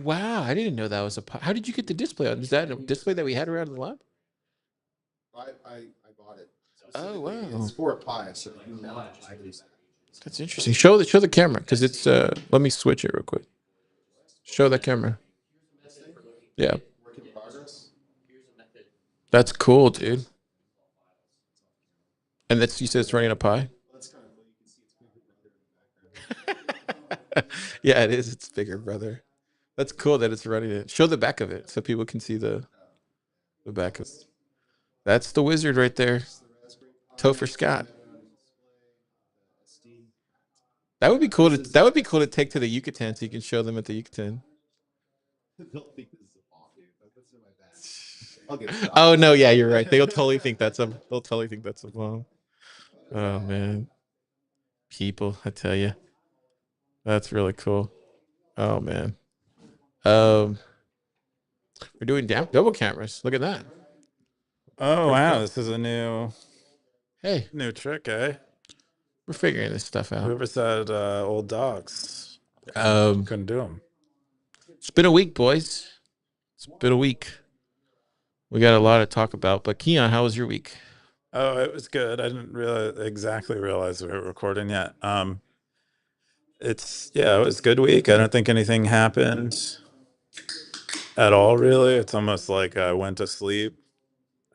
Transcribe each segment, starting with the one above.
wow. I didn't know that was a Pi. How did you get the display on? Is that a display that we had around the lab? I bought it. Oh, wow. It's for a Pi, so you want That's interesting. Show the camera because it's let me switch it real quick. Show the camera. Yeah. work in progress. That's cool, dude. And that's you said it's running a Pi? That's kind of cool. You can see it's bigger brother in the background. Yeah, it is. It's bigger, brother. That's cool that it's running it. Show the back of it so people can see the back of it. That's the wizard right there. Topher Scott. That would be cool to take to the Yucatan so you can show them at the Yucatan. They'll think this is a bomb, dude. That's in my bag. I'll get it. Oh no, yeah, you're right. They'll totally think that's a bomb. Oh man. People, I tell you. That's really cool. Oh man. Um we're doing double cameras. Look at that. Oh wow, this is a new Hey, trick, eh? we're figuring this stuff out. Whoever said old dogs Um couldn't do them. It's been a week, boys. It's been a week. We got a lot to talk about. But Keyan, how was your week? Oh, it was good. I didn't exactly realize we were recording yet. It was a good week. I don't think anything happened at all, really. It's almost like I went to sleep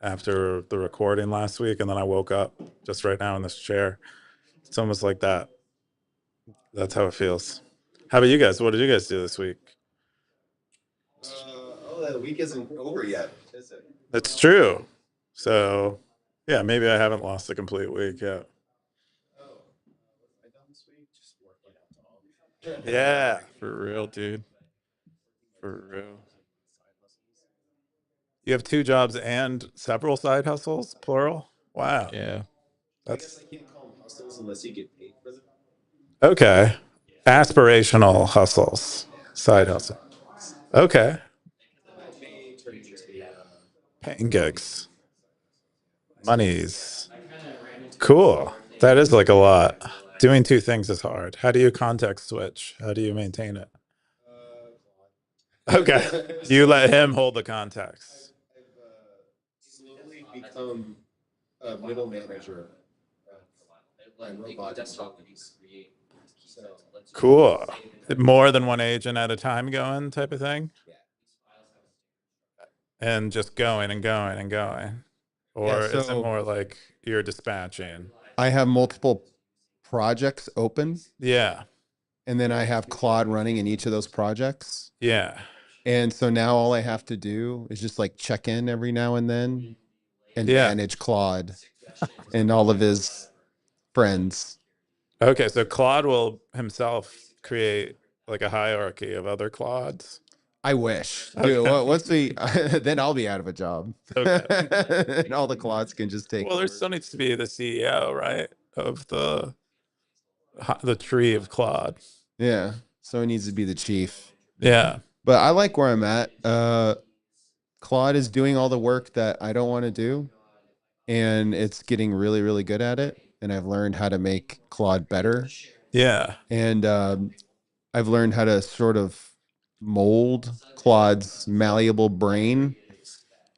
after the recording last week, and then I woke up just right now in this chair. It's almost like that. That's how it feels. How about you guys? What did you guys do this week? The week isn't over yet, is it? It's true. So, yeah, maybe I haven't lost a complete week yet. I done this week? Just working out. Yeah. For real, dude. For real. You have 2 jobs and several side hustles, plural? Wow. Yeah. I guess I can't call them hustles unless you get paid for them. Okay. Aspirational hustles, side hustle. Okay. Paying gigs. Monies. Cool. That is like a lot. Doing 2 things is hard. How do you context switch? How do you maintain it? Okay. You let him hold the context. I've slowly become a middle manager. Robot companies. So, Cool. More than one agent at a time going type of thing? And just going and going and going? Or Yeah, is it so- more like you're dispatching? I have multiple projects open, Yeah. and then I have Claude running in each of those projects. Yeah. And so now all I have to do is just like check in every now and then and Yeah. manage Claude and all of his friends. Okay, so Claude will himself create like a hierarchy of other Claudes. I wish. Dude, once we then I'll be out of a job. Okay. And all the Claudes can just take Well, there over. still needs to be the CEO, right? Of the tree of Claude. Yeah. So he needs to be the chief. Yeah. But I like where I'm at. Claude is doing all the work that I don't want to do, and it's getting really, really good at it. And I've learned how to make Claude better. Yeah. And I've learned how to sort of mold Claude's malleable brain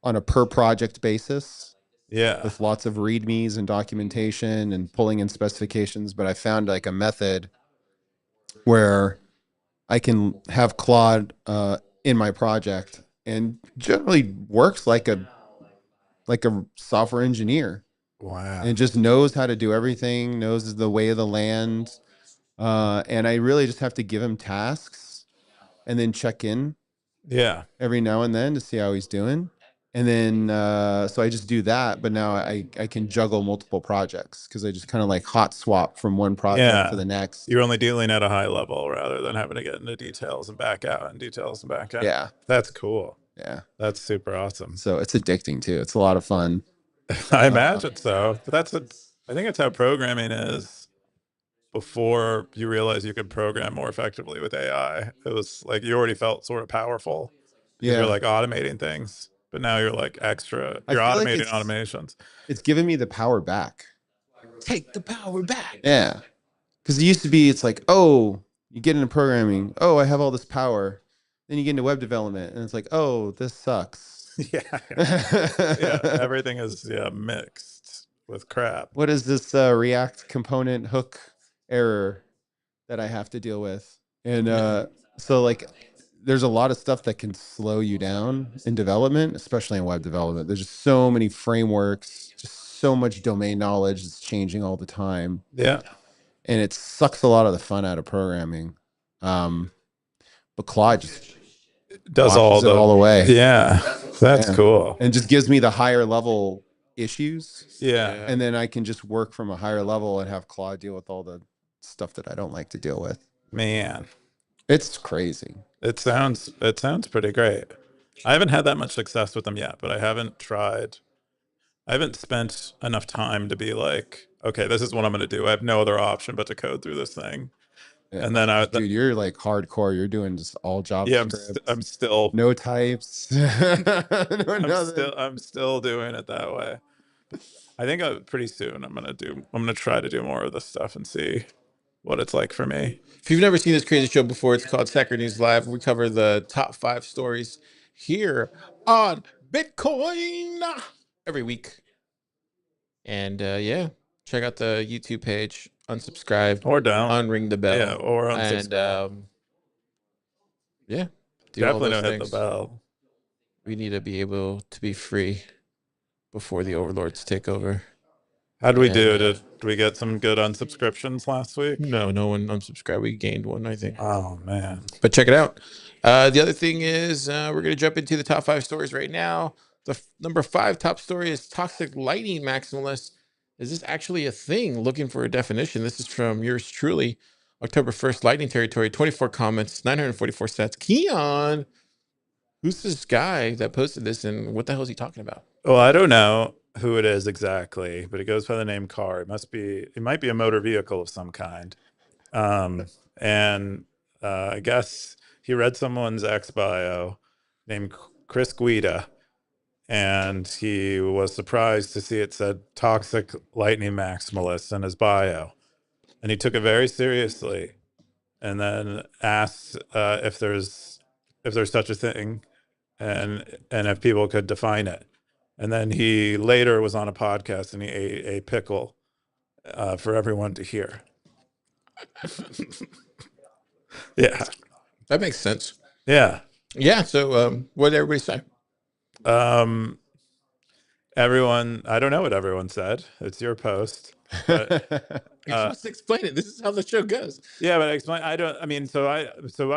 on a per project basis Yeah. with lots of readmes and documentation and pulling in specifications. But I found like a method where I can have Claude in my project and generally works like a software engineer Wow. and just knows how to do everything, knows the way of the land. And I really just have to give him tasks and then check in Yeah. every now and then to see how he's doing. And then, so I just do that, but now I can juggle multiple projects because I just kind of like hot swap from one project Yeah. to the next. You're only dealing at a high level rather than having to get into details and back out and details and back out. Yeah. That's cool. Yeah. That's super awesome. So it's addicting too. It's a lot of fun. I imagine so. But I think that's how programming is. Before you realize you could program more effectively with AI, it was like you already felt sort of powerful because you're like automating things. But now you're like you're feel like automating it's- automations. It's given me the power back. Take the power back. Yeah. Because it used to be, it's like, oh, you get into programming. Oh, I have all this power. Then you get into web development, and it's like, oh, this sucks. Yeah. Yeah. Everything is mixed with crap. What is this React component hook error that I have to deal with? And so like there's a lot of stuff that can slow you down in development, especially in web development. There's just so many frameworks, just so much domain knowledge that's changing all the time. Yeah. And it sucks a lot of the fun out of programming. But Claude just Does washes it all away. Yeah. That's Yeah. cool. And just gives me the higher level issues. Yeah. And then I can just work from a higher level and have Claude deal with all the stuff that I don't like to deal with. Man. It's crazy. It sounds pretty great. I haven't had that much success with them yet, but I haven't spent enough time to be like, okay, this is what I'm going to do. I have no other option but to code through this thing. Yeah. And then Dude, you're like hardcore. You're doing just all JavaScript. I'm still no types. I'm still doing it that way. I think pretty soon I'm gonna try to do more of this stuff and see what it's like for me. If you've never seen this crazy show before, it's called Stacker.News Live. We cover the top 5 stories here on Bitcoin every week. And yeah, check out the YouTube page, unsubscribe, Or don't. unring the bell. Yeah, or unsubscribe. And yeah, do all definitely those don't hit things. the bell. We need to be able to be free before the overlords take over. How did we And, do? Did we get some good unsubscriptions last week? No one unsubscribed. We gained one, I think. Oh man. But check it out. The other thing is we're going to jump into the top 5 stories right now. The number 5 top story is toxic lightning maximalist. Is this actually a thing? Looking for a definition. This is from yours truly, October 1st, lightning territory, 24 comments, 944 stats. Keyan, who's this guy that posted this and what the hell is he talking about? Well, I don't know who it is exactly, but it goes by the name car. It might be a motor vehicle of some kind. And I guess he read someone's ex bio named Chris Guida, and he was surprised to see it said toxic lightning maximalist in his bio. And he took it very seriously and then asked if there's such a thing and if people could define it. And then he later was on a podcast and he ate a pickle for everyone to hear. Yeah. That makes sense. Yeah. Yeah. So what did everybody say? Everyone, I don't know what everyone said. It's your post. But, You're supposed to explain it. This is how the show goes. yeah, but I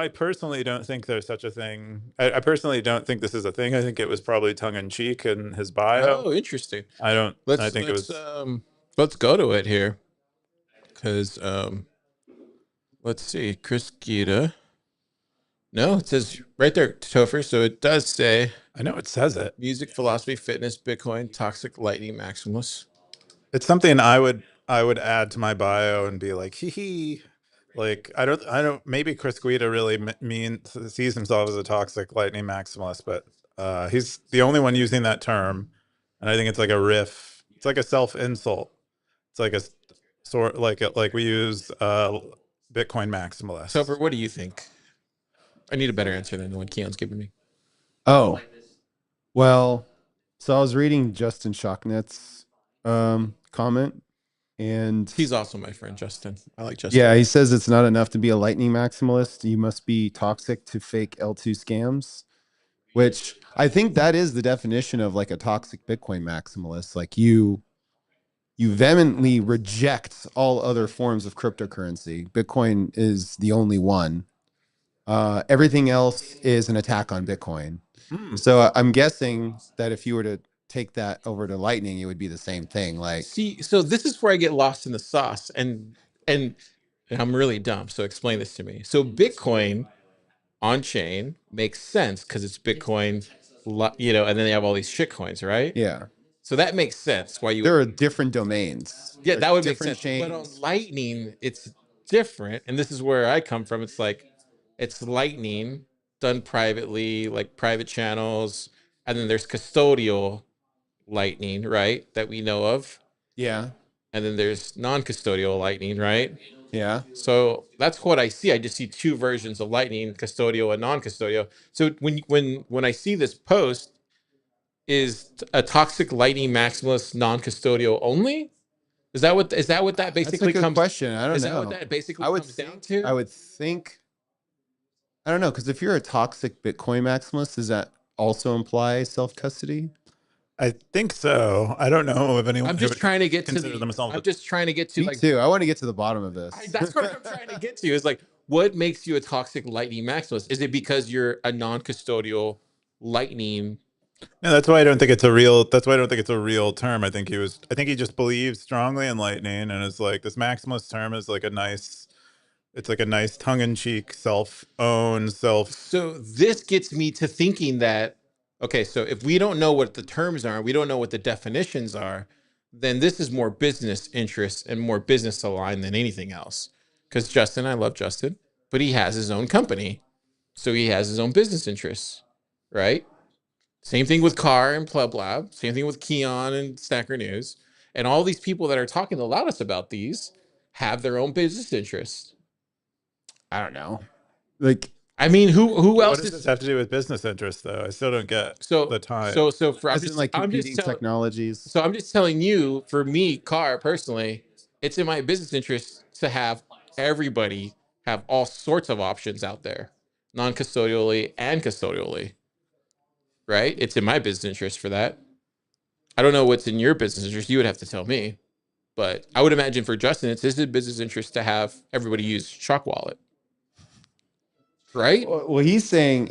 personally don't think there's such a thing. I personally don't think this is a thing. I think it was probably tongue in cheek in his bio. Oh, interesting. I think it was. Let's go to it here. Because let's see, Chris Gita. No, it says right there, Topher. So it does say I know it says it. music, philosophy, fitness, Bitcoin, toxic lightning maximalist. It's something I would add to my bio and be like, hee hee. Like I don't. Maybe Chris Guida really sees himself as a toxic lightning maximalist, but he's the only one using that term, and I think it's like a riff. It's like a self insult. It's like a sort like we use Bitcoin maximalist. Topher, what do you think? I need a better answer than the one Keon's giving me. Oh, well, so I was reading Justin Shocknet's comment, and He's also my friend, Justin. I like Justin. yeah, he says it's not enough to be a lightning maximalist. You must be toxic to fake L2 scams, which I think that is the definition of like a toxic Bitcoin maximalist. Like you vehemently reject all other forms of cryptocurrency. Bitcoin is the only one. Everything else is an attack on Bitcoin. So I'm guessing that if you were to take that over to Lightning, it would be the same thing. Like, See, so this is where I get lost in the sauce, and I'm really dumb. So explain this to me. So Bitcoin on chain makes sense because it's Bitcoin, and then they have all these shit coins, right? yeah, So that makes sense why you. there are different domains. Yeah, There's that would make different sense. But on chains. Lightning, it's different, and this is where I come from. It's like it's Lightning done privately, like private channels, and then there's custodial Lightning, right? That we know of. Yeah, And then there's non-custodial Lightning, right? Yeah. So that's what I see. I just see two versions of Lightning, custodial and non-custodial. So when I see this post, is a toxic Lightning maximalist non-custodial only? Is that what that That's a basically good comes? question. I don't Is that what know. that basically I would comes down think. to? I would think. I don't know, because if you're a toxic Bitcoin maximalist, does that also imply self custody? I think so. I don't know if anyone I'm who just would trying to get to consider the. themselves. I'm just trying to get to Me like. too. I want to get to the bottom of this. That's what I'm trying to get to. Is like, what makes you a toxic Lightning maximalist? Is it because you're a non-custodial Lightning? No, that's why I don't think it's a real. That's why I don't think it's a real term. I think he was. I think he just believes strongly in Lightning, and is like this maximalist term is like a nice. It's like a nice tongue-in-cheek, self-owned, self. So this gets me to thinking that, okay, so if we don't know what the terms are, we don't know what the definitions are, then this is more business interests and more business aligned than anything else. Because Justin, I love Justin, but he has his own company. So he has his own business interests, right? Same thing with Carr and Pleb Lab, same thing with Keyan and Stacker.News. And all these people that are talking the loudest about these have their own business interests. I don't know. Like, I mean, who What else does this is have to do with business interests, though? I still don't get the so tie. so for as in like I'm competing just telling technologies. so I'm just telling you, for me, Carr personally, it's in my business interest to have everybody have all sorts of options out there, non-custodially and custodially, right? It's in my business interest for that. I don't know what's in your business interest. You would have to tell me. But I would imagine for Justin, it's his business interest to have everybody use Shock Wallet, right? Well, he's saying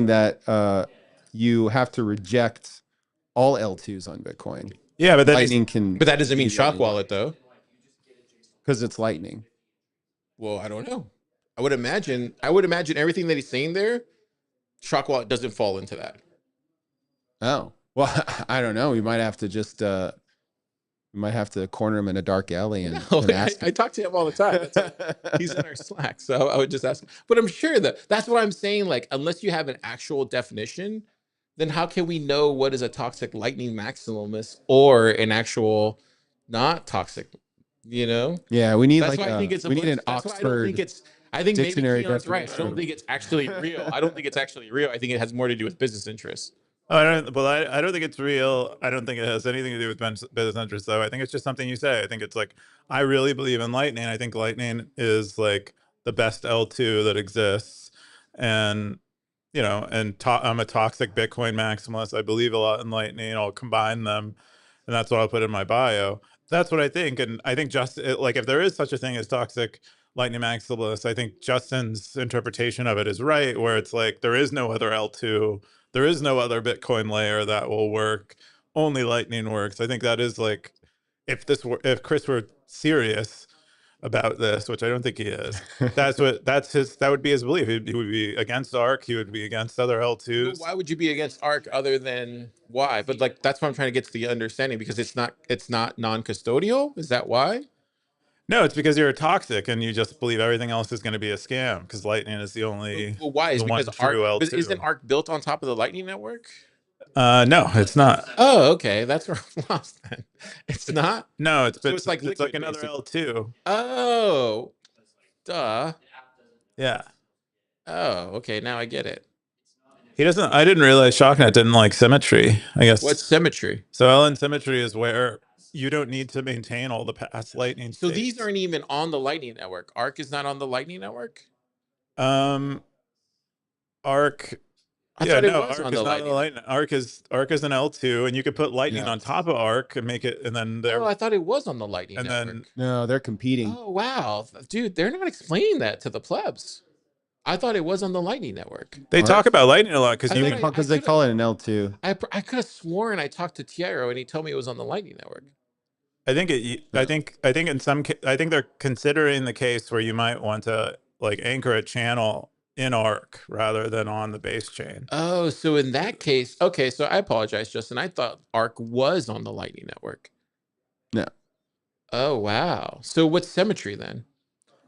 that you have to reject all L2s on Bitcoin. Yeah, but then he's, Lightning can, But that doesn't mean Shock Wallet, though. because it's Lightning. Well, I don't know. I would imagine everything that he's saying there, Shock Wallet doesn't fall into that. Oh, well, I don't know. We might have to just we might have to corner him in a dark alley and, No, and ask I talk to him all the time. He's in our Slack, so I would just ask. But I'm sure that's what I'm saying. Like, unless you have an actual definition, then how can we know what is a toxic Lightning maximalist or an actual not toxic? You know, Yeah, we need that's like why I think it's a we need bunch. an That's why I don't think Oxford it's. I think maybe dictionary Keon's right. I definition. don't think it's actually real. I don't think it's actually real. I think it has more to do with business interests. oh, I don't. Well, I don't think it's real. I don't think it has anything to do with business interests, though. I think it's just something you say. I think it's like I really believe in Lightning. I think Lightning is like the best L2 that exists, and and I'm a toxic Bitcoin maximalist. I believe a lot in Lightning. I'll combine them, and that's what I'll put in my bio. That's what I think, and I think just like if there is such a thing as toxic Lightning maximalist, I think Justin's interpretation of it is right, where it's like there is no other L2, there is no other Bitcoin layer that will work. Only Lightning works. I think that is like if Chris were serious about this, which I don't think he is. That would be his belief. He would be against ARC. He would be against other But L2s. why would you be against ARC other than why? But like that's what I'm trying to get to the understanding, because it's not non-custodial. Is that why? No, it's because you're toxic and you just believe everything else is going to be a scam because Lightning is the Well, why? Is the one because ARC, true but L2. isn't ARC built on top of the Lightning Network? No, it's not. Oh, okay, that's where I'm lost then. It's not. No, So it's like it's like liquid, another basically. L2. Oh, duh. Yeah. Oh, okay, now I get it. He doesn't. I didn't realize Shocknet didn't like symmetry. I guess. What's symmetry? So LN symmetry is where you don't need to maintain all the past Lightning So states. these aren't even on the Lightning Network. ARC is not on the Lightning Network. Arc. I Yeah, thought it no, was Arc on is the not on the Lightning. Lightning. Arc is an L2, and you could put Lightning Yeah. on top of Arc and make it, and then Oh, there, I thought it was on the Lightning and Network. then No, they're competing. Oh wow, dude, they're not explaining that to the plebs. I thought it was on the Lightning Network. they Arc? talk about Lightning a lot I thought Because they call it an L2. I could have sworn I talked to Tiero and he told me it was on the Lightning Network. I think in some I think they're considering the case where you might want to like anchor a channel in Arc rather than on the base chain. Oh, so in that case, okay, so I apologize, Justin. I thought ARC was on the Lightning Network. No. Oh wow. So what's symmetry then?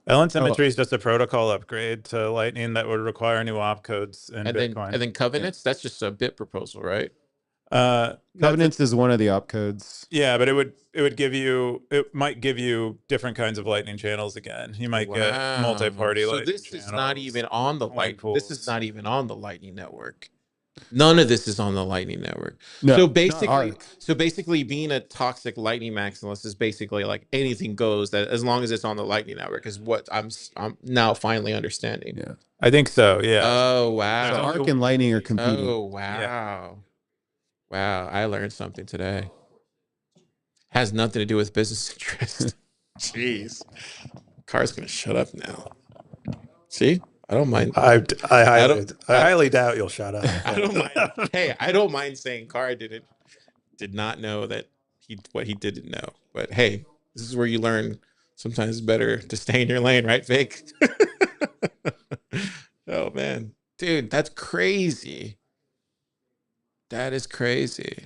LN symmetry is just a protocol upgrade to Lightning that would require new opcodes in And Bitcoin. then covenants, that's just a bit proposal, right? Covenants is one of the opcodes. Yeah, but it might give you different kinds of lightning channels again. You might get multi-party So lightning this is channels. not even on the coin This is pools. not even on the Lightning Network. None of this is on the Lightning Network. No, So not basically, ARC. being a toxic Lightning maximalist is basically like anything goes that as long as it's on the Lightning Network is what I'm now finally understanding. Yeah. I think so. Yeah. Oh So wow. ARC and Lightning are competing. Oh wow. Wow, I learned something today. Has nothing to do with business interest. Jeez. Car's gonna shut up now. See? I don't mind. I I highly doubt you'll shut up. I don't mind. Hey, I don't mind saying Carr did not know that what he didn't know. But hey, this is where you learn sometimes it's better to stay in your lane, right, Vic? Oh man. Dude, that's crazy. That is crazy.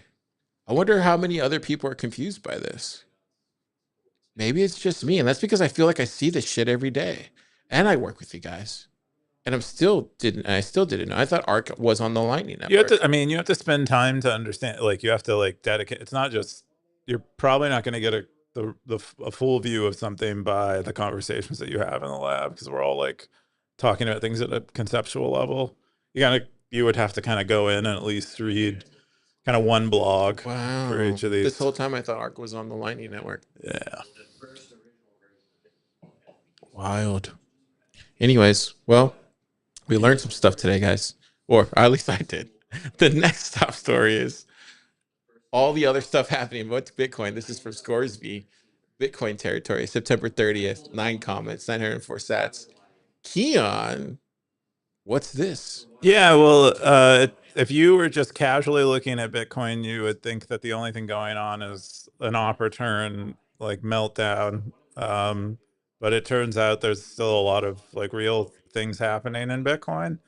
I wonder how many other people are confused by this. Maybe it's just me, and that's because I feel like I see this shit every day. And I work with you guys. And I still didn't know. I thought ARC was on the Lightning Network. You have to. I mean, you have to spend time to understand. Like, you have to like dedicate. It's not just. You're probably not going to get a full view of something by the conversations that you have in the lab, because we're all like talking about things at a conceptual level. You would have to kind of go in and at least read kind of one blog for each of these. This whole time I thought ARC was on the Lightning Network. Yeah. Wild. Anyways, well, we learned some stuff today, guys. Or at least I did. The next top story is all the other stuff happening with Bitcoin. This is from Scoresby, Bitcoin territory, September 30th, 9 comments, 904 sats. Keyan, what's this? Yeah, well, if you were just casually looking at Bitcoin, you would think that the only thing going on is an op return, like meltdown. But it turns out there's still a lot of like real things happening in Bitcoin.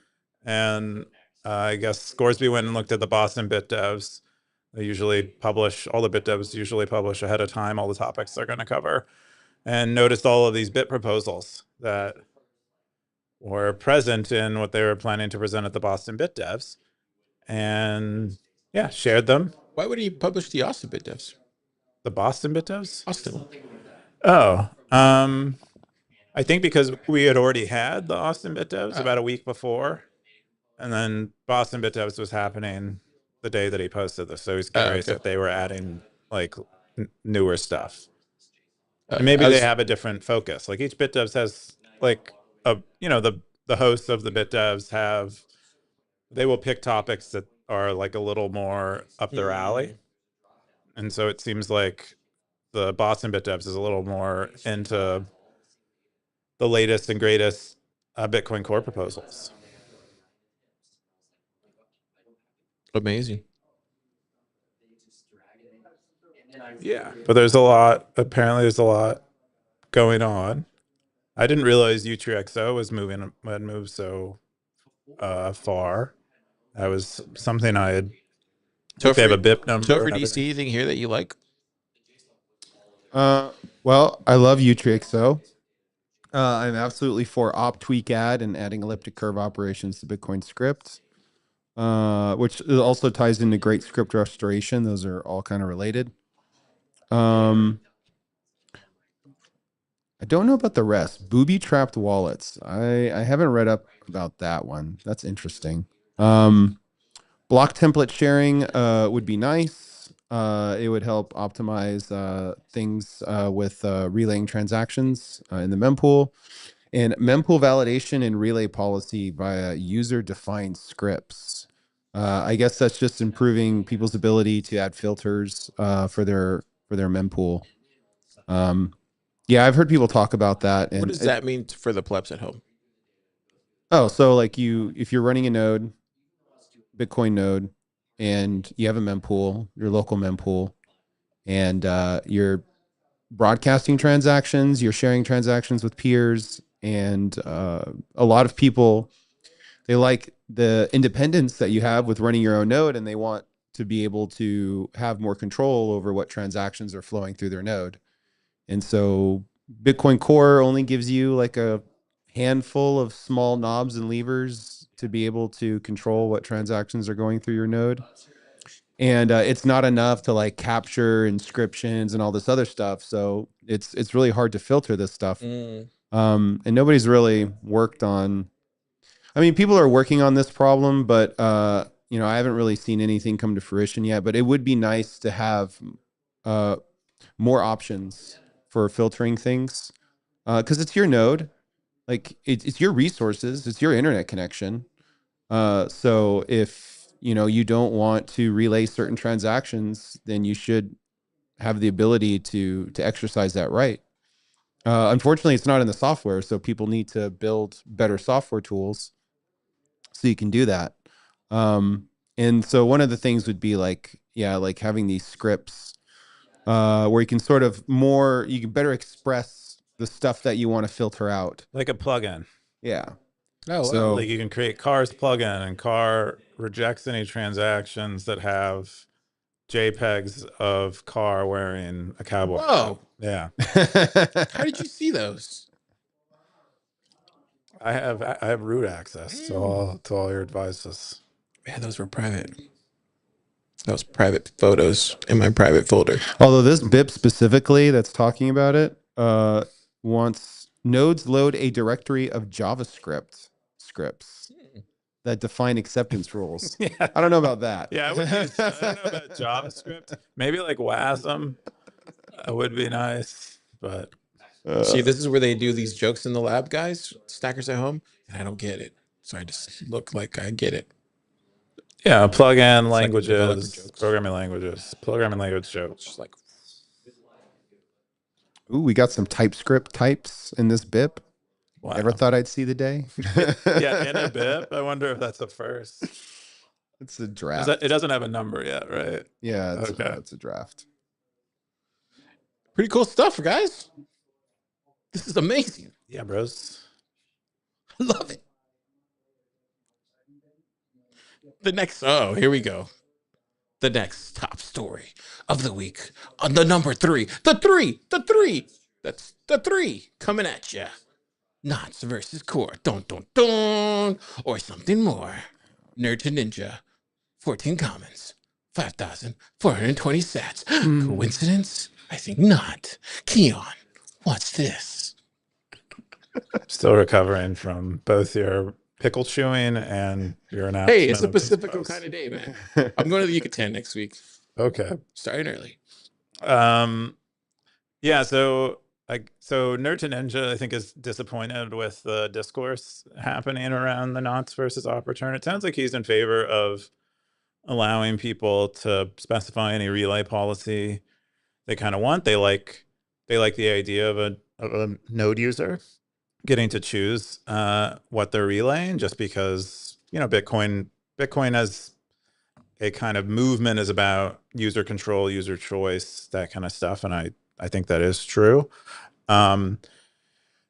And I guess Scoresby went and looked at the Boston Bit Devs. They usually publish, all the Bit Devs usually publish ahead of time all the topics they're going to cover, and noticed all of these bit proposals that were present in what they were planning to present at the Boston Bit Devs, and yeah, shared them. Why would he publish the Austin Bit Devs? The Boston Bit Devs? Austin. Oh, I think because we had already had the Austin Bit Devs about a week before, and then Boston Bit Devs was happening the day that he posted this. So he's curious if they were adding like newer stuff. And maybe they have a different focus. Like each Bit Devs has like the hosts of the Bit Devs they will pick topics that are like a little more up their alley. And so it seems like the Boston Bit Devs is a little more into the latest and greatest Bitcoin Core proposals. Amazing. Yeah, but apparently there's a lot going on. I didn't realize U3XO had moved so far. That was something I had. They have a BIP number. Topher, do you see anything here that you like? Well, I love U3XO. I'm absolutely for op tweak add and adding elliptic curve operations to Bitcoin script, which also ties into great script restoration. Those are all kind of related. I don't know about the rest. Booby trapped wallets. I haven't read up about that one. That's interesting. Block template sharing would be nice. It would help optimize things with relaying transactions in the mempool, and mempool validation and relay policy via user-defined scripts. I guess that's just improving people's ability to add filters for their mempool. Yeah, I've heard people talk about that. And what does that mean for the plebs at home? Oh, so like if you're running a node, Bitcoin node, and you have a mempool, your local mempool, and you're broadcasting transactions, you're sharing transactions with peers, and a lot of people, they like the independence that you have with running your own node, and they want to be able to have more control over what transactions are flowing through their node. And so Bitcoin Core only gives you like a handful of small knobs and levers to be able to control what transactions are going through your node. and it's not enough to like capture inscriptions and all this other stuff. So it's really hard to filter this stuff. Mm. And nobody's really worked on. I mean, people are working on this problem, but you know, I haven't really seen anything come to fruition yet. But it would be nice to have uh, more options for filtering things, because it's your node, like it's your resources, it's your internet connection. So if you know you don't want to relay certain transactions, then you should have the ability to exercise that right. Unfortunately, it's not in the software, so people need to build better software tools so you can do that. And so one of the things would be like, yeah, like having these scripts where you can sort of more, you can better express the stuff that you want to filter out. Like a plugin. Yeah. Oh, So Like you can create cars plugin, and car rejects any transactions that have JPEGs of car wearing a cowboy. Whoa. Yeah. How did you see those? I have root access to all your devices. Man, those were private. Those private photos in my private folder. Although this BIP specifically that's talking about it wants nodes load a directory of JavaScript scripts that define acceptance rules. Yeah. I don't know about that. Yeah, I don't know about JavaScript. Maybe like WASM would be nice, but See, this is where they do these jokes in the lab, guys. Stackers at home, and I don't get it, so I just look like I get it. yeah, plug-in like developer languages, jokes. programming language jokes. Just like Ooh, we got some TypeScript types in this BIP. Wow. Never thought I'd see the day. Yeah, in a BIP. I wonder if that's a first. It's a draft. It doesn't have a number yet, right? Yeah, it's, Okay. it's a draft. pretty cool stuff, guys. This is amazing. Yeah, bros. I love it. The next, oh, here we go. The next top story of the week on the number 3. The three. That's the 3 coming at you. Knots versus Core. Dun, dun, dun. Or something more. Nerd to Ninja. 14 comments. 5,420 sats. Coincidence? I think not. Keyan, what's this? Still recovering from both your pickle chewing and your announcement. Hey, it's a of this Pacifico post. kind of day, man. I'm going to the Yucatan next week. Okay. Starting early. Yeah, so Nerd to Ninja, I think, is disappointed with the discourse happening around the Knots versus Opportun. It sounds like he's in favor of allowing people to specify any relay policy they kind of want. They like the idea of a node user getting to choose what they're relaying, just because, you know, Bitcoin as a kind of movement is about user control, user choice, that kind of stuff. And I think that is true. So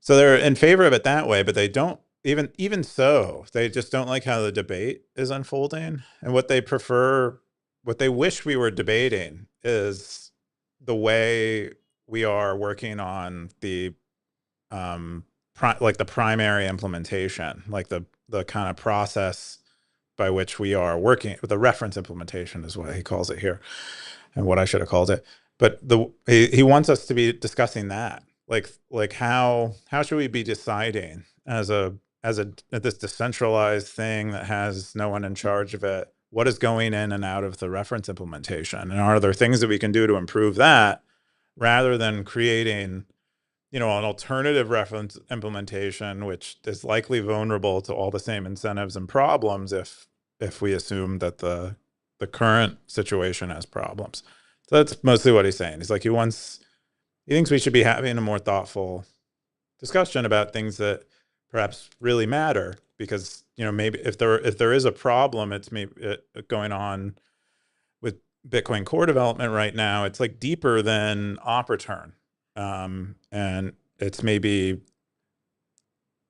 they're in favor of it that way, but they don't, even so, they just don't like how the debate is unfolding. And what they wish we were debating is the way we are working on the the primary implementation, like the kind of process by which we are working. The reference implementation is what he calls it here, and what I should have called it. But he wants us to be discussing that, like how should we be deciding as this decentralized thing that has no one in charge of it, what is going in and out of the reference implementation, and are there things that we can do to improve that, rather than creating, you know, an alternative reference implementation, which is likely vulnerable to all the same incentives and problems if we assume that the current situation has problems. So that's mostly what he's saying. He's like, he thinks we should be having a more thoughtful discussion about things that perhaps really matter, because, you know, maybe if there is a problem, it's maybe going on with Bitcoin core development right now. It's like deeper than Opportun. And it's maybe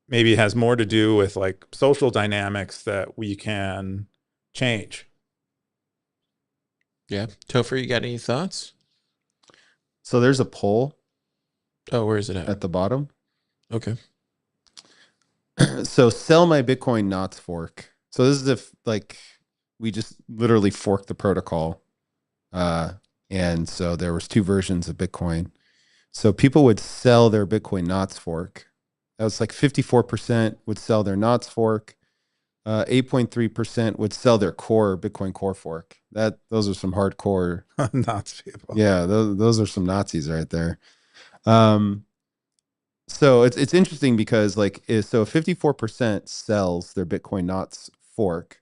has more to do with like social dynamics that we can change. Yeah. Topher, you got any thoughts? So there's a poll Oh, where is it at? at the bottom. Okay. So sell my Bitcoin Knots fork. So this is if like we just literally fork the protocol And so there was two versions of Bitcoin. So people would sell their Bitcoin Knots fork. That was like 54% would sell their Knots fork. 8.3% would sell their core Bitcoin core fork. Those are some hardcore. Nuts people. Yeah, those are some Nazis right there. So it's interesting because so 54% sells their Bitcoin Knots fork,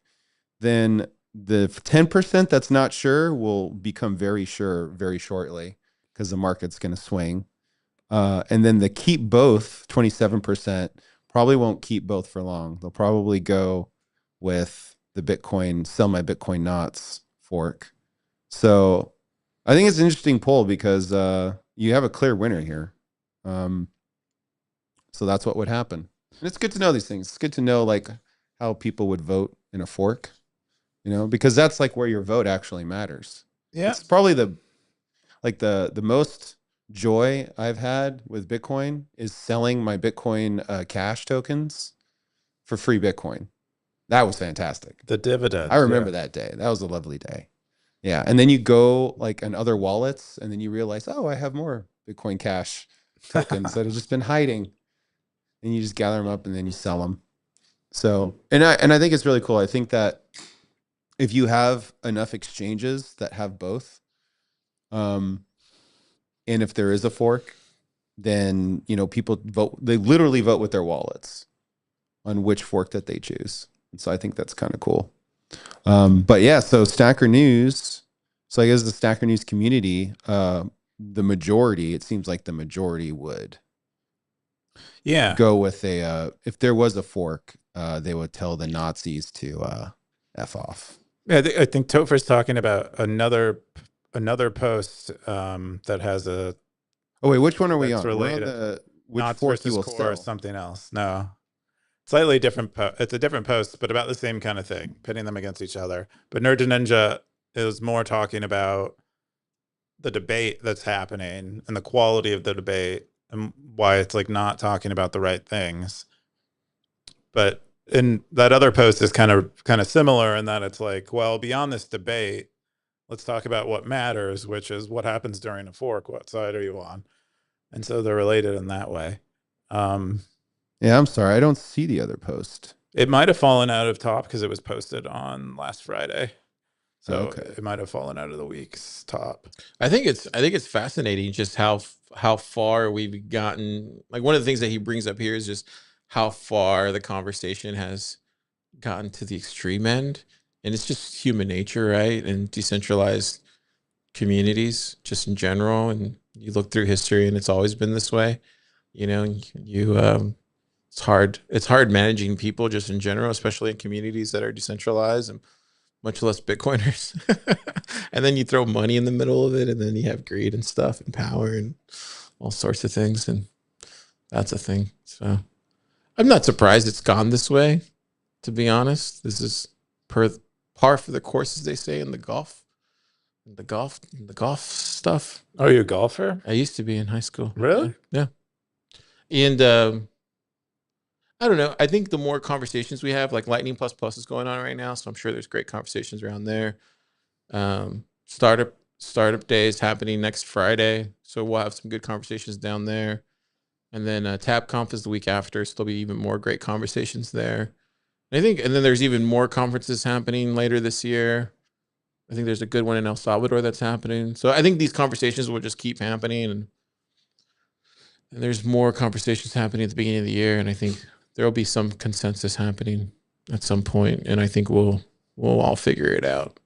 then the 10% that's not sure will become very sure very shortly because the market's going to swing. And then the keep both 27% probably won't keep both for long. They'll probably go with the Bitcoin, sell my Bitcoin Knots fork. So I think it's an interesting poll because you have a clear winner here. So that's what would happen. And it's good to know these things. It's good to know like how people would vote in a fork, because that's like where your vote actually matters. Yeah. It's probably the most joy I've had with Bitcoin is selling my Bitcoin Cash tokens for free Bitcoin. That was fantastic. The dividends. I remember that day. That was a lovely day. Yeah. And then you go like in other wallets and then you realize, oh, I have more Bitcoin Cash tokens that have just been hiding. And you just gather them up and then you sell them. So, and I think it's really cool. I think that if you have enough exchanges that have both, and if there is a fork, then, people vote, they literally vote with their wallets on which fork that they choose. And so I think that's kind of cool. But yeah, so Stacker News. So I guess the Stacker News community, it seems like the majority would go with if there was a fork, they would tell the Nazis to F off. Yeah, I think Topher's talking about another post that has a. Oh wait, which one are we on? Related. We're on which Knots fork you will core sell? or something else. No, slightly different. It's a different post, but about the same kind of thing, pitting them against each other. But Nerd to Ninja is more talking about the debate that's happening and the quality of the debate and why it's like not talking about the right things. But in that other post is kind of similar in that it's like, well, beyond this debate, let's talk about what matters, which is what happens during a fork. What side are you on? And so they're related in that way. Yeah, I'm sorry, I don't see the other post. It might have fallen out of top because it was posted on last Friday. So Okay. it might have fallen out of the week's top. I think it's fascinating just how far we've gotten. Like one of the things that he brings up here is just how far the conversation has gotten to the extreme end, and it's just human nature, right? And decentralized communities just in general. And you look through history, and it's always been this way. It's hard managing people just in general, especially in communities that are decentralized and much less Bitcoiners. And then you throw money in the middle of it, and then you have greed and stuff and power and all sorts of things. And that's a thing. So I'm not surprised it's gone this way, to be honest. This is par for the course, as they say in the golf stuff. Oh, you're a golfer? I used to be in high school. Really? Yeah. And I don't know. I think the more conversations we have, like Lightning Plus Plus is going on right now, so I'm sure there's great conversations around there. Startup Day is happening next Friday, so we'll have some good conversations down there. And then TabConf is the week after, so there'll be even more great conversations there. And then there's even more conferences happening later this year. I think there's a good one in El Salvador that's happening. So I think these conversations will just keep happening, and there's more conversations happening at the beginning of the year, and I think there will be some consensus happening at some point, and I think we'll all figure it out.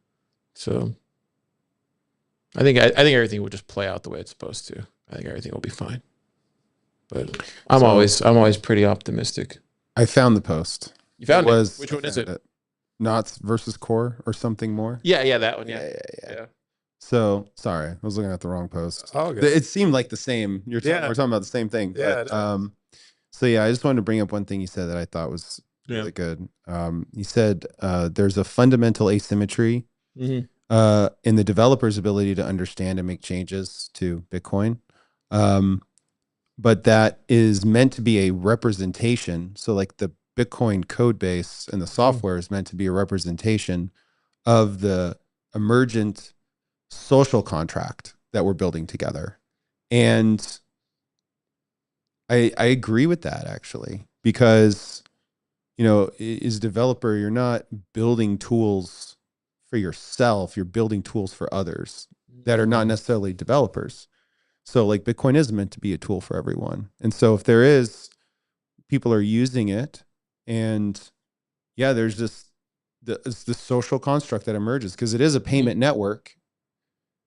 So I think everything will just play out the way it's supposed to. I think everything will be fine. But I'm always pretty optimistic. I found the post. You found it? Which one is it? Knots versus Core or something more? Yeah, that one. Yeah. So sorry, I was looking at the wrong post. Oh, good. It seemed like the same. We're talking about the same thing. Yeah. But, so yeah, I just wanted to bring up one thing you said that I thought was really good. You said there's a fundamental asymmetry in the developer's ability to understand and make changes to Bitcoin. But that is meant to be a representation. So like the Bitcoin code base and the software is meant to be a representation of the emergent social contract that we're building together. And I agree with that, actually, because, you know, as a developer, you're not building tools for yourself. You're building tools for others that are not necessarily developers. So like Bitcoin is meant to be a tool for everyone. And so if there is, people are using it, and yeah, there's just it's this social construct that emerges because it is a payment network.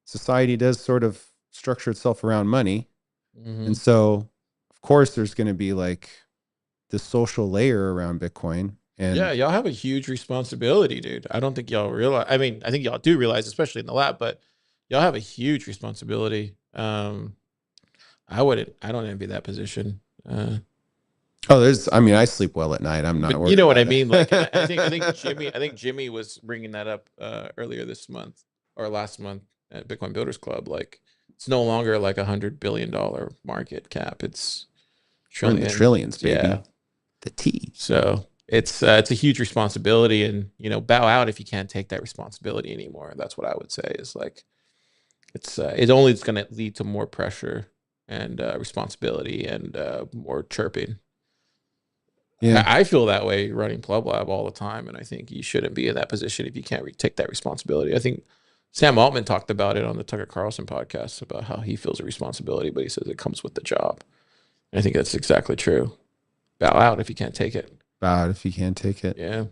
Society does sort of structure itself around money. Mhm. And so of course there's going to be like the social layer around Bitcoin. And Yeah, y'all have a huge responsibility, dude. I don't think y'all realize. I mean, I think y'all do realize, especially in the lab, but y'all have a huge responsibility. I wouldn't. I don't envy that position. oh, I mean, I sleep well at night. I'm not But worried you know what I about it. mean. Like, and I think Jimmy was bringing that up earlier this month or last month at Bitcoin Builders Club. Like, it's no longer like $100 billion market cap. It's We're in the trillions. trillions, baby. Yeah. The T. So it's a huge responsibility, and bow out if you can't take that responsibility anymore. That's what I would say is like it's only going to lead to more pressure and responsibility and more chirping. Yeah. I feel that way running Plub Lab all the time, and I think you shouldn't be in that position if you can't take that responsibility. I think Sam Altman talked about it on the Tucker Carlson podcast about how he feels a responsibility, but he says it comes with the job. And I think that's exactly true. Bow out if you can't take it. Bow out if you can't take it. Yeah.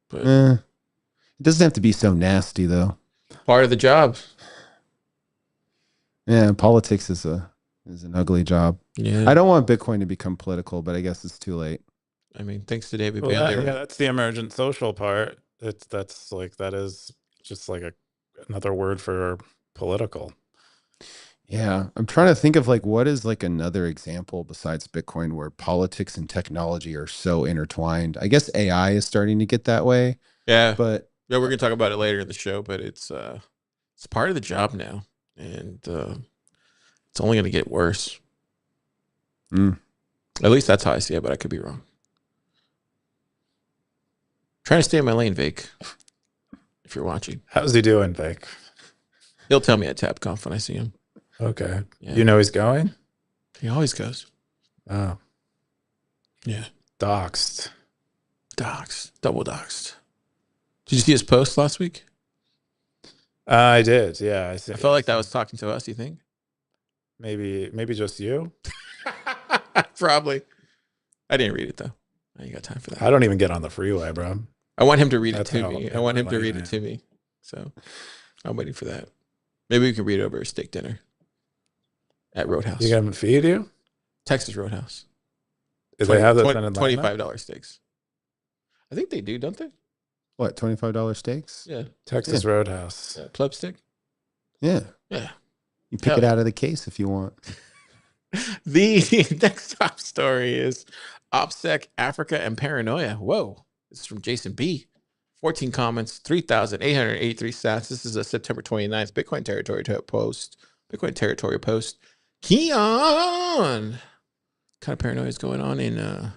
But It doesn't have to be so nasty, though. part of the job. Yeah, politics is an ugly job. Yeah. I don't want Bitcoin to become political, but I guess it's too late. I mean, thanks to David Well, Bailey. yeah, that's the emergent social part. That is just like another word for political. Yeah, I'm trying to think of like what is like another example besides Bitcoin where politics and technology are so intertwined. I guess AI is starting to get that way, Yeah. but Yeah, we're gonna talk about it later in the show, but it's part of the job now, and it's only gonna get worse. At least that's how I see it, but I could be wrong. Trying to stay in my lane, Vic. If you're watching, How's he doing, Vic? he'll tell me at TapConf when I see him. Okay. Yeah. You know he's going? He always goes. Oh, Yeah. doxed. Double doxed. Did you see his post last week? I did. Yeah, I felt like that was talking to us. You think? maybe just you. Probably. I didn't read it though. I ain't got time for that. I don't even get on the freeway, bro. I want him to read it That's to how me. I in want my him to life read I it am. to me. So I'm waiting for that. Maybe we can read it over a steak dinner at Roadhouse. You got him feed you? Texas Roadhouse. Do they have this in Atlanta? $25 steaks. I think they do, don't they? what, $25 steaks? Yeah. Texas Roadhouse. Pleb stick. Yeah. Yeah. You pick it out of the case if you want. The next top story is OPSEC, Africa, and paranoia. Whoa. This is from Jason B. 14 comments, 3,883 stats. This is a September 29th Bitcoin Territory post. Bitcoin Territory post. Keyan. What kind of paranoia is going on in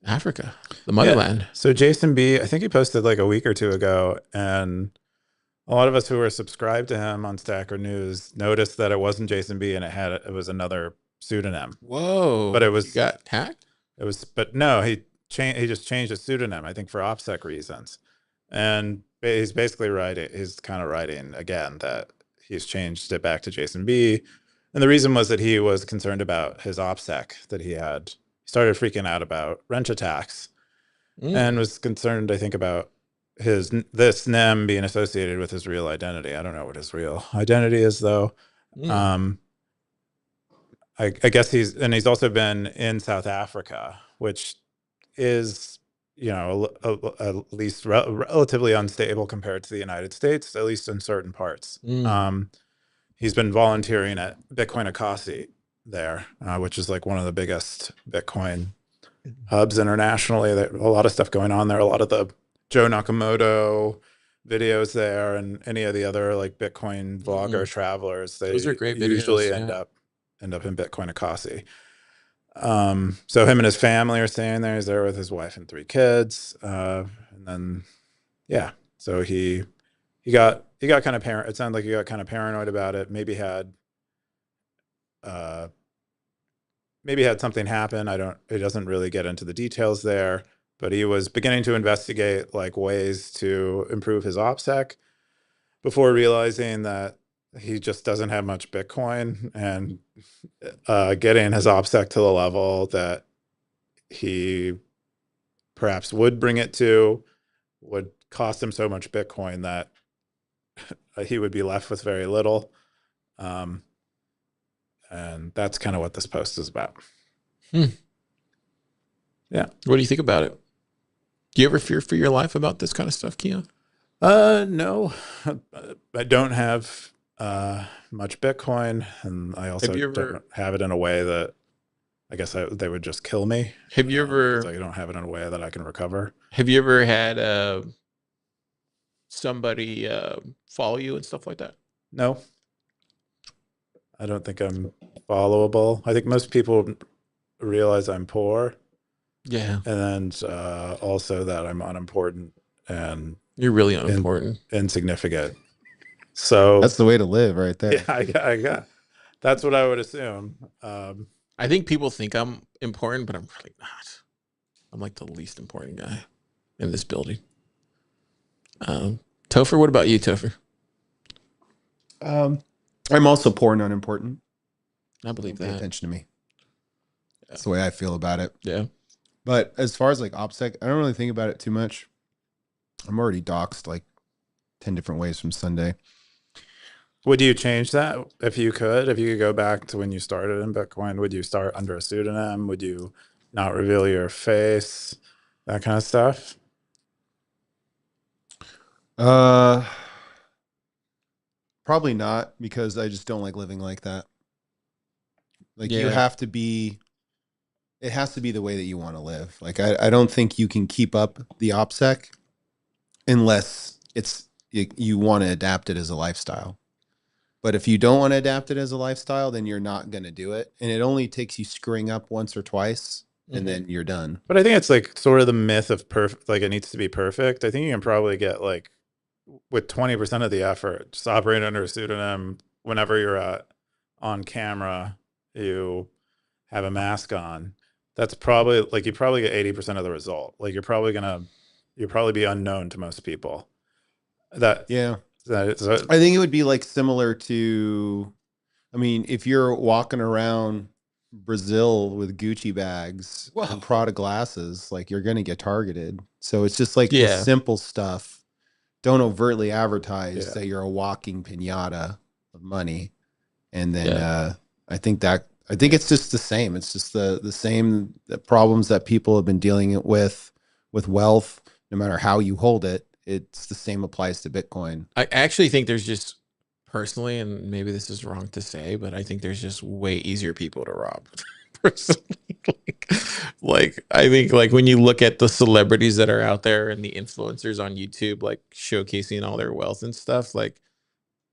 Africa, the motherland? Yeah. So Jason B, I think he posted like a week or two ago, and a lot of us who were subscribed to him on Stacker.News noticed that it wasn't Jason B and it was another pseudonym. Whoa. But it was- You got hacked? But no, he just changed his pseudonym, I think for OPSEC reasons. And he's basically kind of writing again that he's changed it back to Jason B. And the reason was that he was concerned about his OPSEC that he had. He started freaking out about wrench attacks and was concerned, I think, about this NEM being associated with his real identity. I don't know what his real identity is, though. I guess he's also been in South Africa, which is, at least relatively unstable compared to the United States, at least in certain parts. He's been volunteering at Bitcoin Akasi there, which is like one of the biggest Bitcoin hubs internationally. There a lot of stuff going on there. A lot of the Joe Nakamoto videos there, and any of the other like Bitcoin vlogger travelers. Those are great videos, usually end up in Bitcoin Akasi. So him and his family are staying there. He's there with his wife and 3 kids. And then, yeah, so he got he got kind of it sounded like he got kind of paranoid about it. Maybe had something happen. It doesn't really get into the details there, but he was beginning to investigate like ways to improve his OPSEC before realizing that he just doesn't have much Bitcoin, and getting his OPSEC to the level that he perhaps would bring it to would cost him so much Bitcoin that he would be left with very little. And that's kind of what this post is about. Yeah. What do you think about it? Do you ever fear for your life about this kind of stuff, Keyan? No, I don't have much Bitcoin, and I also don't have it in a way that I guess they would just kill me. Have you ever? Because I don't have it in a way that I can recover. Have you ever had somebody follow you and stuff like that? No, I don't think I'm followable. I think most people realize I'm poor. Yeah, and then also that I'm unimportant and you're really unimportant, insignificant. So That's the way to live, right there. yeah, I got. That's what I would assume. I think people think I'm important, but I'm really not. I'm like the least important guy in this building. Topher, what about you, Topher? I'm also poor and unimportant. I believe Don't pay that. attention to me. That's the way I feel about it. Yeah. But as far as like OPSEC, I don't really think about it too much. I'm already doxxed like 10 different ways from Sunday. Would you change that if you could? If you could go back to when you started in Bitcoin, would you start under a pseudonym? Would you not reveal your face? That kind of stuff? Probably not, because I just don't like living like that. Like you Yeah. have to be, it has to be the way that you want to live. Like I don't think you can keep up the OPSEC unless you want to adapt it as a lifestyle. But if you don't want to adapt it as a lifestyle, then you're not going to do it. And it only takes you screwing up once or twice, and then you're done. But I think it's like sort of the myth of perfect, like it needs to be perfect. I think you can probably get like with 20% of the effort, just operate under a pseudonym whenever you're on camera, you have a mask on. That's probably like you probably get 80% of the result. Like you'll probably be unknown to most people. Yeah. I think it would be like similar to, I mean, if you're walking around Brazil with Gucci bags and Prada glasses, like you're going to get targeted. So it's just like the simple stuff. Don't overtly advertise that you're a walking pinata of money. And then I think it's just the same. It's just the same problems that people have been dealing with wealth, no matter how you hold it. It's the same applies to Bitcoin. I actually think there's just personally, and maybe this is wrong to say, but I think there's just way easier people to rob. Personally, like I think like when you look at the celebrities that are out there and the influencers on YouTube, like showcasing all their wealth and stuff, like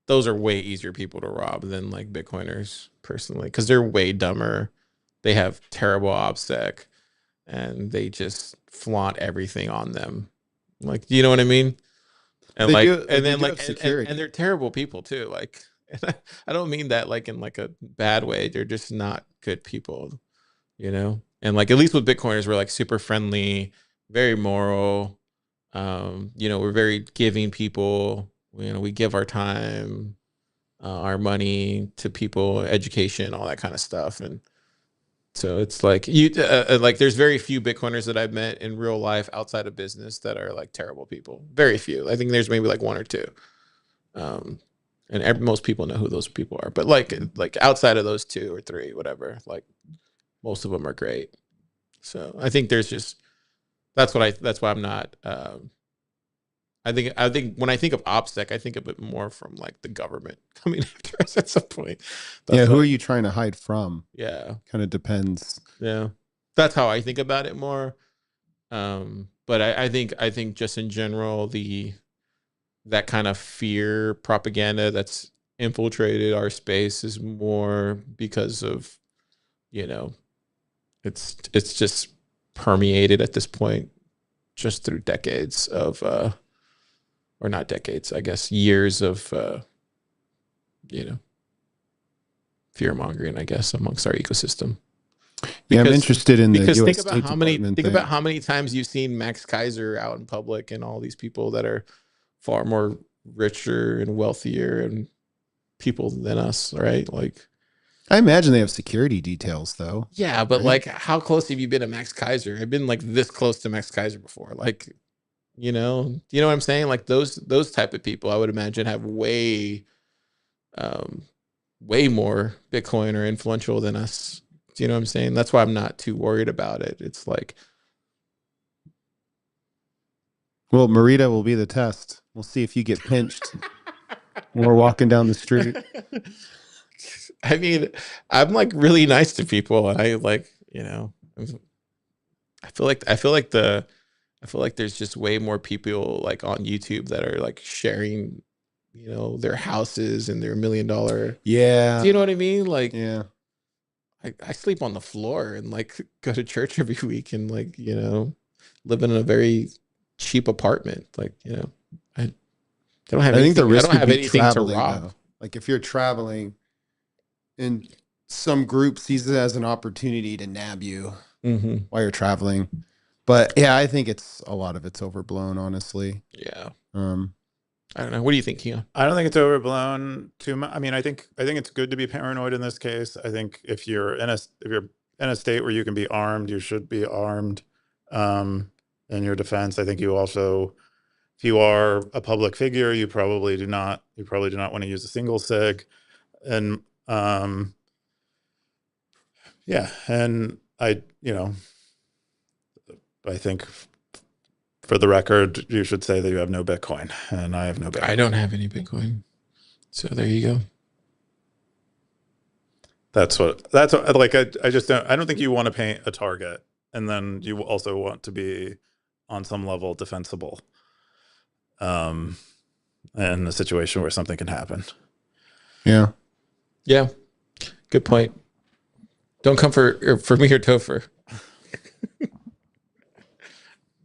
those are way easier people to rob than like Bitcoiners personally, because they're way dumber. They have terrible OPSEC and they just flaunt everything on them. Like, you know what I mean? And and they're terrible people too. Like, I don't mean that like in like a bad way. They're just not good people, you know? And like, at least with Bitcoiners, we're like super friendly, very moral. We're very giving people, we give our time, our money to people, education, all that kind of stuff. And so it's like like there's very few Bitcoiners that I've met in real life outside of business that are like terrible people. Very few. I think there's maybe like one or two. And most people know who those people are. But like outside of those two or three, whatever, like most of them are great. So I think there's just that's why I'm not. I think when I think of OPSEC, I think of it more from like the government coming after us at some point. Who are you trying to hide from? Yeah. Kind of depends. Yeah. That's how I think about it more. But I think just in general, that kind of fear propaganda that's infiltrated our space is more because of, it's just permeated at this point just through decades of or not decades, I guess, years of, fear mongering, I guess, amongst our ecosystem. Yeah, I'm interested in the Because U.S. State Department think thing. about how many times you've seen Max Kaiser out in public and all these people that are far more richer and wealthier and people than us, right? Like, I imagine they have security details, though. yeah, but Right. like, how close have you been to Max Kaiser? I've been like this close to Max Kaiser before. Like, do you know what I'm saying? Like those type of people, I would imagine, have um, way more Bitcoin or influential than us. Do you know what I'm saying? That's why I'm not too worried about it. It's like, Well, Marita will be the test. We'll see if you get pinched when we're walking down the street. I mean, I'm like really nice to people, and I like, I feel like there's just way more people like on YouTube that are like sharing, their houses and their $1 million. Yeah. Do you know what I mean? Like, Yeah. I sleep on the floor and like go to church every week and like, live in a very cheap apartment. Like, I don't have I think the anything. I risk don't would have be anything to traveling, rob. though. Like if you're traveling and some group sees it as an opportunity to nab you Mm-hmm. while you're traveling. But yeah, I think a lot of it's overblown, honestly. Yeah. Um, I don't know. What do you think, Keyan? I don't think it's overblown too much. I mean, I think it's good to be paranoid in this case. I think if you're in a state where you can be armed, you should be armed in your defense. I think you also, if you are a public figure, you probably do not want to use a single sig. And yeah, and I think for the record, you should say that you have no Bitcoin, and I have no Bitcoin. I don't have any Bitcoin. So there you go. That's what like I just don't think you want to paint a target, and then you also want to be on some level defensible in a situation where something can happen. yeah. Yeah. Good point. Don't come for me or Topher.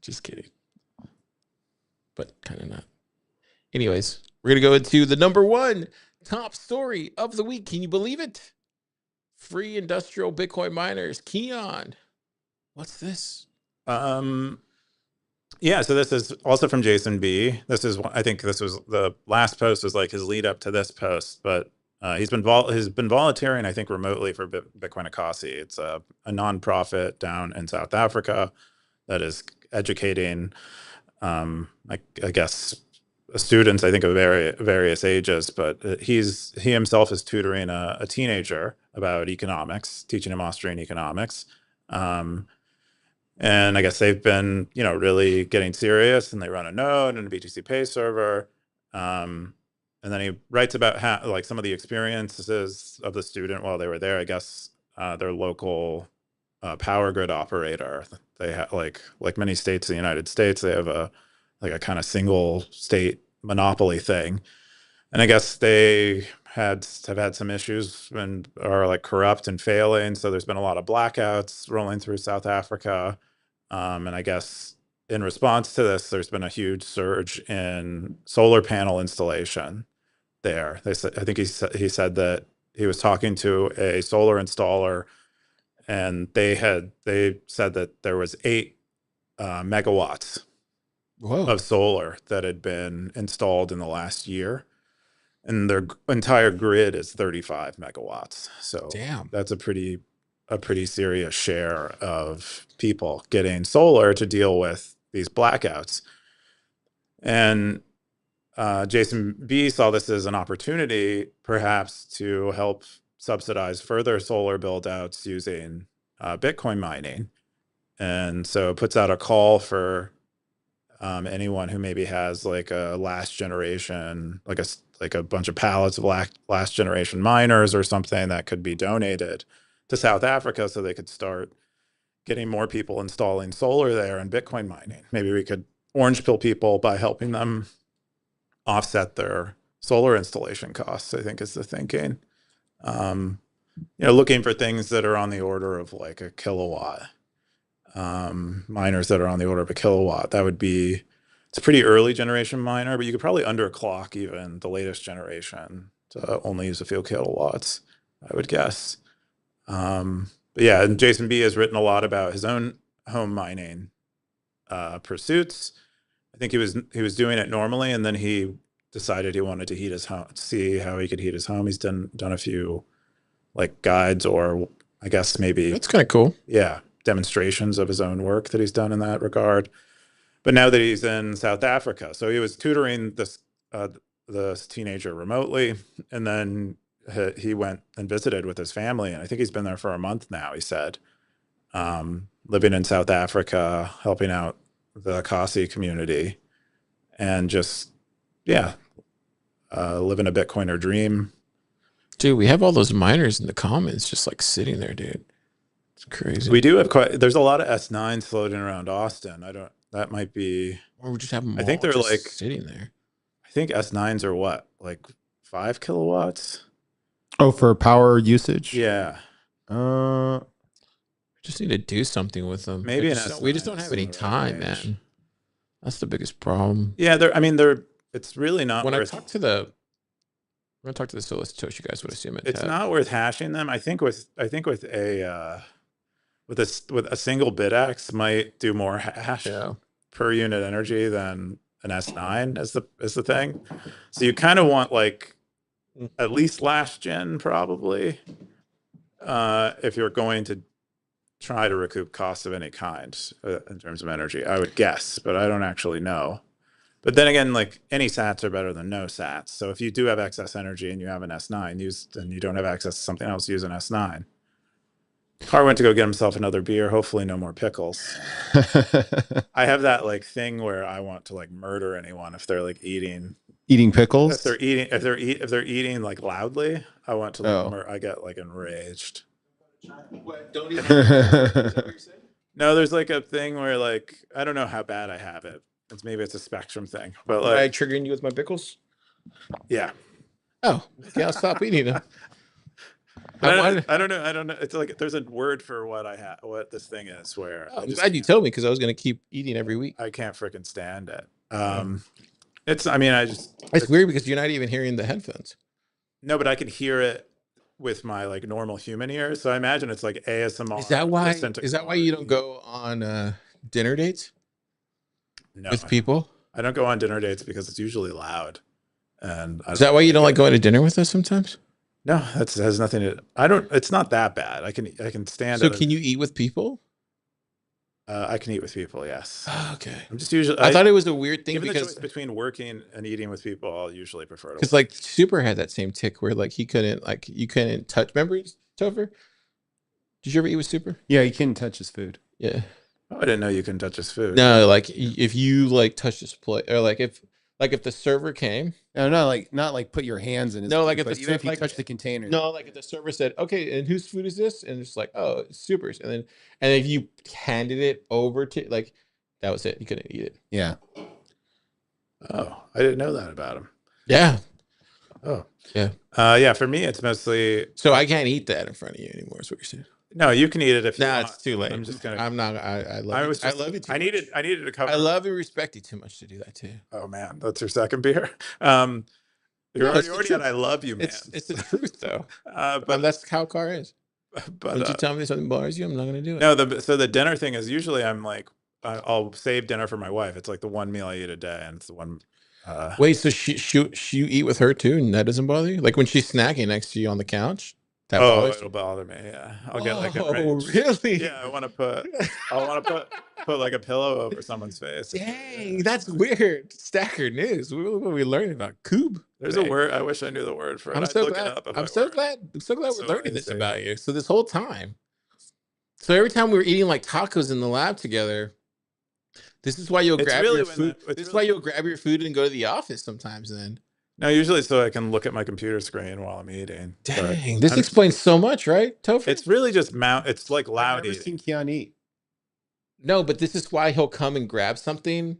Just kidding. But kind of not. Anyways, we're going to go into the number one top story of the week. Can you believe it? Free industrial Bitcoin miners. Keyan, what's this? Yeah, so this is also from Jason B. I think this was the last post was like his lead up to this post, but he's been volunteering, I think, remotely for Bitcoin Akasi. It's a nonprofit down in South Africa that is educating, I guess, students, I think, of various ages. But he himself is tutoring a teenager about economics, teaching him Austrian economics. And I guess they've been, really getting serious, and they run a node and a BTC Pay server. And then he writes about how, like, some of the experiences of the student while they were there. I guess their local power grid operator, they have like many states in the United States, they have a kind of single state monopoly thing. And I guess they have had some issues and are like corrupt and failing. So there's been a lot of blackouts rolling through South Africa. And I guess in response to this, there's been a huge surge in solar panel installation there. I think he said that he was talking to a solar installer, and they said that there was 8 megawatts of solar that had been installed in the last year, and their entire grid is 35 megawatts. So Damn. that's a pretty serious share of people getting solar to deal with these blackouts. And Jason B saw this as an opportunity, perhaps, to help subsidize further solar build-outs using Bitcoin mining. And so puts out a call for anyone who maybe has like a last generation, like a bunch of pallets of last generation miners or something that could be donated to South Africa so they could start getting more people installing solar there and Bitcoin mining. Maybe we could orange pill people by helping them offset their solar installation costs, I think is the thinking. Looking for things that are on the order of like a kilowatt, miners that are on the order of a kilowatt. That would be It's a pretty early generation miner, but you could probably underclock even the latest generation to only use a few kilowatts, I would guess. But yeah, and Jason B has written a lot about his own home mining pursuits. I think he was doing it normally, and then he decided he wanted to heat his home, see how he could heat his home. He's done a few like guides, or I guess maybe, That's kind of cool. yeah, demonstrations of his own work that he's done in that regard. But now that he's in South Africa, so he was tutoring this teenager remotely, and then he went and visited with his family, and I think he's been there for a month now. He said, living in South Africa, helping out the Kasi community, and just living a Bitcoiner dream. Dude, we have all those miners in the comments just like sitting there, dude. It's crazy. We do have there's a lot of S9s floating around Austin. That might be, or we just have them I think all they're just like sitting there. I think S9s are what, like 5 kilowatts? Oh, for power usage? Yeah. We just need to do something with them. Maybe we just don't have any time, man. That's the biggest problem. Yeah, it's really not When I worth talk to the Satoshi guys, would assume it's not worth hashing them. I think with a single BitX might do more hash per unit energy than an S9 as the thing. So you kind of want like at least last gen probably, if you're going to try to recoup costs of any kind in terms of energy, I would guess, but I don't actually know. But then again, like any sats are better than no sats. So if you do have excess energy and you have an S9, and you don't have access to something else, use an S9. Car went to go get himself another beer. Hopefully no more pickles. I have that like thing where I want to like murder anyone if they're like eating pickles. If they're eating like loudly, I want to like I get like enraged. What, don't even is that what you're saying? No, there's like a thing where like I don't know how bad I have it. Maybe it's a spectrum thing. But Am like, I triggering you with my pickles? Yeah. Oh, okay, I'll stop eating them. I don't know. It's like there's a word for what this thing is. Where I'm glad you told me, because I was going to keep eating every week. I can't freaking stand it. It's weird because you're not even hearing the headphones. No, but I can hear it with my like normal human ears. So I imagine it's like ASMR. Is that why you don't go on dinner dates? No, with people? I don't go on dinner dates because it's usually loud. And is that why you don't like going to dinner with us sometimes? No, that has nothing to. It's not that bad. I can stand. So can you eat with people? I can eat with people. Yes. Okay. I'm just usually. I thought it was a weird thing because because the choice between working and eating with people, I'll usually prefer to. Because like Super had that same tick where like you couldn't touch. Remember, Topher? Did you ever eat with Super? Yeah, you couldn't touch his food. Yeah. Oh, I didn't know you can touch his food. No, like if you like touch his plate, or like if the server came. No, not like put your hands in his. No, food, like if if you touch the container. No, like if the server said, "Okay, and whose food is this?" and it's like, "Oh, it's Super's," and if you handed it over to like, that was it. You couldn't eat it. Yeah. Oh, I didn't know that about him. Yeah. Oh. Yeah. Yeah. For me, it's mostly. So I can't eat that in front of you anymore. Is what you're saying? No, you can eat it if you want. It's too late. I'm just gonna. I'm not. I love you. I love you too I needed to cover. I love and respect you too much to do that too. Oh man, that's your second beer. You're already at I love you, man. It's the truth though. But that's how car is. But once you tell me something bothers you, I'm not gonna do it. No, so the dinner thing is usually I'm like I'll save dinner for my wife. It's like the one meal I eat a day, and it's the one. Wait, so she eat with her too, and that doesn't bother you? Like when she's snacking next to you on the couch? It'll bother me. Yeah, I'll get like really? Yeah, I want to put like a pillow over someone's face. Dang, that's weird. Stacker.News. What are we learning about? Coob. There's a word. I wish I knew the word for it. I'm so glad we're learning this about you. So this whole time. So every time we were eating like tacos in the lab together, this is why you'll grab your food. This is why you'll grab your food and go to the office sometimes then. No, usually so I can look at my computer screen while I'm eating. Dang, this explains so much, right, Topher? It's really just it's like loud I've never eating. seen Keyan eat. No, but this is why he'll come and grab something,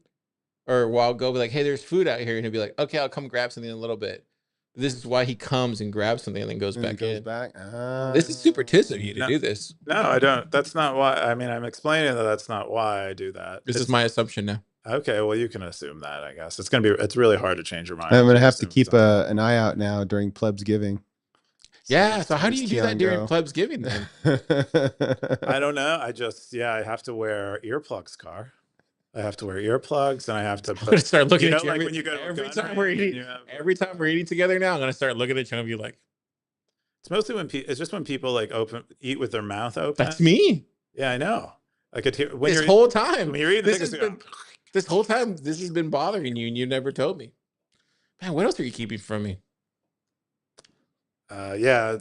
or I'll go be like, "Hey, there's food out here," and he'll be like, "Okay, I'll come grab something in a little bit." This is why he comes and grabs something and then goes back in. This is super tis of you to do this. No, I don't. That's not why. I mean, I'm explaining that's not why I do that. This is my assumption now. Okay, well, you can assume that, I guess. It's really hard to change your mind. I'm if gonna you have to assume keep something. an eye out now during plebs giving. Yeah. So how do Where's you do that Keyan during go? plebs giving then? I don't know. I have to wear earplugs, Car. I have to wear earplugs, and I have to I'm gonna start looking you know, at you like when you go to a every gun time we're range and eating. you have, Every time we're eating together now, I'm gonna start looking at you and be like, it's mostly it's just when people like eat with their mouth open. "That's me." Yeah, I know. I could hear when This you're whole time, when you're eating this things, has been this whole time. This has been bothering you, and you never told me. Man, what else are you keeping from me? yeah,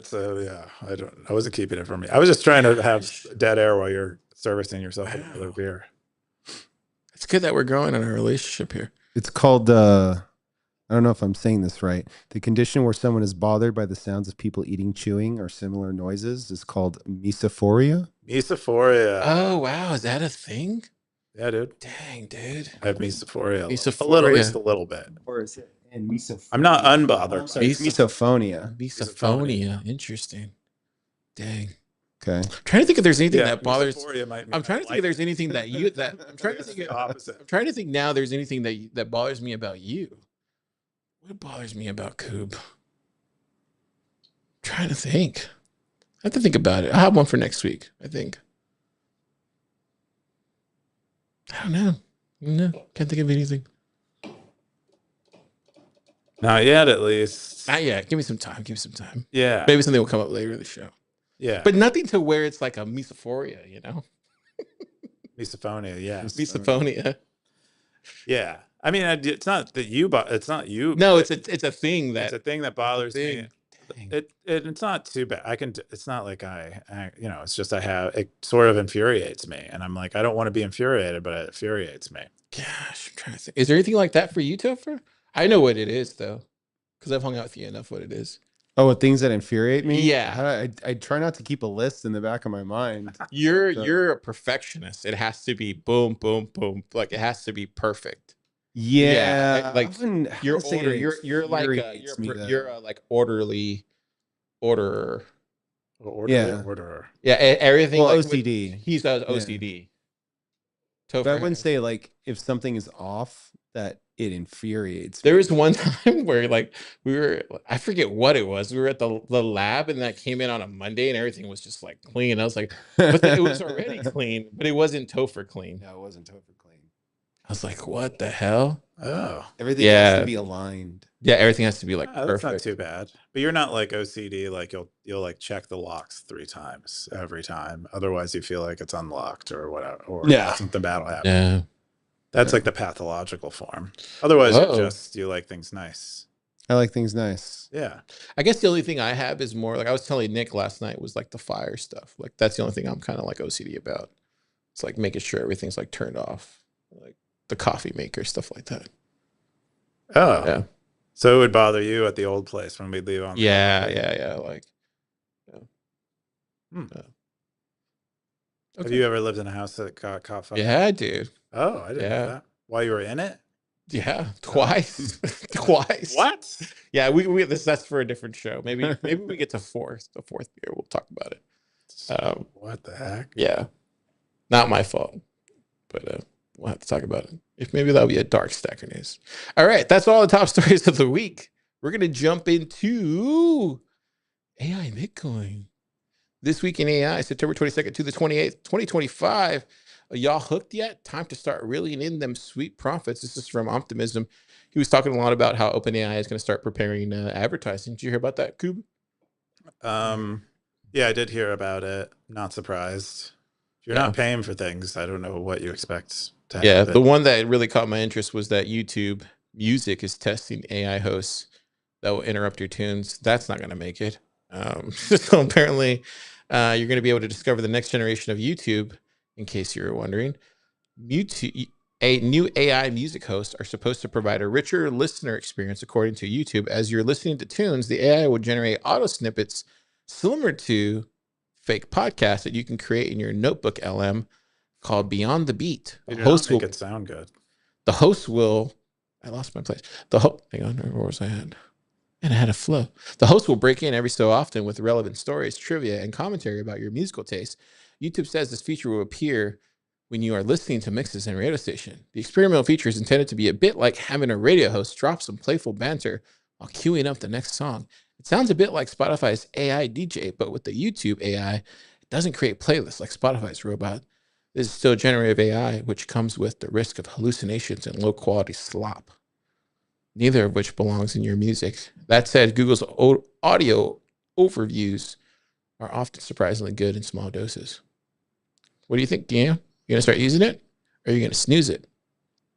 I wasn't keeping it from me. I was just trying to have Gosh. dead air while you're servicing yourself with another Wow. beer. It's good that we're growing in our relationship here. It's called I don't know if I'm saying this right. The condition where someone is bothered by the sounds of people eating, chewing, or similar noises is called misophoria. Misophoria. Oh wow, is that a thing? Yeah, dude. Dang, dude. I have misophoria. At least a Misophoria. little bit. Or is it? And misophonia. I'm not unbothered. Sorry, it's misophonia. Misophonia. Interesting. Dang. Okay. I'm trying to think if there's anything Yeah, that bothers. misophoria might mean I'm trying to think if there's anything that you that I'm trying to It's think. the opposite. I'm trying to think now. There's anything that bothers me about you. What bothers me about Coob? Trying to think. I have to think about it. I have one for next week, I think. I don't know. No, can't think of anything. Not yet, at least. Not yet. Give me some time. Give me some time. Yeah. Maybe something will come up later in the show. Yeah. But nothing to where it's like a misophoria, you know? Misophonia. Yeah. Misophonia. Yeah. I mean, it's not that you, but it's not you. No, it's a thing It's a that thing that bothers me. thing. Dang. It's not too bad. It's not like it's just it sort of infuriates me. And I'm like, I don't want to be infuriated, but it infuriates me. Gosh, I'm trying to think. Is there anything like that for you, Topher? I know what it is though, because I've hung out with you enough. What it is? Oh, things that infuriate me? Yeah. I try not to keep a list in the back of my mind. You're a perfectionist. It has to be boom, boom, boom. Like it has to be perfect. Yeah. Like I wouldn't- you're I'd say order. it You're like infuriates me, though. you're a like orderly orderer. Order. Yeah, everything. Well, like, OCD. He's OCD. But I wouldn't Topher, say like if something is off that it infuriates me. there was one time where like I forget what it was. We were at the lab and that came in on a Monday and everything was just like clean. I was like, but it was already clean, but it wasn't Topher clean. No, it wasn't Topher clean. I was like, what the hell? Oh. Everything has Yeah. to be aligned. Yeah, everything has to be like That's not perfect. too bad. But you're not like OCD, like you'll like check the locks 3 times every time. Otherwise you feel like it's unlocked or whatever, or Yeah. something bad will happen. Yeah. That's like the pathological form. Otherwise Whoa. you like things nice. I like things nice. Yeah. I guess the only thing I have is more like I was telling Nick last night was like the fire stuff. Like that's the only thing I'm kind of like OCD about. It's like making sure everything's like turned off, like the coffee maker, stuff like that. Oh. Yeah. So it would bother you at the old place when we'd leave on the Yeah, coffee. yeah. Like, Hmm. yeah. Have Okay. you ever lived in a house that got caught fire? Yeah, dude. Oh, I didn't Yeah. know that. While you were in it? Yeah, twice, twice. What? Yeah, that's for a different show. Maybe we get to the fourth beer. We'll talk about it. What the heck? Yeah, not my fault, but we'll have to talk about it. If maybe that'll be a dark Stacker News. All right, that's all the top stories of the week. We're gonna jump into AI and Bitcoin. This week in AI, September 22nd to the 28th, 2025. Y'all hooked yet? Time to start reeling in them sweet profits. This is from Optimism. He was talking a lot about how OpenAI is going to start preparing advertising. Did you hear about that, Coob? Yeah, I did hear about it. Not surprised. If you're not paying for things, I don't know what you expect to happen. Yeah, the one that really caught my interest was that YouTube Music is testing AI hosts that will interrupt your tunes. That's not going to make it. So apparently, you're going to be able to discover the next generation of YouTube. In case you were wondering, a new AI music hosts are supposed to provide a richer listener experience, according to YouTube. As you're listening to tunes, the AI will generate auto snippets similar to fake podcasts that you can create in your notebook LM called Beyond the Beat. They do not make it sound good. The host will. I lost my place. Hang on, where was I at? And I had a flow. The host will break in every so often with relevant stories, trivia, and commentary about your musical taste. YouTube says this feature will appear when you are listening to mixes in a radio station. The experimental feature is intended to be a bit like having a radio host drop some playful banter while queuing up the next song. It sounds a bit like Spotify's AI DJ, but with the YouTube AI, it doesn't create playlists like Spotify's robot. This is still generative AI, which comes with the risk of hallucinations and low quality slop, neither of which belongs in your music. That said, Google's audio overviews are often surprisingly good in small doses. What do you think, Keyan? You gonna start using it, or are you gonna snooze it?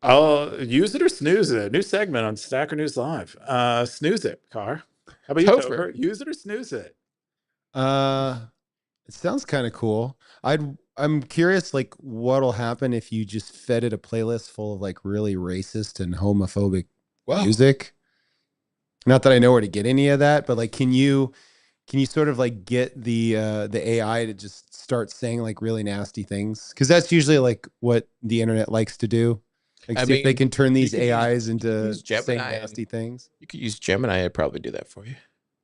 I'll use it or snooze it. New segment on Stacker.News Live. Snooze it, Car. How about you, Topher. Topher? Use it or snooze it? It sounds kind of cool. I'm curious, like, what'll happen if you just fed it a playlist full of like really racist and homophobic music? Not that I know where to get any of that, but like, can you sort of like get the AI to just start saying like really nasty things? Because that's usually like what the internet likes to do. Like, I see if they mean, can turn these you could use- AIs you could into use saying Gemini nasty things. You could use Gemini. I'd probably do that for you.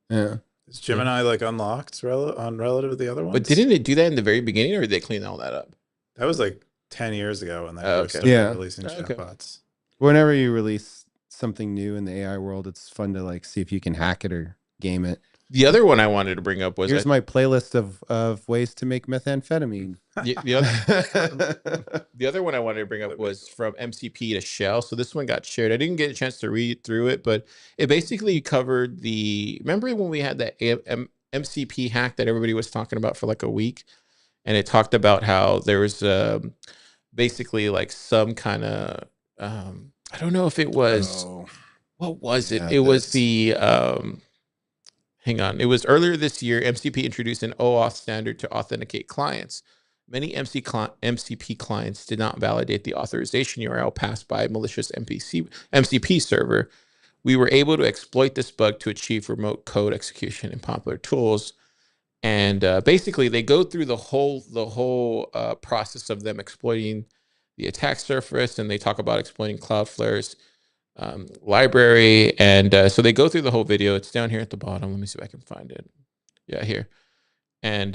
Yeah. Is Gemini like unlocked on relative to the other ones? But didn't it do that in the very beginning, or did they clean all that up? That was like 10 years ago when they Oh, first okay. started Yeah. releasing Okay. chatbots. Whenever you release something new in the AI world, it's fun to like see if you can hack it or game it. The other one I wanted to bring up was Here's my playlist of ways to make methamphetamine. the other one I wanted to bring up was from MCP to Shell. So this one got shared. I didn't get a chance to read through it, but it basically covered remember when we had that MCP hack that everybody was talking about for like a week, and it talked about how there was basically like some kind of I don't know if it was what was it? Yeah, It was this. the hang on. It was earlier this year, MCP introduced an OAuth standard to authenticate clients. Many MCP clients did not validate the authorization URL passed by a malicious MCP server. We were able to exploit this bug to achieve remote code execution in popular tools. And basically, they go through the whole process of them exploiting the attack surface, and they talk about exploiting Cloudflare's library. And so they go through the whole video. It's down here at the bottom. Let me see if I can find it. Yeah, here. And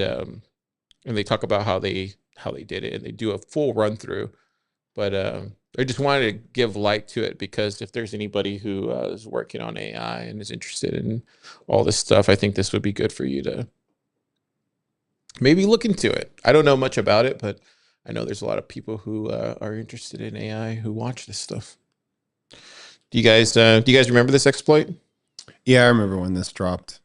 they talk about how they did it, and they do a full run through. But I just wanted to give light to it, because if there's anybody who is working on AI and is interested in all this stuff, I think this would be good for you to maybe look into it. I don't know much about it, but I know there's a lot of people who are interested in AI who watch this stuff. Do you guys remember this exploit? Yeah, I remember when this dropped.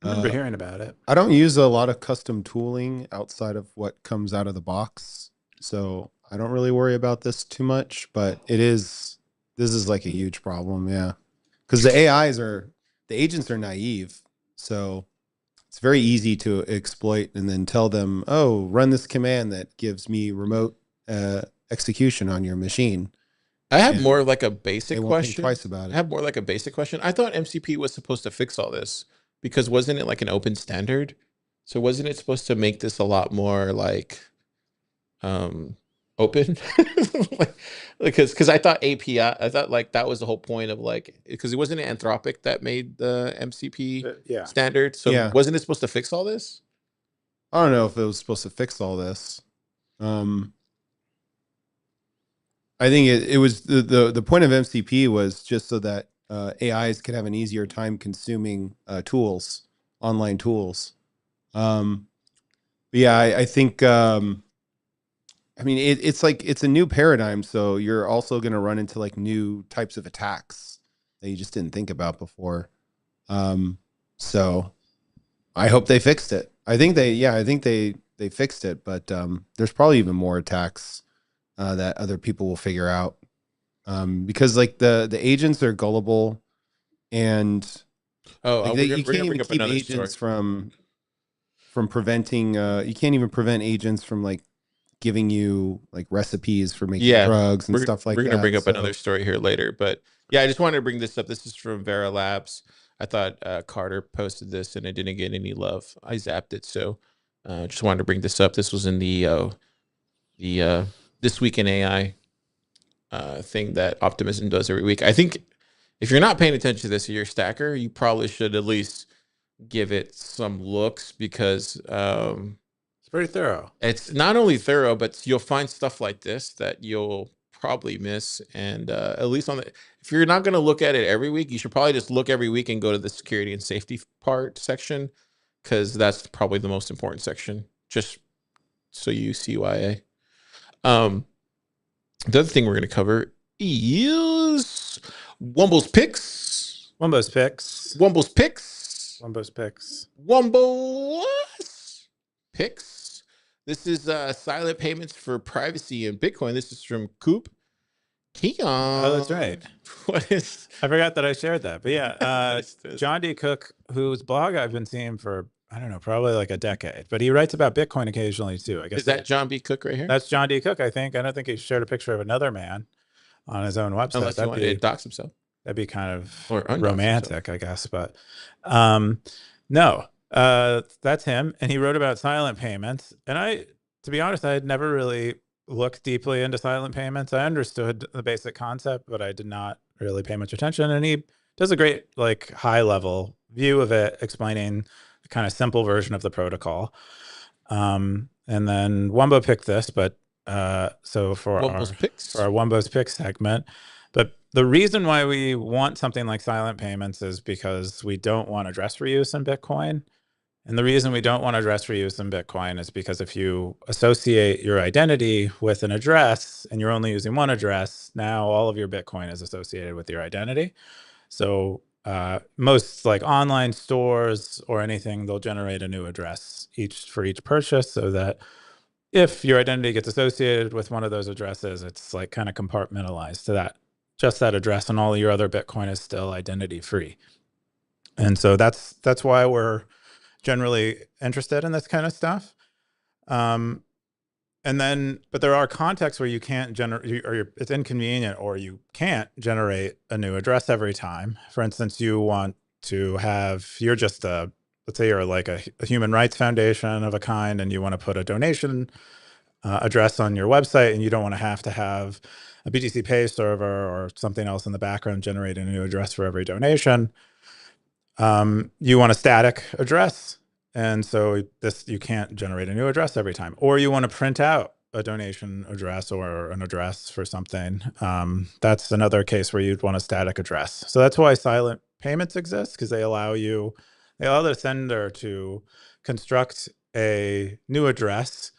I remember hearing about it. I don't use a lot of custom tooling outside of what comes out of the box, so I don't really worry about this too much. But this is like a huge problem, yeah, because the agents are naive, so it's very easy to exploit and then tell them, oh, run this command that gives me remote execution on your machine. I have And more like a basic They won't think question. twice about I it. have more like a basic question. I thought MCP was supposed to fix all this, because wasn't it like an open standard? So wasn't it supposed to make this a lot more like open? Like, because I thought I thought like that was the whole point of like, because it wasn't Anthropic that made the MCP Yeah. standard. So Yeah. wasn't it supposed to fix all this? I don't know if it was supposed to fix all this. I think it was the point of MCP was just so that AIs could have an easier time consuming online tools. But yeah, I think I mean it's like it's a new paradigm, so you're also going to run into like new types of attacks that you just didn't think about before. So I hope they fixed it. I think they fixed it, but there's probably even more attacks that other people will figure out, because like the agents are gullible, and like you can't even keep agents from preventing. You can't even prevent agents from like giving you like recipes for making drugs and stuff like that. We're gonna bring up another story here later, but yeah, I just wanted to bring this up. This is from Vera Labs. I thought Carter posted this and it didn't get any love. I zapped it, so just wanted to bring this up. This was in the This Week in AI thing that Optimism does every week. I think if you're not paying attention to this, you're a stacker, you probably should at least give it some looks, because It's pretty thorough. It's not only thorough, but you'll find stuff like this that you'll probably miss. And at least on the, if you're not going to look at it every week, you should probably just look every week and go to the security and safety part section, because that's probably the most important section. Just so you see why. The other thing we're going to cover is Wumble's picks. Wumbo's picks. Wumble's picks. Wumbo's picks. Wumble's picks. This is silent payments for privacy in Bitcoin. This is from Coop. Keyan. Oh, that's right. What is? I forgot that I shared that. But yeah, What is this? John D. Cook, whose blog I've been seeing for, I don't know, probably like a decade. But he writes about Bitcoin occasionally too. I guess Is that John B. Cook right here? that's John D. Cook, I think. I don't think he shared a picture of another man on his own website. Unless he wanted to dox himself. That'd be kind of Or undox romantic, I guess. But no, that's him. And he wrote about silent payments. And to be honest, I had never really looked deeply into silent payments. I understood the basic concept, but I did not really pay much attention. And he does a great, like, high level view of it, explaining the kind of simple version of the protocol. And then Wumbo picked this, but so for Wumble's picks. our Wumbo's Picks segment. But the reason why we want something like silent payments is because we don't want address reuse in Bitcoin. And the reason we don't want address reuse in Bitcoin is because if you associate your identity with an address and you're only using one address, now all of your Bitcoin is associated with your identity. So most like online stores or anything, they'll generate a new address for each purchase, so that if your identity gets associated with one of those addresses, it's like kind of compartmentalized to just that address, and all your other Bitcoin is still identity free. And so that's why we're generally interested in this kind of stuff. But there are contexts where you can't generate, or it's inconvenient, or you can't generate a new address every time. For instance, you want to have, let's say you're like a human rights foundation of a kind, and you want to put a donation address on your website, and you don't want to have a BTC Pay server or something else in the background generate a new address for every donation. You want a static address. And so you can't generate a new address every time. Or you want to print out a donation address or an address for something. That's another case where you'd want a static address. So that's why silent payments exist, because they allow the sender to construct a new address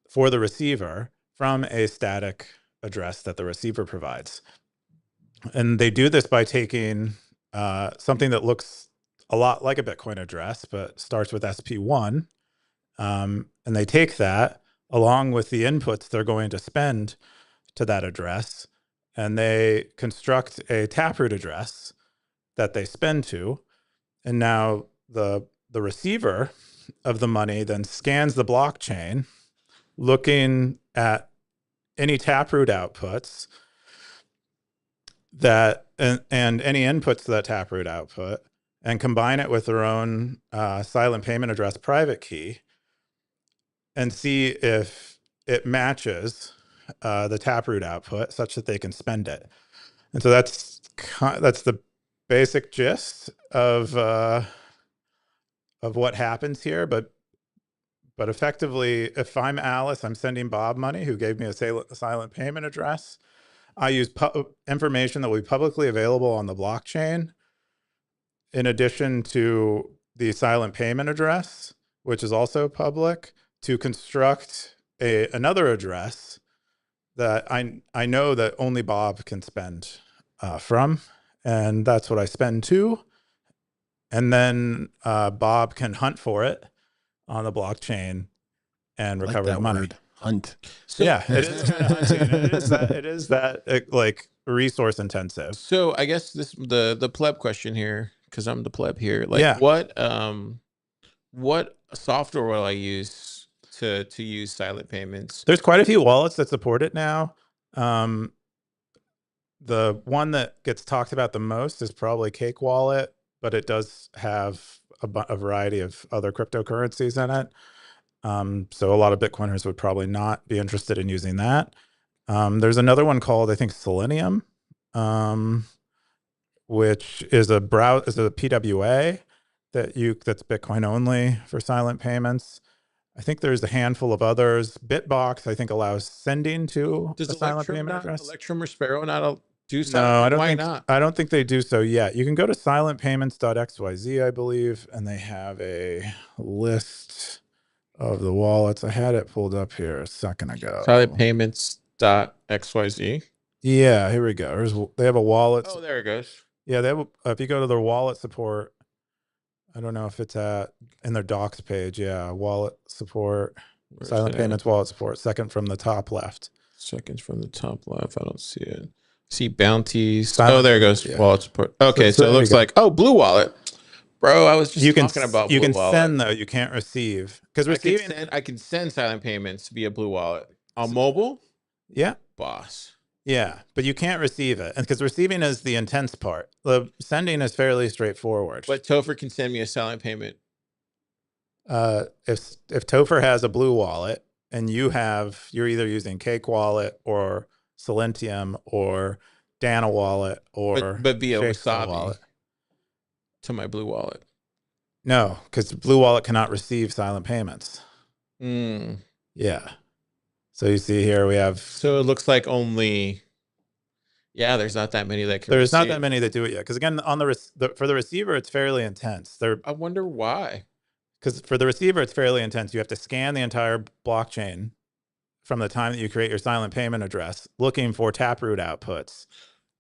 for the receiver from a static address that the receiver provides. And they do this by taking something that looks a lot like a Bitcoin address, but starts with SP1. And they take that along with the inputs they're going to spend to that address, and they construct a taproot address that they spend to. And now the receiver of the money then scans the blockchain, looking at any taproot outputs and any inputs to that taproot output, and combine it with their own silent payment address private key, and see if it matches the taproot output such that they can spend it. And so that's the basic gist of what happens here. But effectively, if I'm Alice, I'm sending Bob money, who gave me a silent payment address. I use information that will be publicly available on the blockchain, in addition to the silent payment address, which is also public, to construct another address that I know that only Bob can spend from, and that's what I spend to. And then Bob can hunt for it on the blockchain and recover the money. Word, hunt. So, yeah, it is kind of hunting. It is that like resource intensive. So I guess the pleb question here, because I'm the pleb here. Like, Yeah. what software will I use to use silent payments? There's quite a few wallets that support it now. The one that gets talked about the most is probably Cake Wallet, but it does have a variety of other cryptocurrencies in it. So a lot of Bitcoiners would probably not be interested in using that. There's another one called, I think, Selenium, which is a PWA that's Bitcoin only for silent payments. I think there's a handful of others. Bitbox, I think, allows sending to Does a silent Electrum payment not, address. Electrum or Sparrow not do No, I silent? don't Why think not? I don't think they do so yet. You can go to silentpayments.xyz, I believe, and they have a list of the wallets. I had it pulled up here a second ago. Silent payments.xyz. Yeah, here we go. They have a wallet. Oh, there it goes. Yeah, they have. If you go to their wallet support, I don't know if it's in their docs page. Yeah, wallet support, Where's silent it payments at? wallet support, second from the top left. Seconds from the top left. I don't see it. See bounties. Silent There it goes. payments, yeah. Wallet support. Okay, so there it you looks go. like, oh, Blue Wallet. Bro, I was just talking about you Blue can Wallet. send though, you can't receive because receiving. I can send silent payments via Blue Wallet on mobile. Yeah, Boss. yeah, but you can't receive it, and because receiving is the intense part. The sending is fairly straightforward. But Topher can send me a silent payment. If Topher has a Blue Wallet and you're either using Cake Wallet or Silentium or Dana Wallet or But via Shakespeare Wasabi Wallet. to my Blue Wallet. No, because Blue Wallet cannot receive silent payments. Mm. Yeah. So you see here we have. So it looks like only. Yeah, there's not that many that can. There's not that many that do it yet. Because again, for the receiver, it's fairly intense. I wonder why. Because for the receiver, it's fairly intense. You have to scan the entire blockchain from the time that you create your silent payment address, looking for taproot outputs.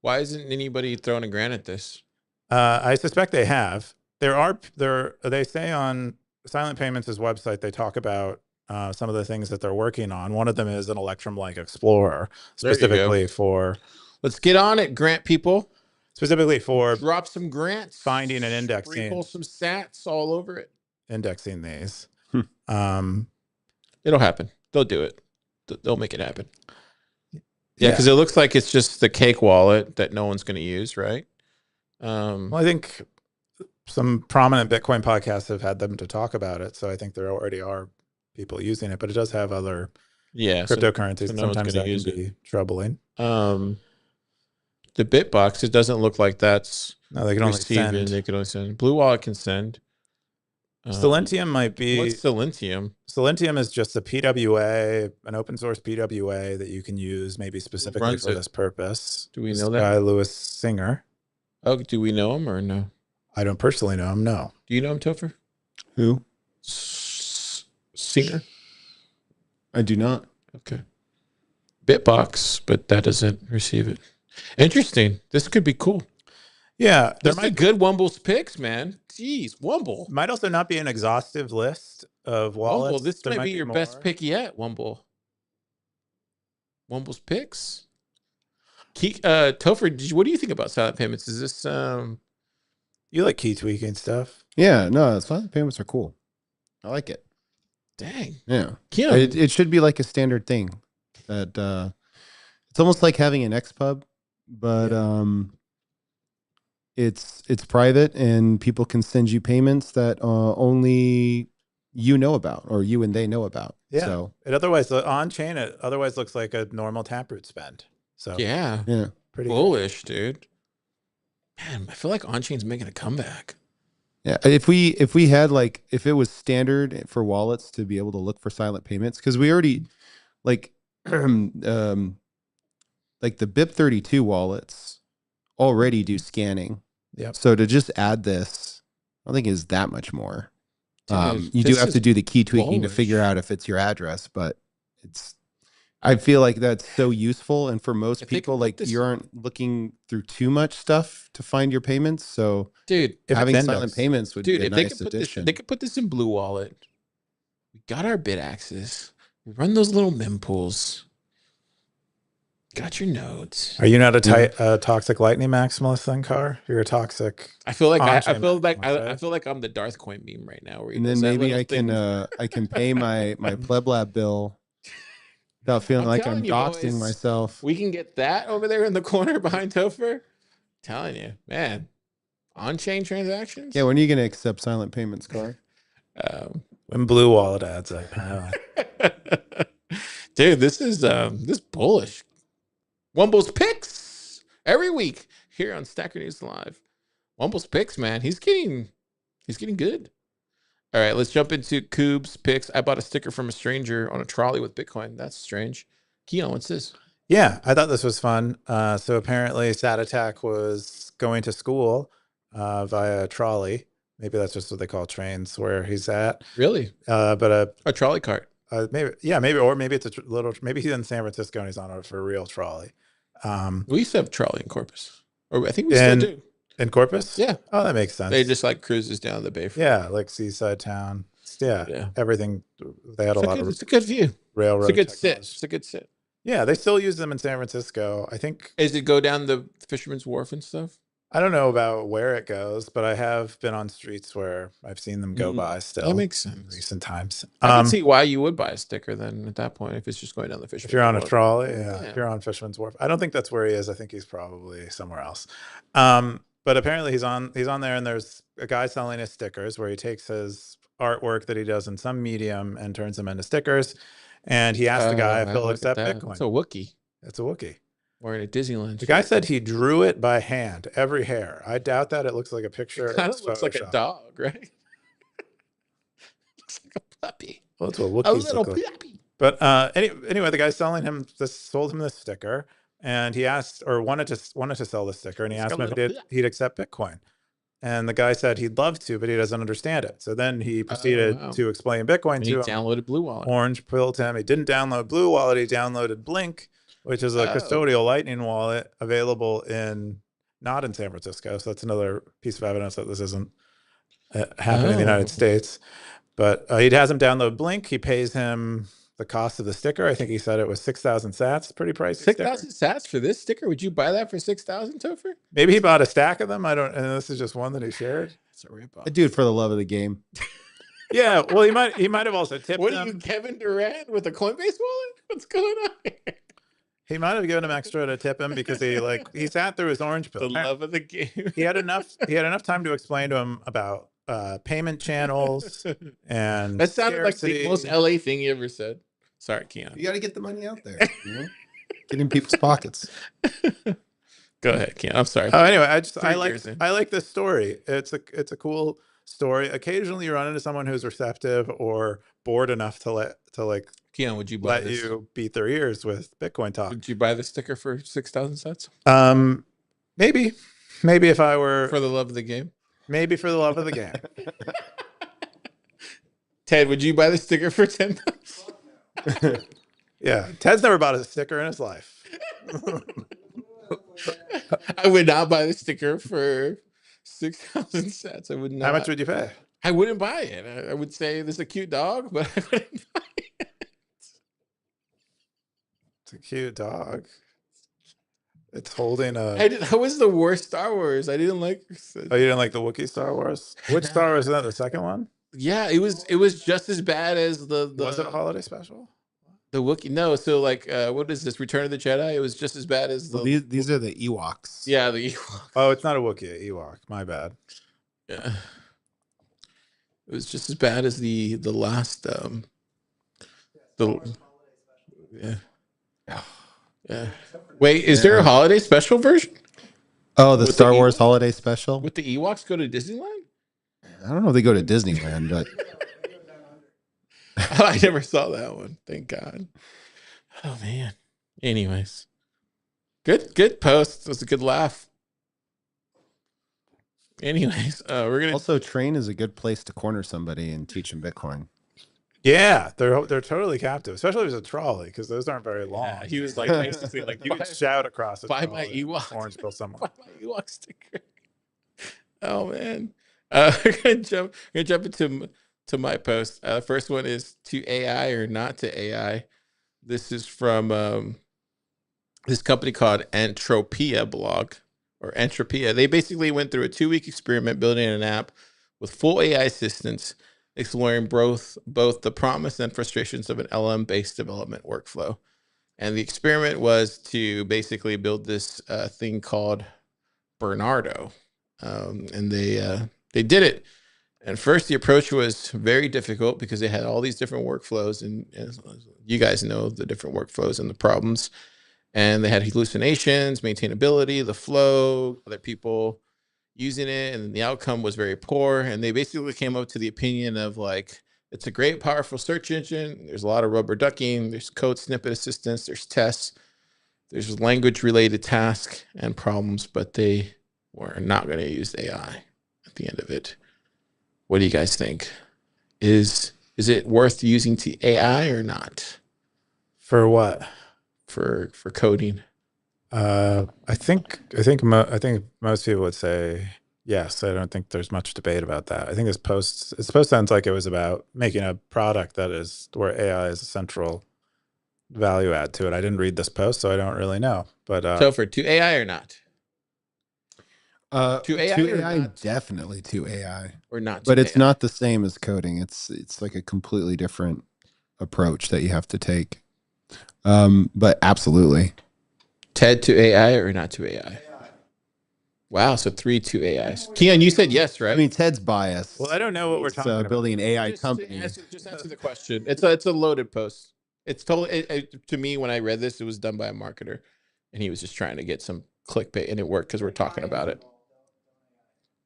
Why isn't anybody throwing a grant at this? I suspect they have. They say on Silent Payments' website, they talk about some of the things that they're working on. One of them is an Electrum-like Explorer, specifically for. Let's get on it, grant people. Specifically for drop some grants, finding and indexing, sprinkle some sats all over it, indexing these. It'll happen. They'll do it. They'll make it happen. Yeah, because it looks like it's just the Cake wallet that no one's going to use, right? Well, I think some prominent Bitcoin podcasts have had them to talk about it, so I think there already are people using it. But it does have other cryptocurrencies. So sometimes that can be troubling. The Bitbox, it doesn't look like that's no. They can only send. They can only send. Blue Wallet can send. Silentium might be. What's Silentium? Silentium is just a PWA, an open source PWA that you can use maybe specifically for this purpose. Do we know that? Guy Lewis Singer. Oh, do we know him or no? I don't personally know him. No. Do you know him, Topher? Who? Singer. I do not. Okay. Bitbox, but that doesn't receive it. Interesting. This could be cool. Yeah, there might be good Wumble's picks, man. Jeez, Wumble might also not be an exhaustive list of wallets. Wumble, this might be your best pick yet, Wumble. Wumble's picks. Topher, what do you think about silent payments? Is this you like key tweaking stuff? Yeah, no, silent payments are cool. I like it. Dang. Yeah. Keyan. It should be like a standard thing. That it's almost like having an XPub, but it's private and people can send you payments that only you know about or you and they know about. Yeah. So it otherwise on chain it otherwise looks like a normal Taproot spend. So yeah, pretty bullish, dude. Man, I feel like on chain's making a comeback. Yeah, if we had if it was standard for wallets to be able to look for silent payments, because we already like the BIP32 wallets already do scanning. Yeah. So to just add this, I don't think is that much more. Dude, you do have to do the key tweaking to figure out if it's your address, but I feel like that's so useful. And for most people, you aren't looking through too much stuff to find your payments. So dude, having silent payments would be a nice addition. They could put this in Blue Wallet. We got our bit access. We run those little mempools. Got your nodes. Are you not a toxic lightning maximalist then, Car? You're a toxic. I feel like I feel like I'm the Darth Coin meme right now. And then maybe I can pay my Pleb Lab bill without feeling like I'm doxing myself. We can get that over there in the corner behind Topher. Telling you, man. On-chain transactions? Yeah, when are you gonna accept silent payments, Car? When Blue Wallet adds up. Dude, this is bullish. Wumble's picks every week here on Stacker.News Live. Wumble's picks, man. He's getting good. All right, let's jump into Coob's picks. I bought a sticker from a stranger on a trolley with Bitcoin. That's strange. Keyan, what's this? Yeah, I thought this was fun. So apparently, Sat Attack was going to school via a trolley. Maybe that's just what they call trains where he's at. Really? But A trolley cart. maybe, yeah, maybe it's a little. Maybe he's in San Francisco and he's on it for a real trolley. We used to have a trolley in Corpus. Or I think we still do. In Corpus. Yeah. Oh, that makes sense. They just like cruises down the bay. Yeah, like seaside town. Yeah. Everything. They had a lot of. It's a good view. Railroad. It's a good sit. technology. It's a good sit. Yeah, they still use them in San Francisco. I think. Is it go down the Fisherman's Wharf and stuff? I don't know about where it goes, but I have been on streets where I've seen them go by still. That makes in sense. recent times. I can see why you would buy a sticker then at that point if it's just going down the Fisherman's If you're on a Wharf. trolley, yeah. If you're on Fisherman's Wharf, I don't think that's where he is. I think he's probably somewhere else. But apparently he's on there, and there's a guy selling his stickers where he takes his artwork that he does in some medium and turns them into stickers. And he asked the guy if he'll accept Bitcoin. It's a Wookiee. It's a Wookiee. Or in a Disneyland. The guy said he drew it by hand, every hair. I doubt that. It looks like a picture. It kind of looks like a dog, right? Looks like a puppy. Well, that's what A Wookiees little look like. puppy. But anyway, the guy selling him this sold him this sticker, and he asked or wanted to sell the sticker, and he asked him if he'd accept Bitcoin. And the guy said he'd love to, but he doesn't understand it. So then he proceeded to explain Bitcoin And to he him. downloaded Blue Wallet. Orange pilled him. He didn't download Blue Wallet. He downloaded Blink, which is a custodial Lightning wallet available not in San Francisco. So that's another piece of evidence that this isn't happening in the United States. But he has him download Blink. He pays him the cost of the sticker. I think he said it was 6,000 sats. Pretty pricey. 6,000 sats for this sticker? Would you buy that for 6,000, Topher? Maybe he bought a stack of them. I don't. And this is just one that he shared. That's a rip off. I do it for the love of the game. Yeah. Well, he might have also tipped What him. are you, Kevin Durant with a Coinbase wallet? What's going on here? He might have given him extra to tip him because he sat through his orange pill. The love of the game. He had enough time to explain to him about payment channels and That sounded like the scarcity. most LA thing you ever said. Sorry, Keyan. You got to get the money out there. You know? Get in people's pockets. Go ahead, Keyan. I'm sorry. Oh, anyway, years in. I like this story. It's a cool story. Occasionally, you run into someone who's receptive or bored enough to let Keyan, would you buy let this? you beat their ears with Bitcoin talk. Would you buy the sticker for 6,000 sats? Maybe if I were For the love of the game? maybe for the love of the game. Ted, would you buy the sticker for 10 bucks? Yeah, Ted's never bought a sticker in his life. I would not buy the sticker for 6,000 sats. I would not. How much would you pay? I wouldn't buy it. I would say this is a cute dog, but I wouldn't buy it. It's a cute dog. It's holding a. That was the worst Star Wars. I didn't like. Oh, you didn't like the Wookiee Star Wars? Which Star Wars is that? The second one? Yeah, it was just as bad as the Was it a holiday special? the Wookiee. No, so like what is this? Return of the Jedi? It was just as bad as the Well, these are the Ewoks. yeah, the Ewok. Oh, it's not a Wookiee, Ewok. My bad. Yeah. It was just as bad as the last yeah. Yeah. Wait, is there a holiday special version? Oh, the With Star the Wars Ewoks? holiday special? Would the Ewoks go to Disneyland? I don't know if they go to Disneyland, but I never saw that one. Thank God. Oh man. Anyways. Good post. It was a good laugh. Anyways, we're gonna also train is a good place to corner somebody and teach them Bitcoin. Yeah, they're totally captive, especially if it's a trolley, because those aren't very long. Yeah, he was like basically like You can shout across it. buy my Ewok. Orange pill someone. Buy my Ewok sticker. Oh man. We're gonna jump into my post. First one is to AI or not to AI. This is from this company called Entropia blog or Entropia. They basically went through a 2-week experiment building an app with full AI assistance, exploring both the promise and frustrations of an LM-based development workflow. And the experiment was to basically build this thing called Bernardo. And they did it. And first, the approach was very difficult because they had all these different workflows, and as you guys know the different workflows and the problems. And they had hallucinations, maintainability, the flow. Other people, using it, and the outcome was very poor. And they basically came up to the opinion of like, it's a great, powerful search engine. There's a lot of rubber ducking. There's code snippet assistance. There's tests. There's language related tasks and problems, but they were not going to use AI at the end of it. What do you guys think? Is it worth using AI or not For what? for coding? I think most people would say yes. I don't think there's much debate about that. I think this post sounds like it was about making a product that is where AI is a central value add to it. I didn't read this post, so I don't really know. But So for to AI or not? To AI to or AI, not? definitely to AI. Or not? But to it's AI? not the same as coding. It's like a completely different approach that you have to take. But absolutely. TED to AI or not to AI? Wow, so 3 to AIs. Keyan, you said yes, right? I mean, Ted's biased. well, I don't know what we're He's, talking about. building an AI just company. answer the question. It's a loaded post. It's totally to me when I read this, it was done by a marketer, and he was just trying to get some clickbait, and it worked because we're talking about it.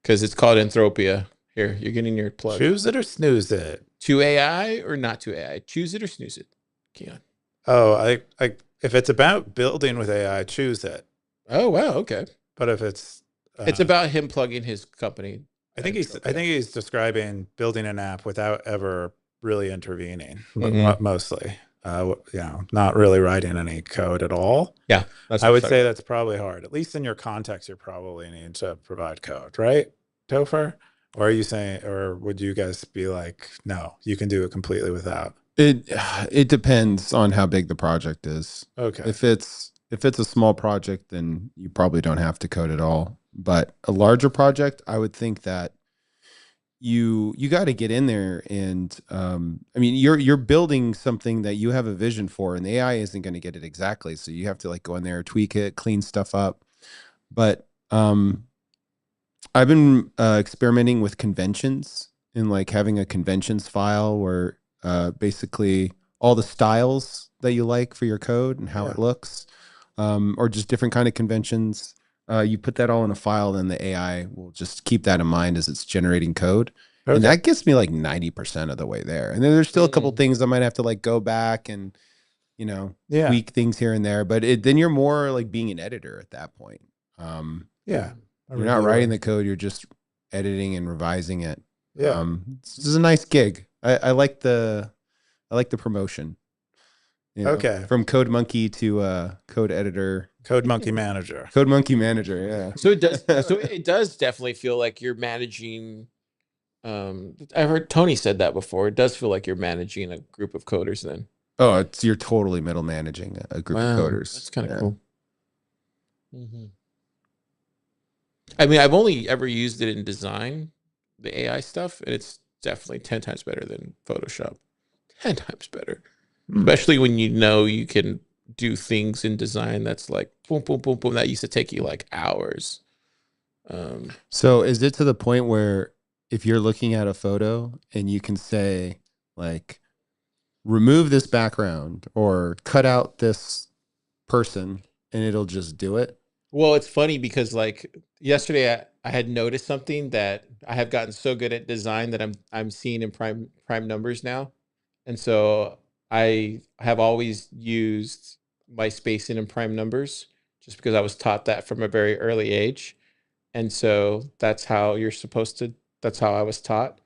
Because it's called Anthropia. Here, you're getting your plug. Choose it or snooze it. To AI or not to AI? Choose it or snooze it, Keyan. Oh, I if it's about building with AI, choose it. Oh wow, okay. But if it's about him plugging his company. I think he's describing building an app without ever really intervening, mostly. Not really writing any code at all. Yeah, I would say that's probably hard. At least in your context, you probably need to provide code, right, Topher? Or are you saying, or would you guys be like, no, you can do it completely without? It depends on how big the project is. Okay. If it's a small project, then you probably don't have to code at all. But a larger project, I would think that you got to get in there and I mean you're building something that you have a vision for, and the AI isn't going to get it exactly. So you have to like go in there, tweak it, clean stuff up. But I've been experimenting with conventions and like having a conventions file where basically all the styles that you like for your code and how it looks, or just different kind of conventions. You put that all in a file, then the AI will just keep that in mind as it's generating code. Okay. And that gets me like 90% of the way there. And then there's still a couple things I might have to like go back and, tweak things here and there. But then you're more like being an editor at that point. You're not writing the code, you're just editing and revising it. This is a nice gig. I like the promotion. Okay. From Code Monkey to code editor. Code Monkey Manager. Code Monkey Manager, yeah. So it does. So it does definitely feel like you're managing. I heard Tony said that before. It does feel like you're managing a group of coders. Then. Oh, you're totally middle managing a group of coders. That's kind of cool. I mean, I've only ever used it in design, the AI stuff, and it's definitely 10 times better than Photoshop. 10 times better. Especially when you can do things in design that's like boom, boom, boom, boom. That used to take you like hours. So is it to the point where if you're looking at a photo and you can say like, remove this background or cut out this person and it'll just do it? Well, it's funny because like yesterday I had noticed something that I have gotten so good at design that I'm seeing in prime numbers now. And so I have always used my spacing in prime numbers just because I was taught that from a very early age. And so that's how that's how I was taught.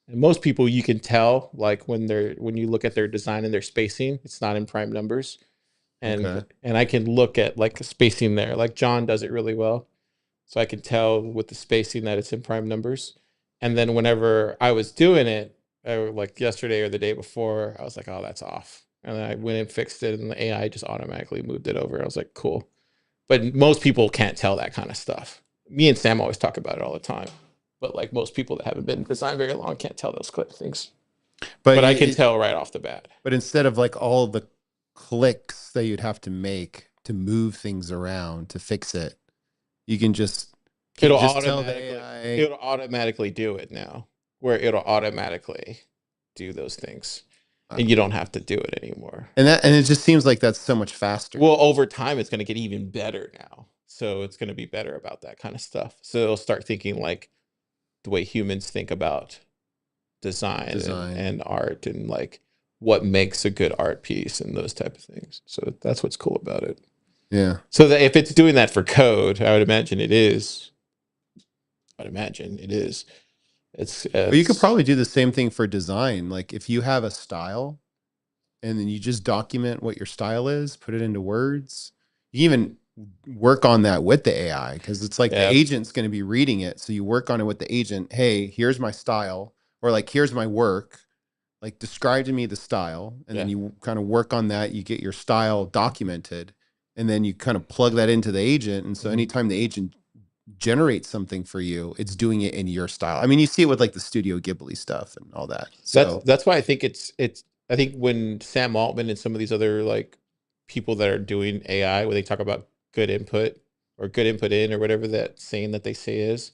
And most people you can tell like when you look at their design and their spacing, it's not in prime numbers. And I can look at like the spacing there. Like John does it really well. So I can tell with the spacing that it's in prime numbers. And then whenever I was doing it, like yesterday or the day before, I was like, oh, that's off. And then I went and fixed it, and the AI just automatically moved it over. I was like, cool. But most people can't tell that kind of stuff. Me and Sam always talk about it all the time. But like most people that haven't been in design very long can't tell those things. But I can tell right off the bat. But instead of like all the clicks that you'd have to make to move things around to fix it, you can just It'll automatically do it now, where it'll automatically do those things, and you don't have to do it anymore. And it just seems like that's so much faster. Well, over time, it's going to get even better now. So it's going to be better about that kind of stuff. So it'll start thinking like the way humans think about design. Design. And art, and like what makes a good art piece and those type of things. So that's what's cool about it. Yeah. So that if it's doing that for code, I would imagine it is. I'd imagine it is. But you could probably do the same thing for design. Like if you have a style and then you just document what your style is, put it into words. You even work on that with the AI, because it's like the agent's going to be reading it. So you work on it with the agent. Hey, here's my style, or like, here's my work. Like, describe to me the style. And then you kind of work on that. You get your style documented, and then you kind of plug that into the agent. And so anytime the agent generates something for you, it's doing it in your style. I mean, you see it with like the Studio Ghibli stuff and all that. So that's why I think it's I think when Sam Altman and some of these other like people that are doing AI, when they talk about good input or good input in or whatever that saying that they say is,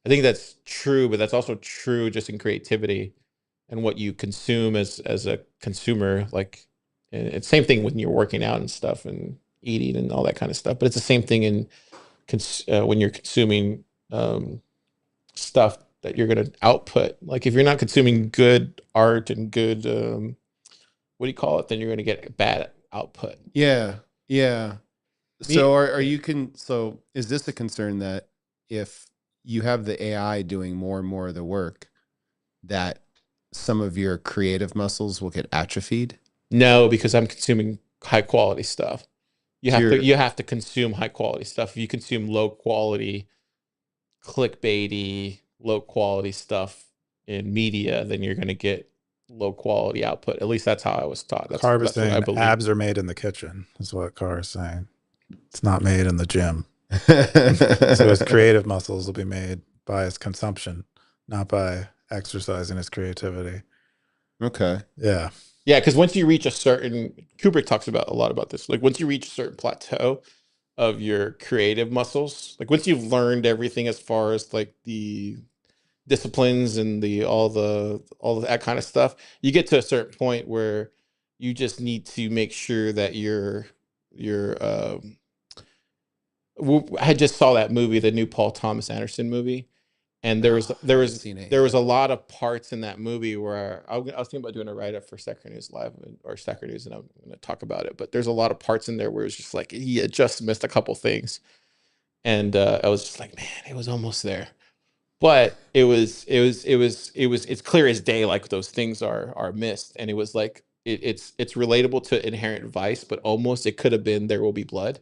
I think that's true, but that's also true just in creativity and what you consume as a consumer. Like, and it's same thing when you're working out and stuff and eating and all that kind of stuff. But it's the same thing in when you're consuming stuff that you're going to output. Like if you're not consuming good art and good what do you call it, then you're going to get bad output. yeah. So so is this a concern that if you have the AI doing more and more of the work, that some of your creative muscles will get atrophied? No, because I'm consuming high quality stuff. You have to consume high quality stuff. If you consume low quality, clickbaity, low quality stuff in media, then you're going to get low quality output. At least that's how I was taught. That's Carr what is saying I believe. abs are made in the kitchen, is what Carr is saying. It's not made in the gym. So his creative muscles will be made by his consumption, not by exercising his creativity. Okay. Yeah. Yeah, because once you reach a certain, Kubrick talks about a lot about this. Like once you reach a certain plateau of your creative muscles, like once you've learned everything as far as like the disciplines and all that kind of stuff, you get to a certain point where you just need to make sure that I just saw that movie, the new Paul Thomas Anderson movie, and there was a lot of parts in that movie where I was thinking about doing a write up for Stacker.News Live or Stacker.News, and I'm going to talk about it. But there's a lot of parts in there where it's just like he had just missed a couple things, and I was just like, man, it was almost there. But it's clear as day, like those things are missed, and it was like it's relatable to Inherent Vice, but almost it could have been There Will Be Blood,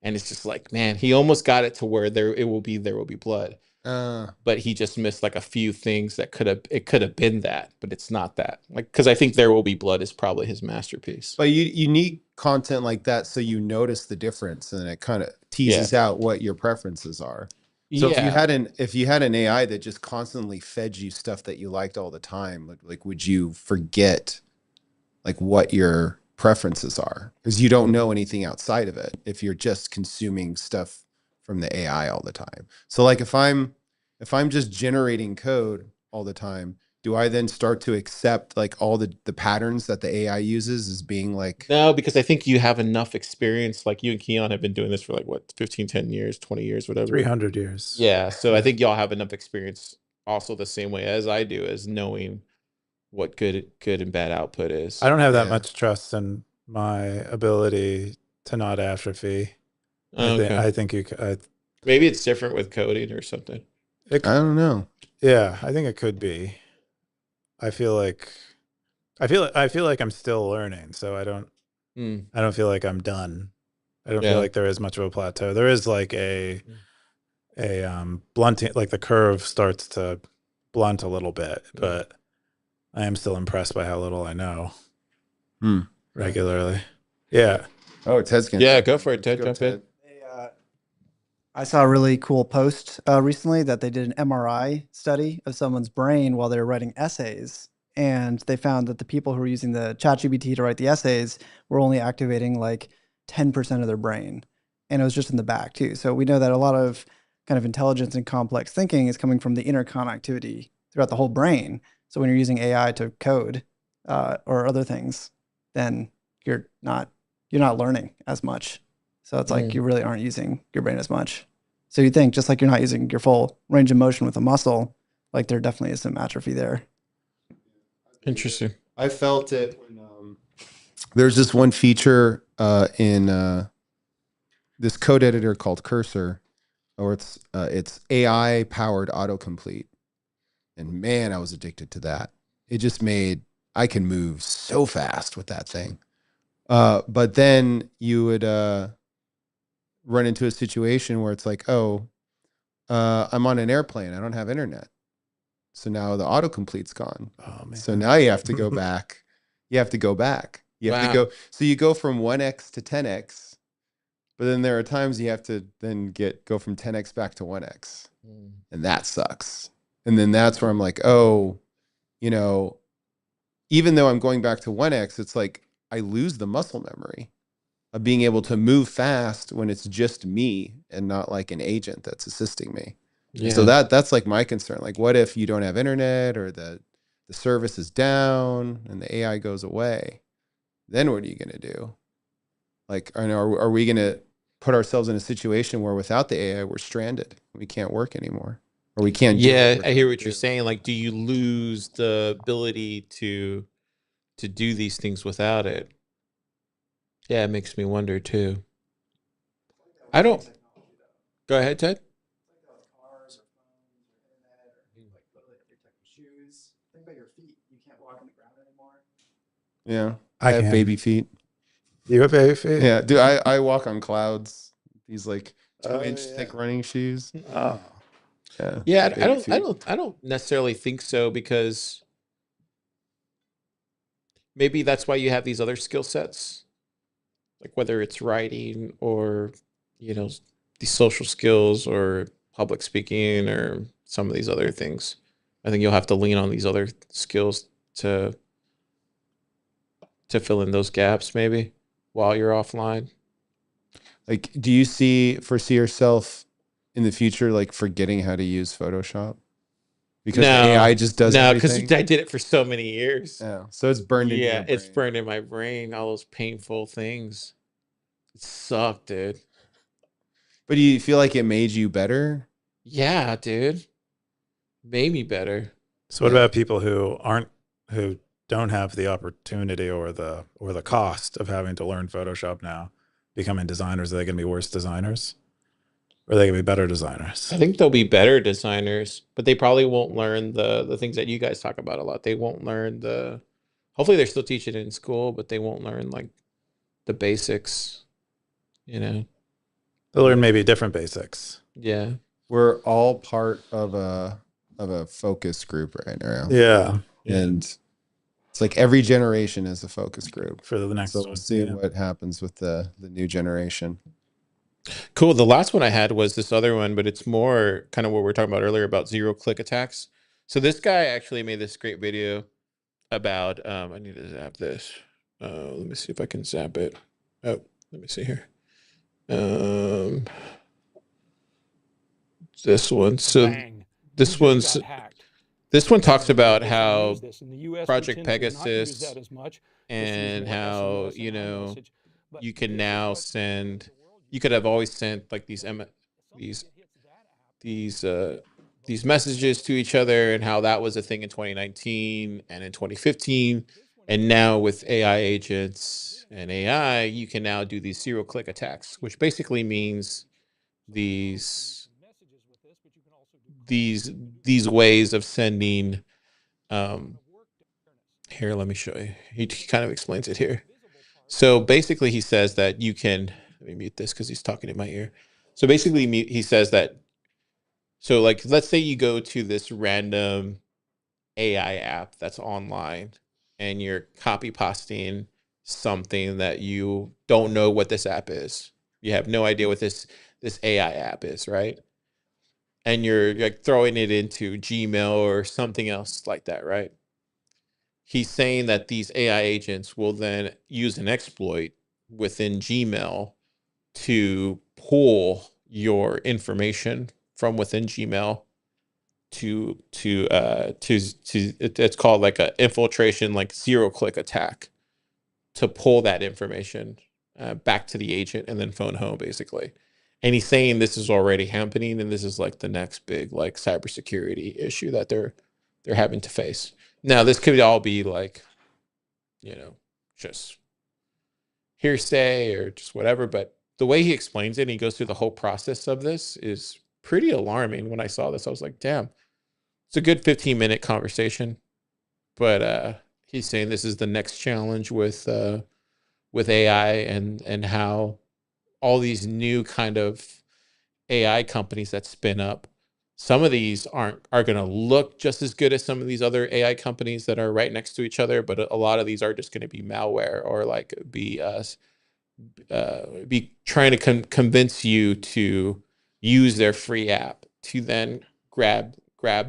and it's just like, man, he almost got it to where there will be blood, but he just missed like a few things that could have been that, but it's not that. Like because I think There Will Be Blood is probably his masterpiece. But you need content like that so you notice the difference, and it kind of teases out what your preferences are. So if you had an AI that just constantly fed you stuff that you liked all the time, like would you forget like what your preferences are? Because you don't know anything outside of it if you're just consuming stuff from the AI all the time. So like if I'm just generating code all the time, do I then start to accept like all the patterns that the AI uses as being like... No, because I think you have enough experience. Like you and Keyan have been doing this for like what, 15, 10 years, 20 years, whatever. 300 years. Yeah. So I think y'all have enough experience also the same way as I do, as knowing what good and bad output is. I don't have that much trust in my ability to not atrophy. Okay. I think maybe it's different with coding or something. I don't know. Yeah, I think it could be. I feel like I'm still learning, so I don't feel like I'm done. I don't feel like there is much of a plateau. There is like a blunting, like the curve starts to blunt a little bit, but I am still impressed by how little I know regularly. Yeah. Oh, Ted's gonna... Yeah, go for it, Ted. Jump in. I saw a really cool post recently that they did an MRI study of someone's brain while they were writing essays. And they found that the people who were using the ChatGPT to write the essays were only activating like 10% of their brain. And it was just in the back too. So we know that a lot of kind of intelligence and complex thinking is coming from the interconnectivity throughout the whole brain. So when you're using AI to code or other things, then you're not learning as much. So it's like you really aren't using your brain as much. So you think just like you're not using your full range of motion with a muscle, like there definitely is some atrophy there. Interesting. I felt it when there's this one feature in this code editor called Cursor, or it's AI powered autocomplete, and man, I was addicted to that. It just made I can move so fast with that thing. But then you would run into a situation where it's like, oh, I'm on an airplane. I don't have internet. So now the autocomplete's gone. Oh man. So now you have to go back. You have to go back. You have to go. So you go from 1x to 10x, but then there are times you have to then go from 10x back to 1x. And that sucks. And then that's where I'm like, oh, you know, even though I'm going back to 1x, it's like I lose the muscle memory of being able to move fast when it's just me and not like an agent that's assisting me. Yeah. So that's like my concern. Like, what if you don't have internet or the service is down and the AI goes away? Then what are you going to do? Like, are we going to put ourselves in a situation where without the AI, we're stranded? We can't work anymore, or we can't. Yeah, I hear what you're saying. Like, do you lose the ability to do these things without it? Yeah, it makes me wonder too. I don't. Go ahead, Ted. Cars or phones or internet or like protective shoes. Think about your feet. You can't walk on the ground anymore. Yeah, I have can. baby feet. You have baby feet? Yeah, dude, I walk on clouds. These like 2-inch yeah. thick running shoes. Oh. Yeah, Yeah, baby feet. I don't necessarily think so, because maybe that's why you have these other skill sets, like whether it's writing or, you know, these social skills or public speaking or some of these other things. I think you'll have to lean on these other skills to fill in those gaps maybe while you're offline. Like, do you foresee yourself in the future like forgetting how to use Photoshop because the AI just does because everything? I did it for so many years. Yeah, so it's burned into your Yeah, brain. it's burned in my brain. All those painful things. It sucked, dude. But do you feel like it made you better? Yeah, dude. Made me better. So what about people who don't have the opportunity or the cost of having to learn Photoshop now, becoming designers? Are they going to be worse designers, or are they going to be better designers? I think they'll be better designers, but they probably won't learn the things that you guys talk about a lot. They won't learn hopefully they're still teaching it in school, but they won't learn like the basics, you know. They'll learn maybe different basics. Yeah. We're all part of a focus group right now. Yeah. And it's like every generation is a focus group. For the next So one. we'll see Yeah. what happens with the new generation. Cool. The last one I had was this other one, but it's more kind of what we were talking about earlier about zero-click attacks. So this guy actually made this great video about, I need to zap this. Let me see if I can zap it. Oh, let me see here. This one. So Bang. this You one's just got hacked. this one talks about They how use this. In the US, we Project tend to not use Pegasus that as much. and how, SMS you and know, iMessage. But you can this is now what send, the world you could have always sent like these these messages to each other, and how that was a thing in 2019 and in 2015. And now with AI agents and AI, you can now do these zero-click attacks, which basically means these ways of sending. Here, let me show you. He kind of explains it here. So basically, he says that you can. Let me mute this because he's talking in my ear. So basically, he says that. So like, let's say you go to this random AI app that's online, and you're copy pasting something that you don't know what this app is. You have no idea what this AI app is, right? And you're like throwing it into Gmail or something else like that, right? He's saying that these AI agents will then use an exploit within Gmail to pull your information from within Gmail it's called like a infiltration, like zero-click attack, to pull that information back to the agent and then phone home, basically. And he's saying this is already happening, and this is like the next big like cybersecurity issue that they're having to face. Now, this could all be like, just hearsay or just whatever, but the way he explains it and he goes through the whole process of this is pretty alarming. When I saw this, I was like, damn, it's a good 15-minute conversation. But he's saying this is the next challenge with AI and how all these new kind of AI companies that spin up, some of these are going to look just as good as some of these other AI companies that are right next to each other, but a lot of these are just going to be malware or like be trying to convince you to use their free app to then grab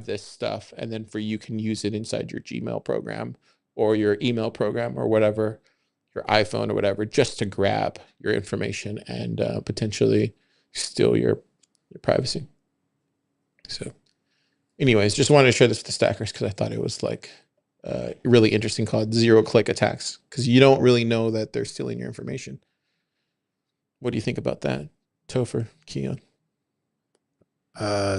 this stuff, and then you can use it inside your Gmail program or your email program or whatever, your iPhone or whatever, just to grab your information and potentially steal your privacy. So anyways, just wanted to share this with the stackers because I thought it was like really interesting, called zero-click attacks, because you don't really know that they're stealing your information. What do you think about that, Topher, Keyan?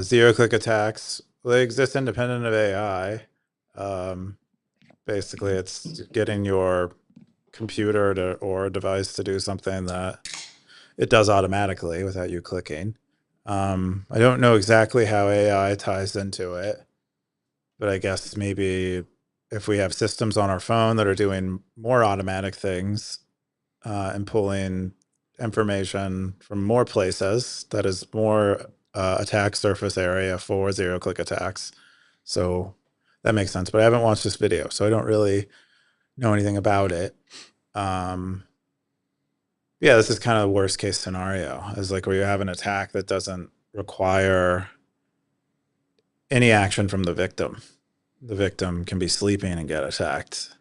Zero-click attacks, they exist independent of AI. Basically, it's getting your computer or device to do something that it does automatically without you clicking. I don't know exactly how AI ties into it, but I guess maybe if we have systems on our phone that are doing more automatic things and pulling information from more places, that is more attack surface area for zero-click attacks. So that makes sense. But I haven't watched this video, so I don't really know anything about it. Yeah, this is kind of the worst case scenario, is like where you have an attack that doesn't require any action from the victim. The victim can be sleeping and get attacked.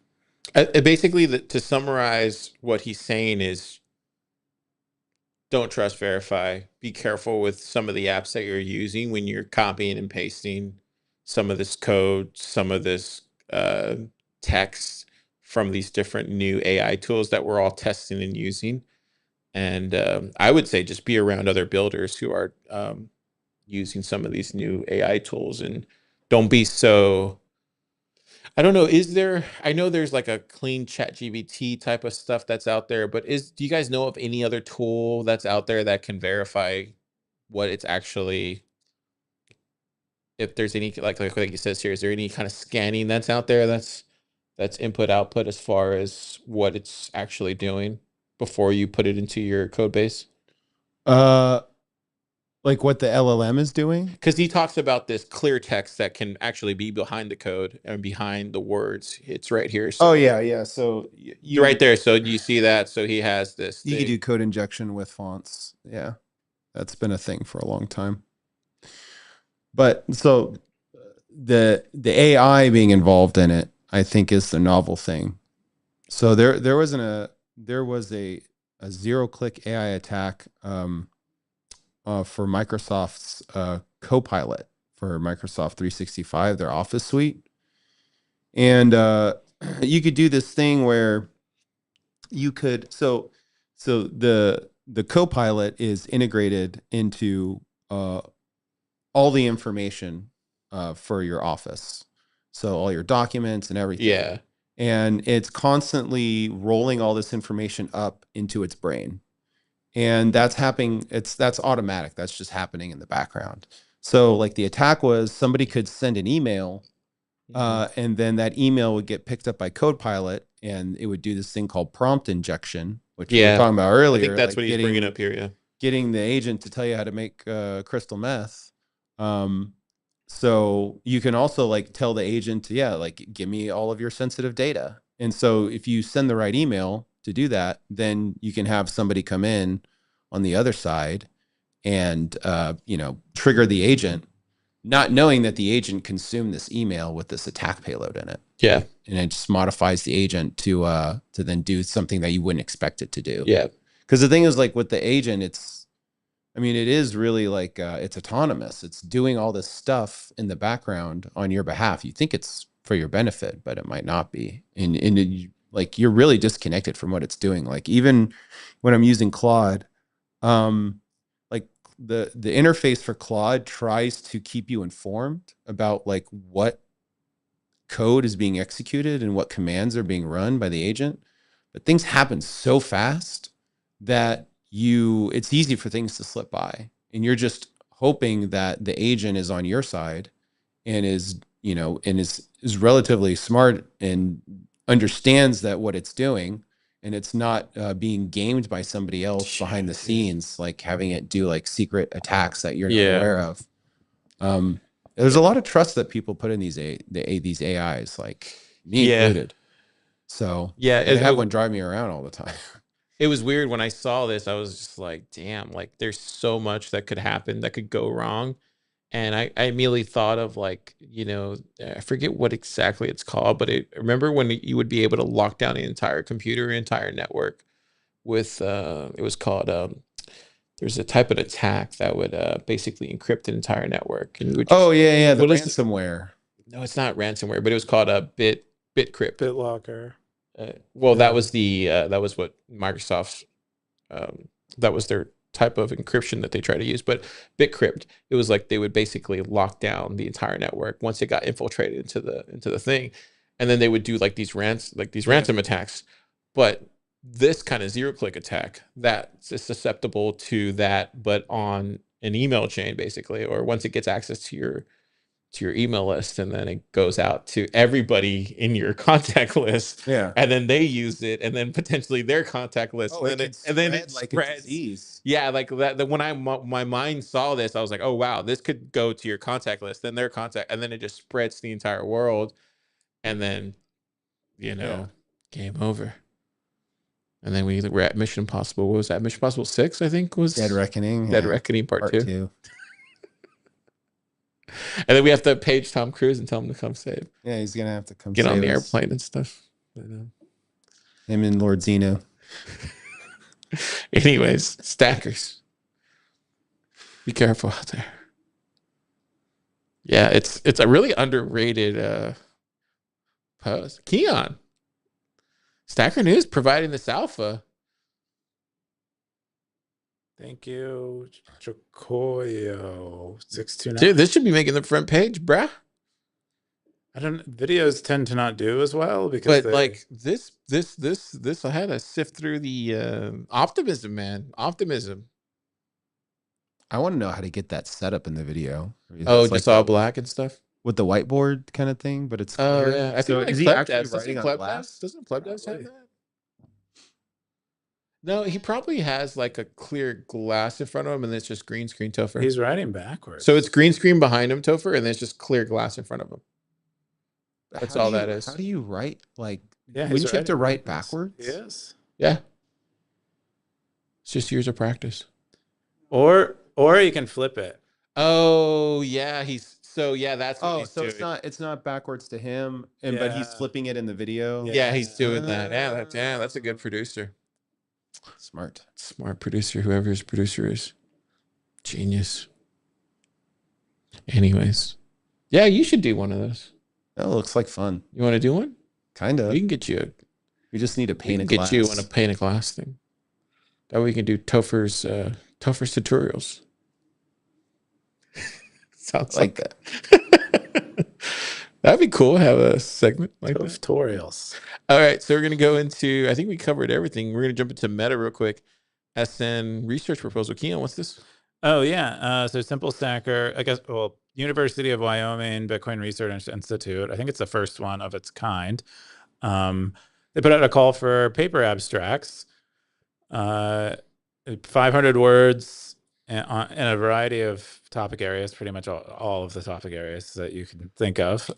Basically, to summarize what he's saying is, don't trust, verify. Be careful with some of the apps that you're using when you're copying and pasting some of this code, some of this text from these different new AI tools that we're all testing and using. And I would say just be around other builders who are using some of these new AI tools, and don't be so. I don't know. I know there's like a clean ChatGPT type of stuff that's out there, but do you guys know of any other tool that's out there that can verify what it's actually, if there's any, like he says here, is there any kind of scanning that's out there that's input output as far as what it's actually doing before you put it into your code base? Like what the LLM is doing? Because he talks about this clear text that can actually be behind the code and behind the words. It's right here. So Oh yeah. So you right there. So you see that? So he has this. You could do code injection with fonts. Yeah, that's been a thing for a long time. But so the AI being involved in it, I think, is the novel thing. So there was a zero-click AI attack for Microsoft's Copilot for Microsoft 365, their Office suite, and you could do this thing where you could the Copilot is integrated into all the information for your office, so all your documents and everything. Yeah. And it's constantly rolling all this information up into its brain. And that's happening. That's automatic. That's just happening in the background. So like the attack was somebody could send an email and then that email would get picked up by Copilot and it would do this thing called prompt injection, which we were talking about earlier. I think that's what he's bringing up here. Yeah. Getting the agent to tell you how to make crystal meth. So you can also like tell the agent, like give me all of your sensitive data. And so if you send the right email to do that, then you can have somebody come in on the other side and, trigger the agent, not knowing that the agent consumed this email with this attack payload in it. Yeah. And it just modifies the agent to then do something that you wouldn't expect it to do. Yeah. Because the thing is, like with the agent, it is really like it's autonomous. It's doing all this stuff in the background on your behalf. You think it's for your benefit, but it might not be. And like you're really disconnected from what it's doing. Like even when I'm using Claude, like the interface for Claude tries to keep you informed about like what code is being executed and what commands are being run by the agent. But things happen so fast that it's easy for things to slip by. And you're just hoping that the agent is on your side and is, and is relatively smart and understands that what it's doing, and it's not being gamed by somebody else behind the scenes, like having it do like secret attacks that you're not aware of. There's a lot of trust that people put in these these AIs, like me included. So yeah, I have one drive me around all the time. It was weird when I saw this. I was just like, damn, like there's so much that could happen, that could go wrong. And I immediately thought of like, I forget what exactly it's called, but remember when you would be able to lock down the entire computer, entire network with, it was called, there's a type of attack that would basically encrypt an entire network. And you would Oh yeah, the what is ransomware. No, it's not ransomware, but it was called a BitCrypt. BitLocker. Well, that was that was what Microsoft's, that was their type of encryption that they try to use. But BitCrypt, it was like they would basically lock down the entire network once it got infiltrated into the thing, and then they would do like these ransom attacks. But this kind of zero-click attack that's susceptible to that, but on an email chain, basically, or once it gets access to your email list, and then it goes out to everybody in your contact list. Yeah. And then they use it, and then potentially their contact list. Oh, and then it like spreads. a disease. Yeah, like that. When my mind saw this, I was like, oh wow, this could go to your contact list, then their contact, and then it just spreads to the entire world. And then, game over. And then we're at Mission Impossible. What was that? Mission Impossible 6, I think, was Dead Reckoning. Dead Reckoning Part 2. And then we have to page Tom Cruise and tell him to come save. Yeah, he's gonna have to come get on the us. airplane and stuff. But, him and Lord Zeno. anyways, stackers, be careful out there. Yeah, it's a really underrated post. Keyan, Stacker.News providing this alpha. Thank you, Chocoyo 629. Dude, this should be making the front page, bruh. Videos tend to not do as well because like this I had to sift through the optimism, man. Optimism. I want to know how to get that set up in the video. Oh, just all black and stuff with the whiteboard kind of thing, but it's clear. Yeah. I think is he actually writing on glass? Doesn't Plebdev have that? No, he probably has like a clear glass in front of him, and it's just green screen Topher. He's writing backwards. So it's green screen behind him, Topher, and then it's just clear glass in front of him. That's all that is. How do you write? Like, yeah, wouldn't you have to write backwards? Yes. Yeah. It's just years of practice. Or you can flip it. Oh yeah, that's what he's doing. It's not backwards to him, but he's flipping it in the video. Yeah, he's doing that. Yeah, that's a good producer. Smart producer, whoever his producer is. Genius. Anyways, yeah, you should do one of those. That looks like fun. You want to do one? Kind of. We can get you. We just need a pane of glass. Get you on a pane of glass thing. That way we can do Topher's tutorials. Sounds like that. That'd be cool. Have a segment like that. Tutorials. All right, so we're gonna go into. I think we covered everything. We're gonna jump into Meta real quick. SN research proposal. Keyan, what's this? Oh yeah. So Simple Stacker. I guess. Well, University of Wyoming Bitcoin Research Institute. I think it's the first one of its kind. They put out a call for paper abstracts. 500 words in a variety of topic areas, pretty much all of the topic areas that you can think of,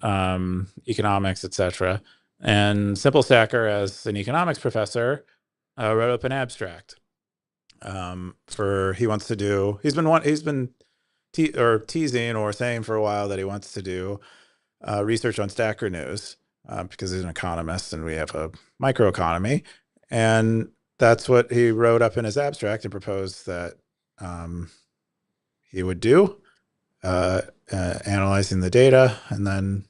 economics, etc. And Simple Stacker, as an economics professor, wrote up an abstract. He's been teasing or saying for a while that he wants to do research on Stacker.News because he's an economist and we have a microeconomy, and that's what he wrote up in his abstract and proposed that he would do, analyzing the data. And then,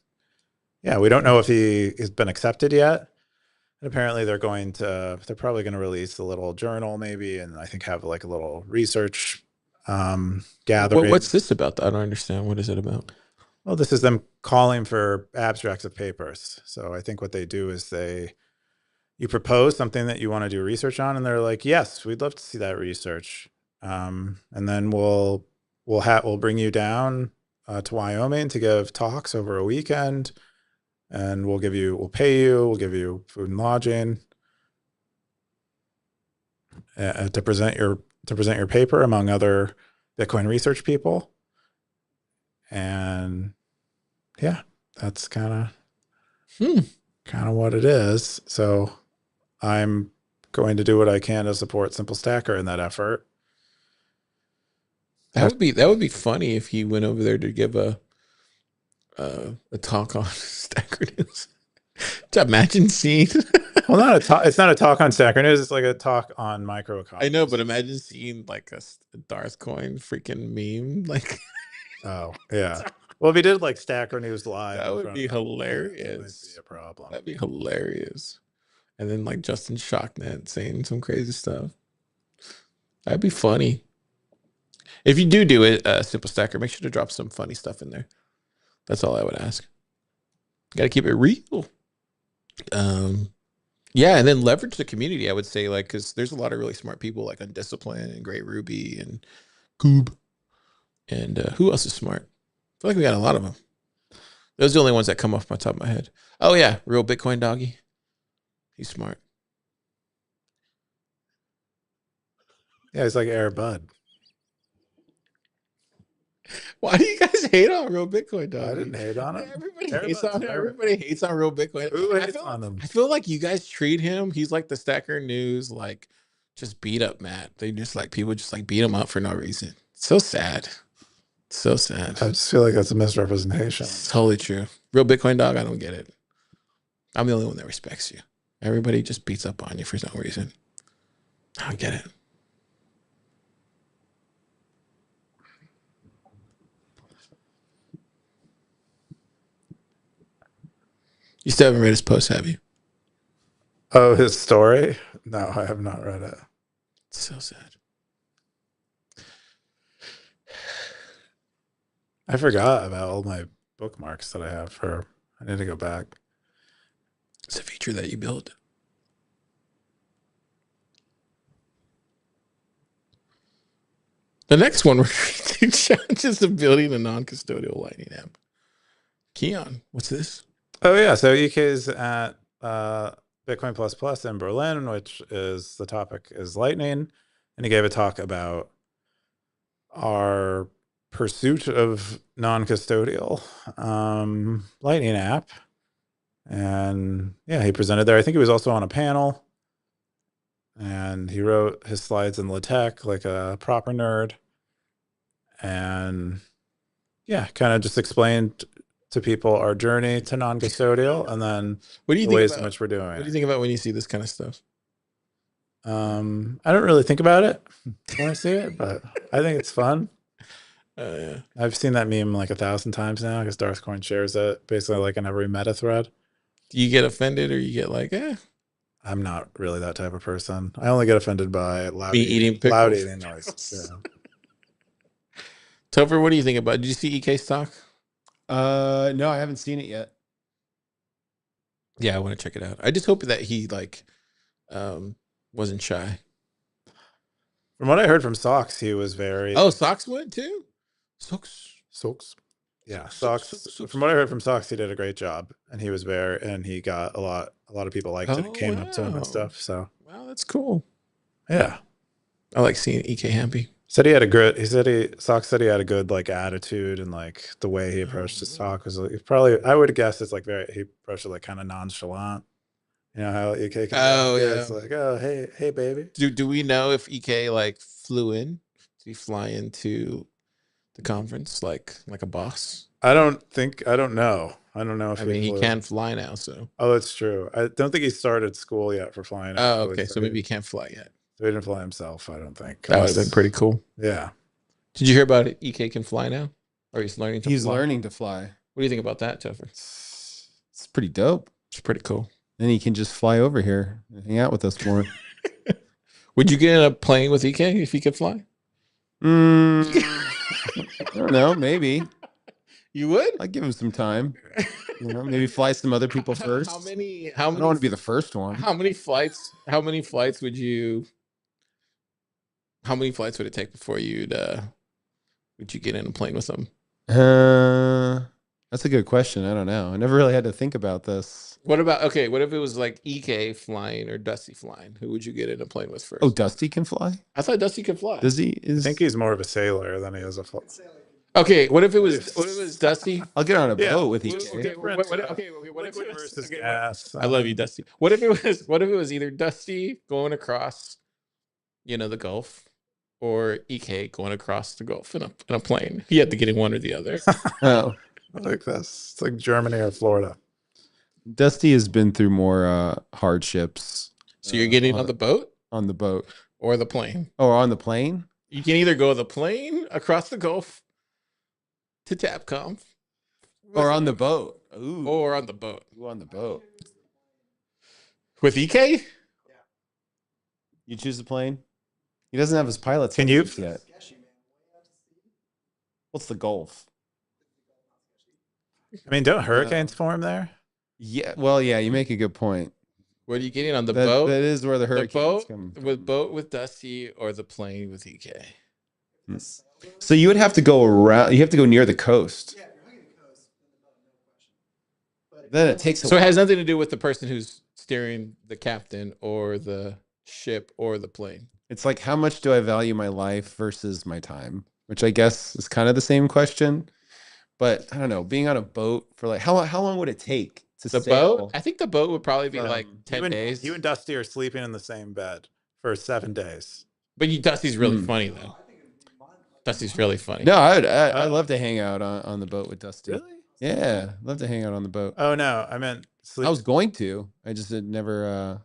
we don't know if he has been accepted yet. And apparently they're probably going to release a little journal maybe, and I think have like a little research gathering. What's this about? I don't understand. What is it about? Well, this is them calling for abstracts of papers. So I think what they do is you propose something that you want to do research on, and they're like, yes, we'd love to see that research. And then we'll bring you down to Wyoming to give talks over a weekend, and we'll pay you, we'll give you food and lodging to present your paper among other Bitcoin research people. And yeah, that's kind of what it is. So I'm going to do what I can to support Simple Stacker in that effort. That would be funny if he went over there to give a talk on Stacker.News. Imagine seeing. Well, not a talk. It's not a talk on Stacker.News. It's like a talk on microeconomics. I know, but imagine seeing like a Darth Coin freaking meme. Like, oh yeah. Well, if he did like Stacker.News live, that would be hilarious. That might be a problem. That'd be hilarious. And then like Justin Shocknet saying some crazy stuff. That'd be funny. If you do it, Simple Stacker, make sure to drop some funny stuff in there. That's all I would ask. Got to keep it real. Yeah, and then leverage the community, I would say, like, because there's a lot of really smart people like Undisciplined and Great Ruby and Goob. And who else is smart? I feel like we got a lot of them. Those are the only ones that come off my top of my head. Oh, yeah, Real Bitcoin Doggy. He's smart. Yeah, he's like Air Bud. Why do you guys hate on Real Bitcoin Doggy? I didn't hate on him. Everybody hates on Real Bitcoin. Who hates on him? I feel like you guys treat him. He's like the Stacker.News, like just beat up Matt. They just like people just like beat him up for no reason. So sad. So sad. I just feel like that's a misrepresentation. It's totally true. Real Bitcoin Dog, I don't get it. I'm the only one that respects you. Everybody just beats up on you for no reason. I don't get it. You still haven't read his post, have you? Oh, his story? No, I have not read it. It's so sad. I forgot about all my bookmarks that I have I need to go back. It's a feature that you built. The next one, we're doing challenges of building a non-custodial Lightning app. Keyan, what's this? Oh yeah, so EK's at Bitcoin Plus Plus in Berlin, which is the topic is Lightning, and he gave a talk about our pursuit of non-custodial Lightning app, and yeah, he presented there. I think he was also on a panel, and he wrote his slides in LaTeX like a proper nerd, and yeah, kind of just explained to people our journey to non-custodial, and then what do you the think ways about, in which we're doing what do it. you think about when you see this kind of stuff? I don't really think about it when I see it, but I think it's fun. Yeah. I've seen that meme like 1,000 times now because Darth Coin shares it basically like in every meta thread. Do you get offended or you get like, I'm not really that type of person. I only get offended by loud Me eating pickles. loud eating noises. Yeah. Topher, what do you think about it? Did you see EK stock? No, I haven't seen it yet. Yeah, I want to check it out. I just hope that he like wasn't shy. From what I heard from Socks, he was very Oh, Socks went too? Socks. Yeah, Socks. Socks. From what I heard from Socks, he did a great job, and he was very, and he got a lot of people liked it. Oh, Came up to him wow. and stuff. So Wow, that's cool. yeah, I like seeing EK happy. said he had a good. Socks said he had a good like attitude, and like the way he approached his talk was like, probably. I would guess it's like he approached it like kind of nonchalant. You know how EK. It's like, oh hey baby. Do we know if EK like flew in? Did he fly into the conference like a boss? I don't know. I don't know if I mean, he flew. can fly now, so. Oh, it's true. I don't think he started school yet for flying. Oh, okay. So maybe he can't fly yet. So he didn't fly himself, I don't think. That would have been pretty cool. Yeah. Did you hear about it? EK can fly now? Or he's learning to fly? He's learning to fly. What do you think about that, Topher? It's pretty dope. It's pretty cool. Then he can just fly over here and hang out with us more. Would you get in a plane with EK if he could fly? I don't know. Maybe You would? I'd give him some time. You know, maybe fly some other people first. How many? I don't want to be the first one. How many flights? How many flights would you? How many flights would it take before would you get in a plane with them? That's a good question. I don't know. I never really had to think about this. What about what if it was like EK flying or Dusty flying? Who would you get in a plane with first? Oh, Dusty can fly? I thought Dusty could fly. Does he? I think he's more of a sailor than he is a Okay, what if it was Dusty? I'll get on a Yeah. boat with EK. What if liquid it was versus gas. I love you, Dusty. What if it was either Dusty going across, the Gulf, or EK going across the Gulf in a plane? He had to get in one or the other. Oh, I like this. It's like Germany or Florida. Dusty has been through more hardships. So you're getting on the boat On the boat. or the plane? Oh, on the plane? You can either go the plane across the Gulf to Tapcom, Or on the boat. Ooh. or on the boat Ooh, on the boat. with EK. You choose the plane? He doesn't have his pilot's Can you- license yet. What's the Gulf? I mean, don't hurricanes form there? Yeah, well, yeah, you make a good point. What are you getting on the That boat? is where the The hurricanes boat come. with Dusty or the plane with EK? So you would have to go around. You have to go near the coast. Then it takes a So it while. has nothing to do with the person who's steering the captain or the ship or the plane. It's like, how much do I value my life versus my time? Which I guess is kind of the same question. But I don't know. Being on a boat for like how long would it take to The sail? boat? I think the boat would probably be like 10 days. You and Dusty are sleeping in the same bed for 7 days. But Dusty's really funny though. Dusty's really funny. No, I'd love to hang out on the boat with Dusty. Really? Yeah, love to hang out on the boat. Oh no, I meant sleep. I was going to. I just it never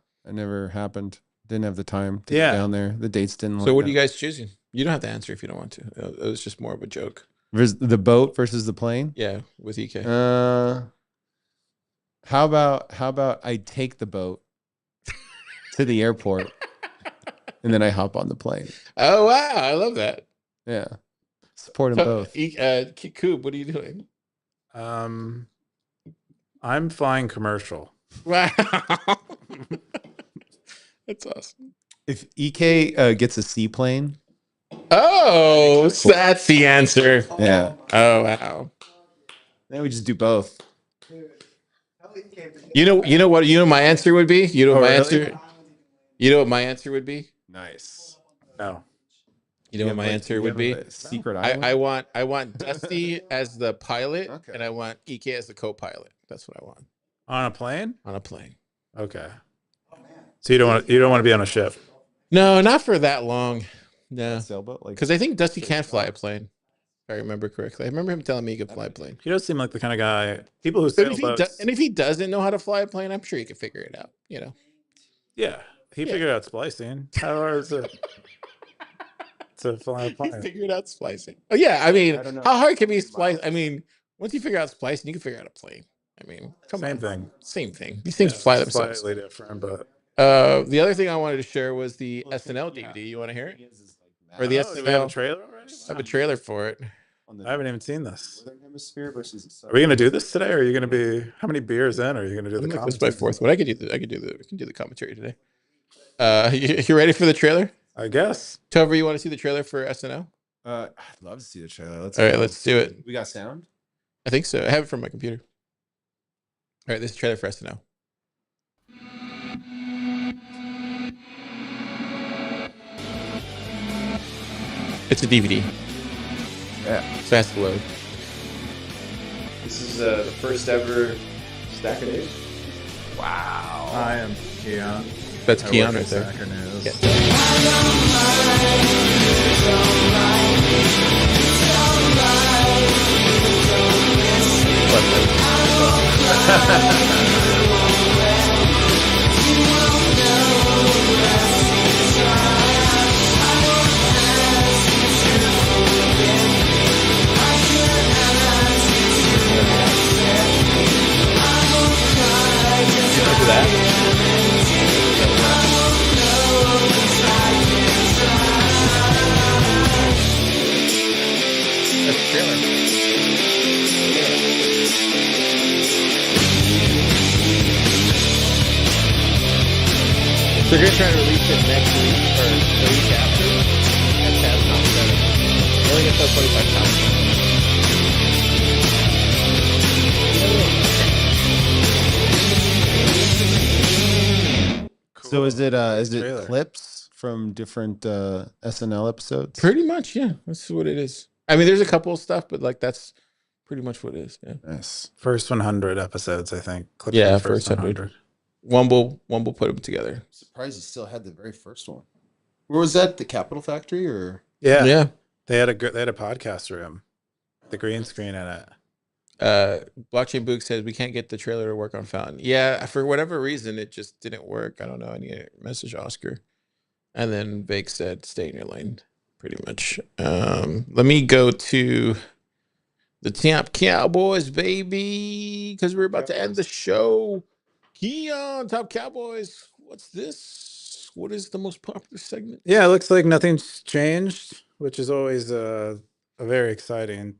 happened. Didn't have the time to Yeah. get down there. The dates didn't. So line what are up. you guys choosing? You don't have to answer if you don't want to. It was just more of a joke. The boat versus the plane? Yeah, with EK. How about I take the boat to the airport and then I hop on the plane? Oh wow, I love that. Yeah. Support them both. Coop, what are you doing? I'm flying commercial. Wow. That's awesome. If EK gets a seaplane, Oh, so that's the answer. yeah, Oh wow. then we just do both. You know what my answer would be? You know what Oh, my really? answer? You know what my answer would be? Nice. No. You know what my answer would be? Secret island. I want Dusty as the pilot, Okay. and I want EK as the co-pilot. That's what I want On a plane? on a plane. Okay. So you don't want to be on a ship. No, not for that long. No, sailboat, like because I think Dusty can't fly a plane. If I remember correctly, I remember him telling me he could fly a plane. He does seem like the kind of guy. People who But sail if boats. he doesn't know how to fly a plane, I'm sure he could figure it out. You know. Yeah, he figured out splicing. How hard is it to fly a He plane? figured out splicing. Oh yeah, I mean, I don't know. how hard can be splice? I mean, once you figure out splicing, you can figure out a plane. I mean, come Same on, thing. same thing. These things fly themselves. Slightly different, but The other thing I wanted to share was the SNL DVD. You want to hear it? Or the Oh, do we have a SNL? trailer already? I have a trailer for it. on the I haven't even seen this. northern hemisphere versus Are we gonna do this today? Or are you gonna be how many beers in? Or are you gonna do I'm the gonna make this by commentary? fourth, but we can do the commentary today. You ready for the trailer? I guess. Tover, you want to see the trailer for SNL? I'd love to see the trailer. All right, let's do it. We got sound. I think so. I have it from my computer. All right, this is the trailer for SNL. It's a DVD, Yeah. so it has to load. This is the first ever Stacker.News. I am Keyan. That's I Keyan work right at there. Stacker.News. Yeah. to that. That's the trailer. So they're gonna try to release it next week or the week after. That's not better. They're only gonna sell 25 copies. So is it Trailer. clips from different SNL episodes? Pretty much, yeah. That's what it is. I mean, there's a couple of stuff, but like that's pretty much what it is. Yeah. Nice. First 100 episodes, I think. Clips Yeah, from the first 100. One will put them together. Surprised you still had the very first one. Where was that? The Capitol Factory or? Yeah. Yeah. They had a podcast room. The green screen in it. Blockchain Book says we can't get the trailer to work on Fountain. Yeah, for whatever reason, it just didn't work. I don't know. I need to message Oscar. And then Bake said, stay in your lane, pretty much. Let me go to the Top Cowboys, baby, because we're about to end the show. Keyan, Top Cowboys. What's this? What is the most popular segment? Yeah, it looks like nothing's changed, which is always a very exciting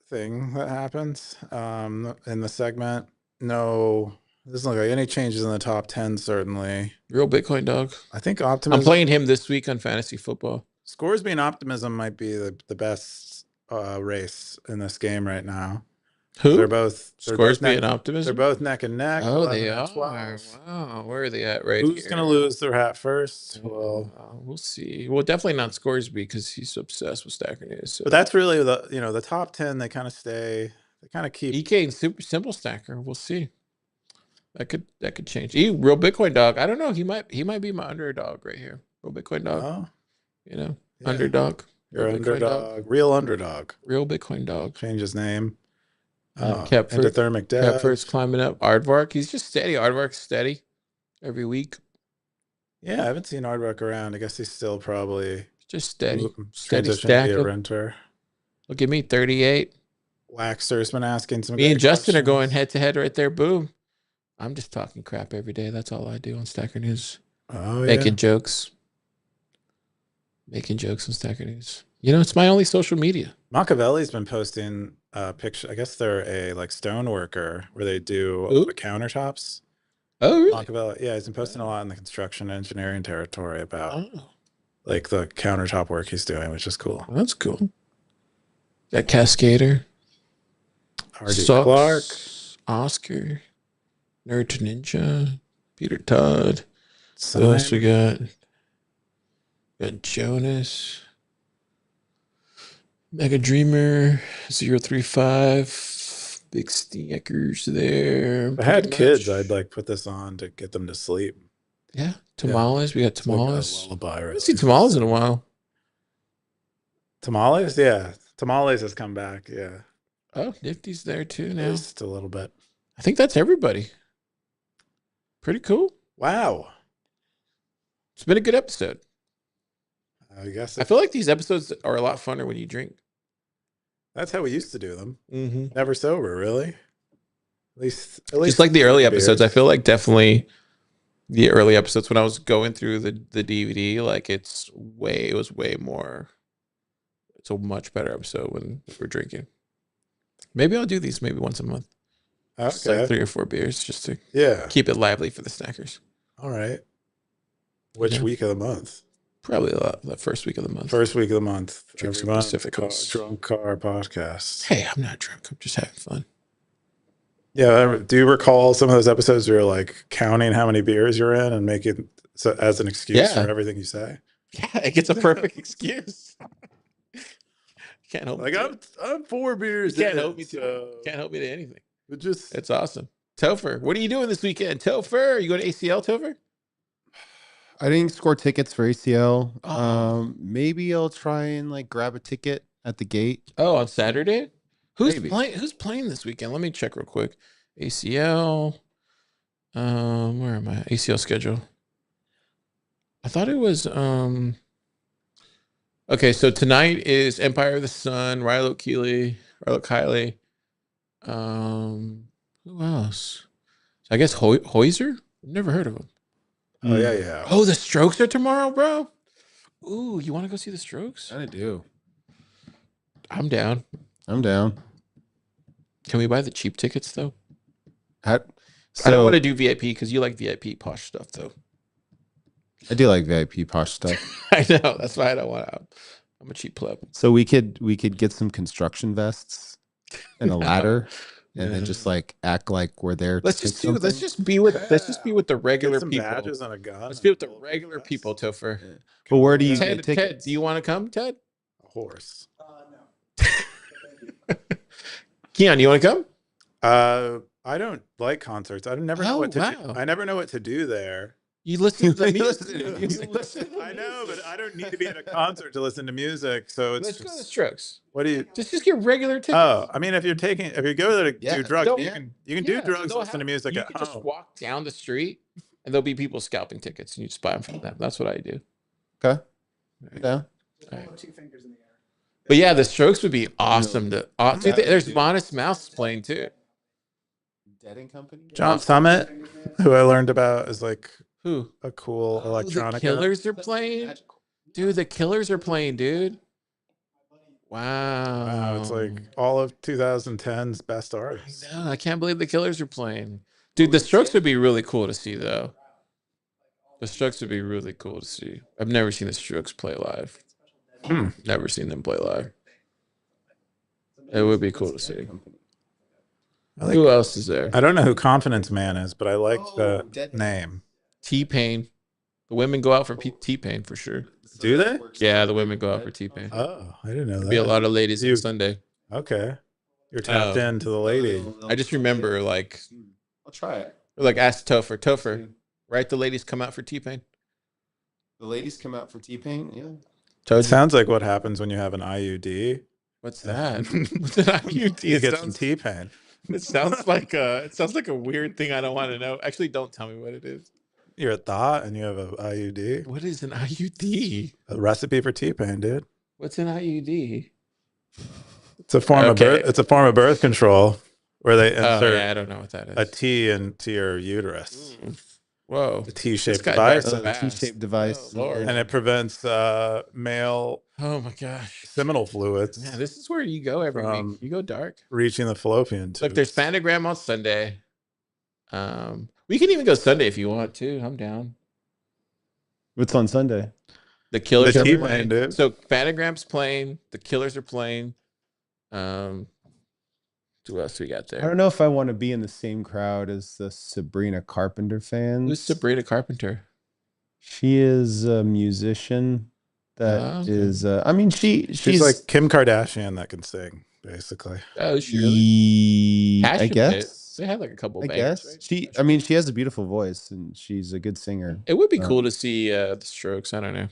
thing that happens in the segment. No, doesn't look like any changes in the top 10, certainly. Real Bitcoin dog. I think I'm Optimism. playing him this week on fantasy football. Scoresby and Optimism might be the best race in this game right now. Who? They're both Scoresby and They're Optimism? both neck and neck. Oh, 11 they and are. 12. Wow. Where are they at right Who's here? gonna lose their hat first? Well, We'll see. Well, definitely not Scoresby because he's obsessed with Stacker.News. So. but that's really the top 10. They kind of stay. They kind of keep. EK and Super Simple Stacker. We'll see. That could change. Real Bitcoin dog. I don't know. He might be my underdog right here. Real Bitcoin dog. Oh, You know, yeah. underdog. You're Real Bitcoin underdog. Real underdog. Real Bitcoin dog. Change his name. Endothermic Dev. first climbing up. Aardvark. He's just steady. Aardvark's steady every week. Yeah, I haven't seen Aardvark around. I guess he's still probably Just steady. Steady transitioning to stack. be a renter. Look at me, 38. Waxer's been asking some. Me and great Justin are questions. going head to head right there. Boom. I'm just talking crap every day. That's all I do on Stacker.News. Oh yeah. Making jokes. Making jokes on Stacker.News. You know, it's my only social media. Machiavelli's been posting picture. I guess they're a like stone worker where they do Ooh. the countertops. Oh, really? Machiavelli, yeah, he's been posting a lot in the construction engineering territory about Oh, like the countertop work he's doing, which is cool. that's cool. That Cascader. R.D. Sucks, Clark. Oscar. Nerd to Ninja. Peter Todd. Sign. What else we got? Got Jonas. Mega Dreamer. 035. Big Stickers there. If I had Pretty kids, much. I'd like put this on to get them to sleep. Yeah. Tamales. We got It's like a tamales. lullaby, I really. haven't seen tamales in a while. Tamales, yeah. Tamales has come back, yeah. Oh, Nifty's there too now. Just a little bit. I think that's everybody. Pretty cool. Wow. It's been a good episode. I guess I feel like these episodes are a lot funner when you drink. that's how we used to do them. Mm-hmm. Never sober, really. At least Just like the early beers. episodes, I feel like definitely the early episodes when I was going through the DVD, like it was way more. It's a much better episode when we're drinking. Maybe I'll do these maybe once a month. Just like Okay. 3 or 4 beers just to Yeah. keep it lively for the snackers. All right. Which Yeah. week of the month? Probably the first week of the month. First week of the month. Drink some Every month, Pacific Coast. Drunk Car Podcast. Hey, I'm not drunk. I'm just having fun. Yeah. Do you recall some of those episodes where you're like counting how many beers you're in and make it so as an excuse Yeah. for everything you say? Yeah, it gets a perfect excuse. Can't help Like me. to I'm 4 beers. Can't in, help me to. so Can't help me to anything. it just It's awesome. Topher, what are you doing this weekend? Topher, you going to ACL, Topher? I didn't score tickets for ACL. Oh. Maybe I'll try and like grab a ticket at the gate. Oh, on Saturday? Who's Maybe. playing? Who's playing this weekend? Let me check real quick. ACL. Where am I? ACL schedule. I thought it was. Okay, so tonight is Empire of the Sun. Rilo Kiley. Who else? I guess Hoyser. Never heard of them. Oh yeah, yeah. Oh, the Strokes are tomorrow, bro. Ooh, you want to go see the Strokes? I do. I'm down. I'm down. Can we buy the cheap tickets though? How, I don't so want to do VIP because you like VIP posh stuff though. I do like VIP posh stuff. I know. That's why I don't want to. I'm a cheap pleb. So we could get some construction vests and a ladder, and then Yeah. just like act like we're there. Let's to just fix do. Let's something. just be with. Let's just be with the Get regular some people. badges and a gun. Let's be with the and regular vest. people, Topher. Yeah. But where do you Ted, get tickets? Ted, do you want to come, Ted? A horse. No. Keyan, you want to come? I don't like concerts. I never know Oh, what to wow. do. I never know what to do there. You listen to the You music. listen to You music. listen to I know, music. but I don't need to be at a concert to listen to music. So it's Let's go to the just, Strokes. what do you? Just get regular tickets. Oh, I mean, if you go there to Yeah, do drugs, don't- you can Yeah, do so drugs, they'll listen to have- music You at can just home. walk down the street, and there'll be people scalping tickets, and you just buy them from them. That's what I do. Okay. Yeah. Right. 2 fingers in the air. But yeah, the Strokes would be awesome. Dude, Yeah. there's Modest Mouse playing too. Dead and Company. John Summit, who I learned about, is like Who? a cool Oh, electronic. the Killers are playing. Dude, the Killers are playing, dude. Wow. Wow, it's like all of 2010's best I artists. know. I can't believe the Killers are playing. Dude, the Strokes would be really cool to see, though. The Strokes would be really cool to see. I've never seen the Strokes play live. Never seen them play live. It would be cool to see. I like- Who else is there? I don't know who Confidence Man is, but I like the Dead name. T-Pain. The women go out for T-Pain for sure. Do they? Yeah, the women go out for T-Pain. Oh, I didn't know that. Be a lot of ladies on You- Sunday. Okay, you're tapped Oh. into the lady. I just remember I'll try it. ask Topher, right? The ladies come out for T-Pain. The ladies come out for T-Pain. Yeah. It Told you. sounds like what happens when you have an IUD. What's that? What's an IUD? You It get some sounds, T-Pain. it sounds like a weird thing I don't want to know. Actually, don't tell me what it is. You're a thought and you have a IUD. What is an IUD? A recipe for T-Pain, dude. What's an IUD? It's a form of Okay. birth. It's a form of birth control where they Oh, insert yeah, I don't know what that is. a T into your uterus. Whoa. The T-shaped This guy device, dark. The Fast. T-shaped device. Oh, Lord. and it prevents male Oh my gosh. seminal fluids Yeah, this is where you go every week. You go dark. reaching the fallopian tubes. Look, there's Panagram on Sunday. We can even go Sunday if you want to. I'm down. What's on Sunday? The Killers The are T-Pain, playing. dude. So Panagram's playing. The Killers are playing. Who else we got I there? don't know if I want to be in the same crowd as the Sabrina Carpenter fans. Who's Sabrina Carpenter? She is a musician that Oh, okay. is. I mean, she's She's like Kim Kardashian that can sing, basically. Oh, she really? I Passionate. guess. They had like a couple I bangers, guess right? she. I mean, she has a beautiful voice and she's a good singer. It would be cool to see the Strokes. I don't know.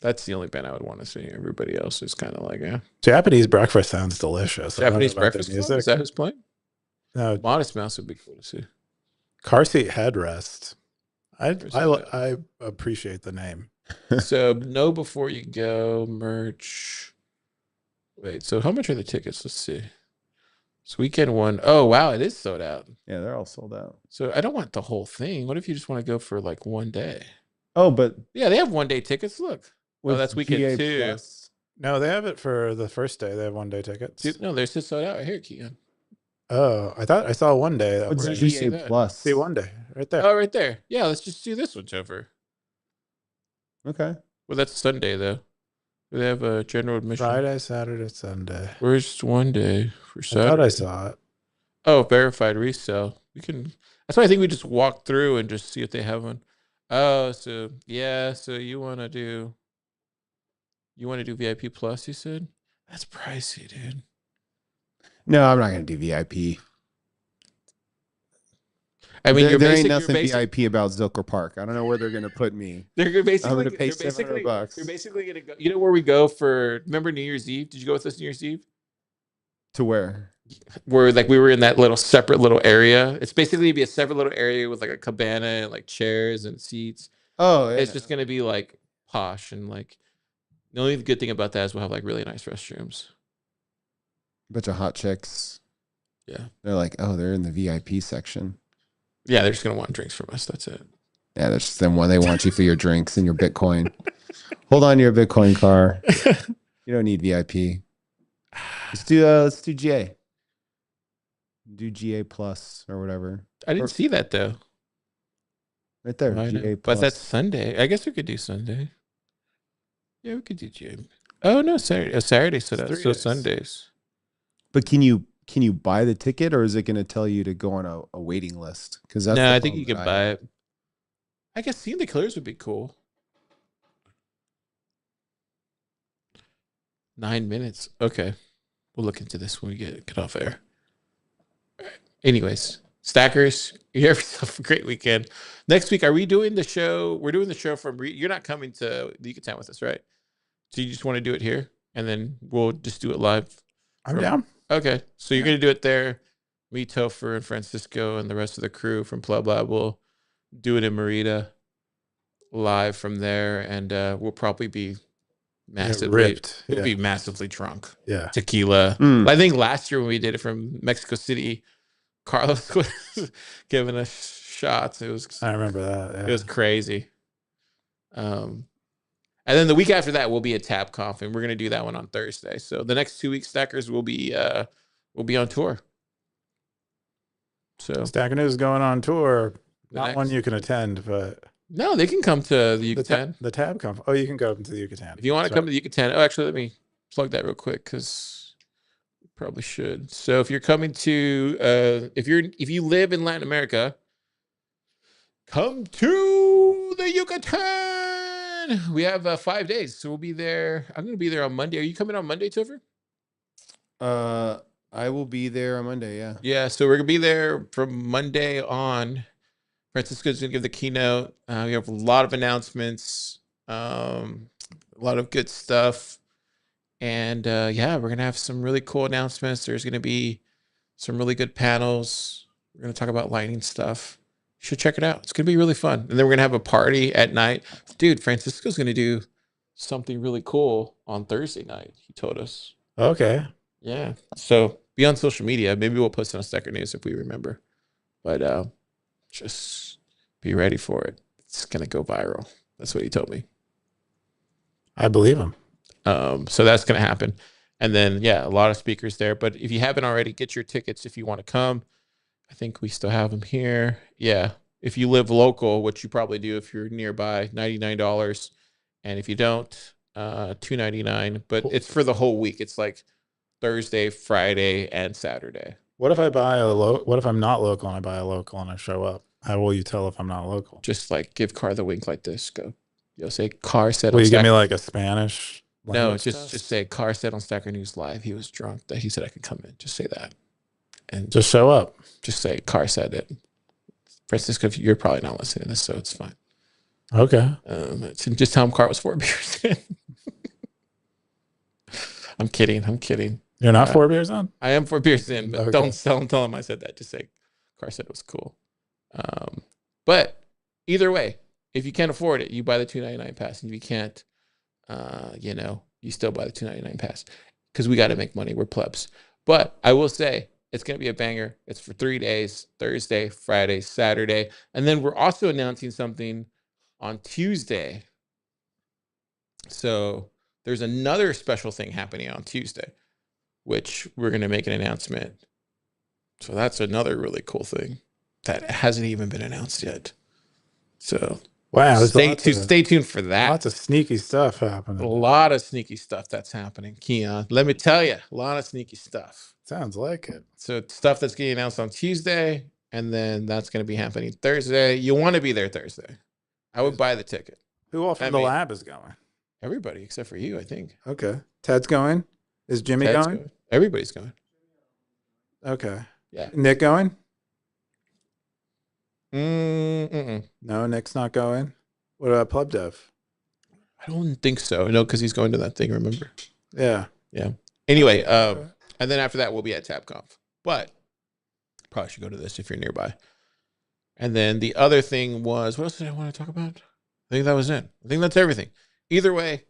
That's the only band I would want to see. Everybody else is kind of like, yeah. Japanese breakfast sounds delicious. I don't know Japanese about their Breakfast Club? music. Is that who's playing? No, Modest Mouse would be cool to see. car seat headrest. Where's that at? I appreciate the name. So know before you go merch. Wait, so how much are the tickets? Let's see. It's weekend one. Oh wow, it is sold out. Yeah, they're all sold out. So I don't want the whole thing. What if you just want to go for like one day? Oh, but Yeah, they have 1 day tickets. Look. with that's weekend GA 2. Plus- No, they have it for the first day. They have 1 day tickets. Dude, no, they're just sold out right here, Keyan. Oh, I thought I saw 1 day. That What's was Where's GA that? Plus? see 1 day right there. Oh, right there. Yeah, let's just do this one, Topher. Okay. Well, that's Sunday though. They have a general admission. Friday, Saturday, Sunday. Where's 1 day for I Saturday? thought I saw it. Oh, verified resale. We can. That's why I think we just walk through and just see if they have one. Oh, so yeah. So you want to do VIP plus? You said that's pricey, dude. No, I'm not gonna do VIP. I mean, there ain't nothing VIP about Zilker Park. I don't know where they're gonna put me. They're basically. I'm gonna pay they're basically- $700. They're basically gonna go. You know where we go for? Remember New Year's Eve? Did you go with us New Year's Eve? To where? Where like we were in that little separate little area. It's basically be a separate little area with like a cabana and like chairs and seats. Oh, yeah. It's just gonna be like posh and like. The only good thing about that is we'll have like really nice restrooms. bunch of hot chicks. Yeah. They're like, oh, they're in the VIP section. Yeah, they're just gonna want drinks from us. That's it. Yeah, that's just them one. They want you for your drinks and your Bitcoin. Hold on to your Bitcoin car. You don't need VIP. Let's do GA. Do GA plus or whatever. I didn't see that though. Right there. Why GA not? plus. But that's Sunday. I guess we could do Sunday. Yeah, we could do GA. Oh no, Saturday. Saturday, so It's that's 3 so days. Sundays. But can you buy the ticket, or is it going to tell you to go on a waiting list? Because that's No, the I think problem you that can I buy have. it. I guess seeing the Killers would be cool. 9 minutes. Okay. We'll look into this when we get off air. All right. Anyways, Stackers, you have yourself a great weekend. Next week, are we doing the show? We're doing the show from you're not coming to the Yucatan with us, right? So you just want to do it here, and then we'll just do it live. I'm down. Okay. So you're Yeah. gonna do it there. Me, Topher, and Francisco, and the rest of the crew from Plub Lab will do it in Merida live from there, and we'll probably be massively ripped. We'll Yeah. be massively drunk. Yeah. Tequila. Mm. I think last year when we did it from Mexico City, Carlos was giving us shots. It was I remember that. Yeah. it was crazy. And then the week after that will be a Tab Conf, and we're gonna do that one on Thursday. So the next 2 weeks, Stackers will be on tour. So Stacker.News is going on tour. the Not next- one you can attend, but No, they can come to the Yucatan. the tab conf. Oh, you can go up to the Yucatan. If you want to come to the Yucatan, oh, actually, let me plug that real quick because probably should. So if you're coming to, if you live in Latin America, come to the Yucatan. We have 5 days, so we'll be there. I'm going to be there on Monday. Are you coming on Monday, Topher? I will be there on Monday. Yeah. Yeah, so we're going to be there from Monday on. Francisco's going to give the keynote. We have a lot of announcements, a lot of good stuff. And yeah, we're going to have some really cool announcements. There's going to be some really good panels. We're going to talk about lightning stuff. You should check it out. It's going to be really fun. And then we're going to have a party at night. Dude, Francisco's going to do something really cool on Thursday night, he told us. Okay. Yeah. So be on social media. Maybe we'll post it on Stacker.News if we remember. But just be ready for it. It's going to go viral. That's what he told me. I believe him. So that's going to happen. And then, yeah, a lot of speakers there. But if you haven't already, get your tickets if you want to come. I think we still have them here. Yeah. If you live local, which you probably do if you're nearby, $99. And if you don't, $2.99. But it's for the whole week. It's like Thursday, Friday, and Saturday. What if I buy what if I'm not local and I buy a local and I show up? How will you tell if I'm not local? Just like give Car the wink like this. Go. You'll say Car said Will on you give Stacker. me like a Spanish? No, language just test? say Car said on Stacker.News Live he was drunk that he said I could come in. Just say that. And Just show up. just say Car said it. Francisco, you're probably not listening to this, so it's fine. Okay. Just tell him Car was 4 beers in. I'm kidding. You're not 4 beers on? I am 4 beers in, but Okay. don't tell him I said that. Just say Car said it was cool. But either way, if you can't afford it, you buy the $2.99 pass. And if you can't, you still buy the $2.99 pass because we got to make money. We're plebs. But I will say it's going to be a banger. It's for 3 days, Thursday, Friday, Saturday. And then we're also announcing something on Tuesday. So there's another special thing happening on Tuesday, which we're going to make an announcement. So that's another really cool thing that hasn't even been announced yet. So Wow. there's stay tuned for that. Lots of sneaky stuff A happening. lot of sneaky stuff that's happening, Keyan. Let me tell you, a lot of sneaky stuff. Sounds like it. So stuff that's getting announced on Tuesday, and then that's going to be happening Thursday. You want to be there Thursday. I would buy the ticket. Who all from I the mean- lab is going? Everybody except for you, I think. Okay. Ted's going? Is Jimmy Ted's going? Everybody's going. Okay. Yeah. Nick going? Mm-mm. No, Nick's not going. What about Plub Dev? I don't think so. No, because he's going to that thing, remember? Yeah. Anyway, and then after that, we'll be at TabConf. But probably should go to this if you're nearby. And then the other thing was, what else did I want to talk about? I think that was it. I think that's everything. Either way,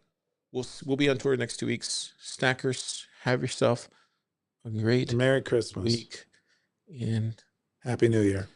we'll be on tour next 2 weeks. Snackers, have yourself a great Merry Christmas. week. And Happy New Year.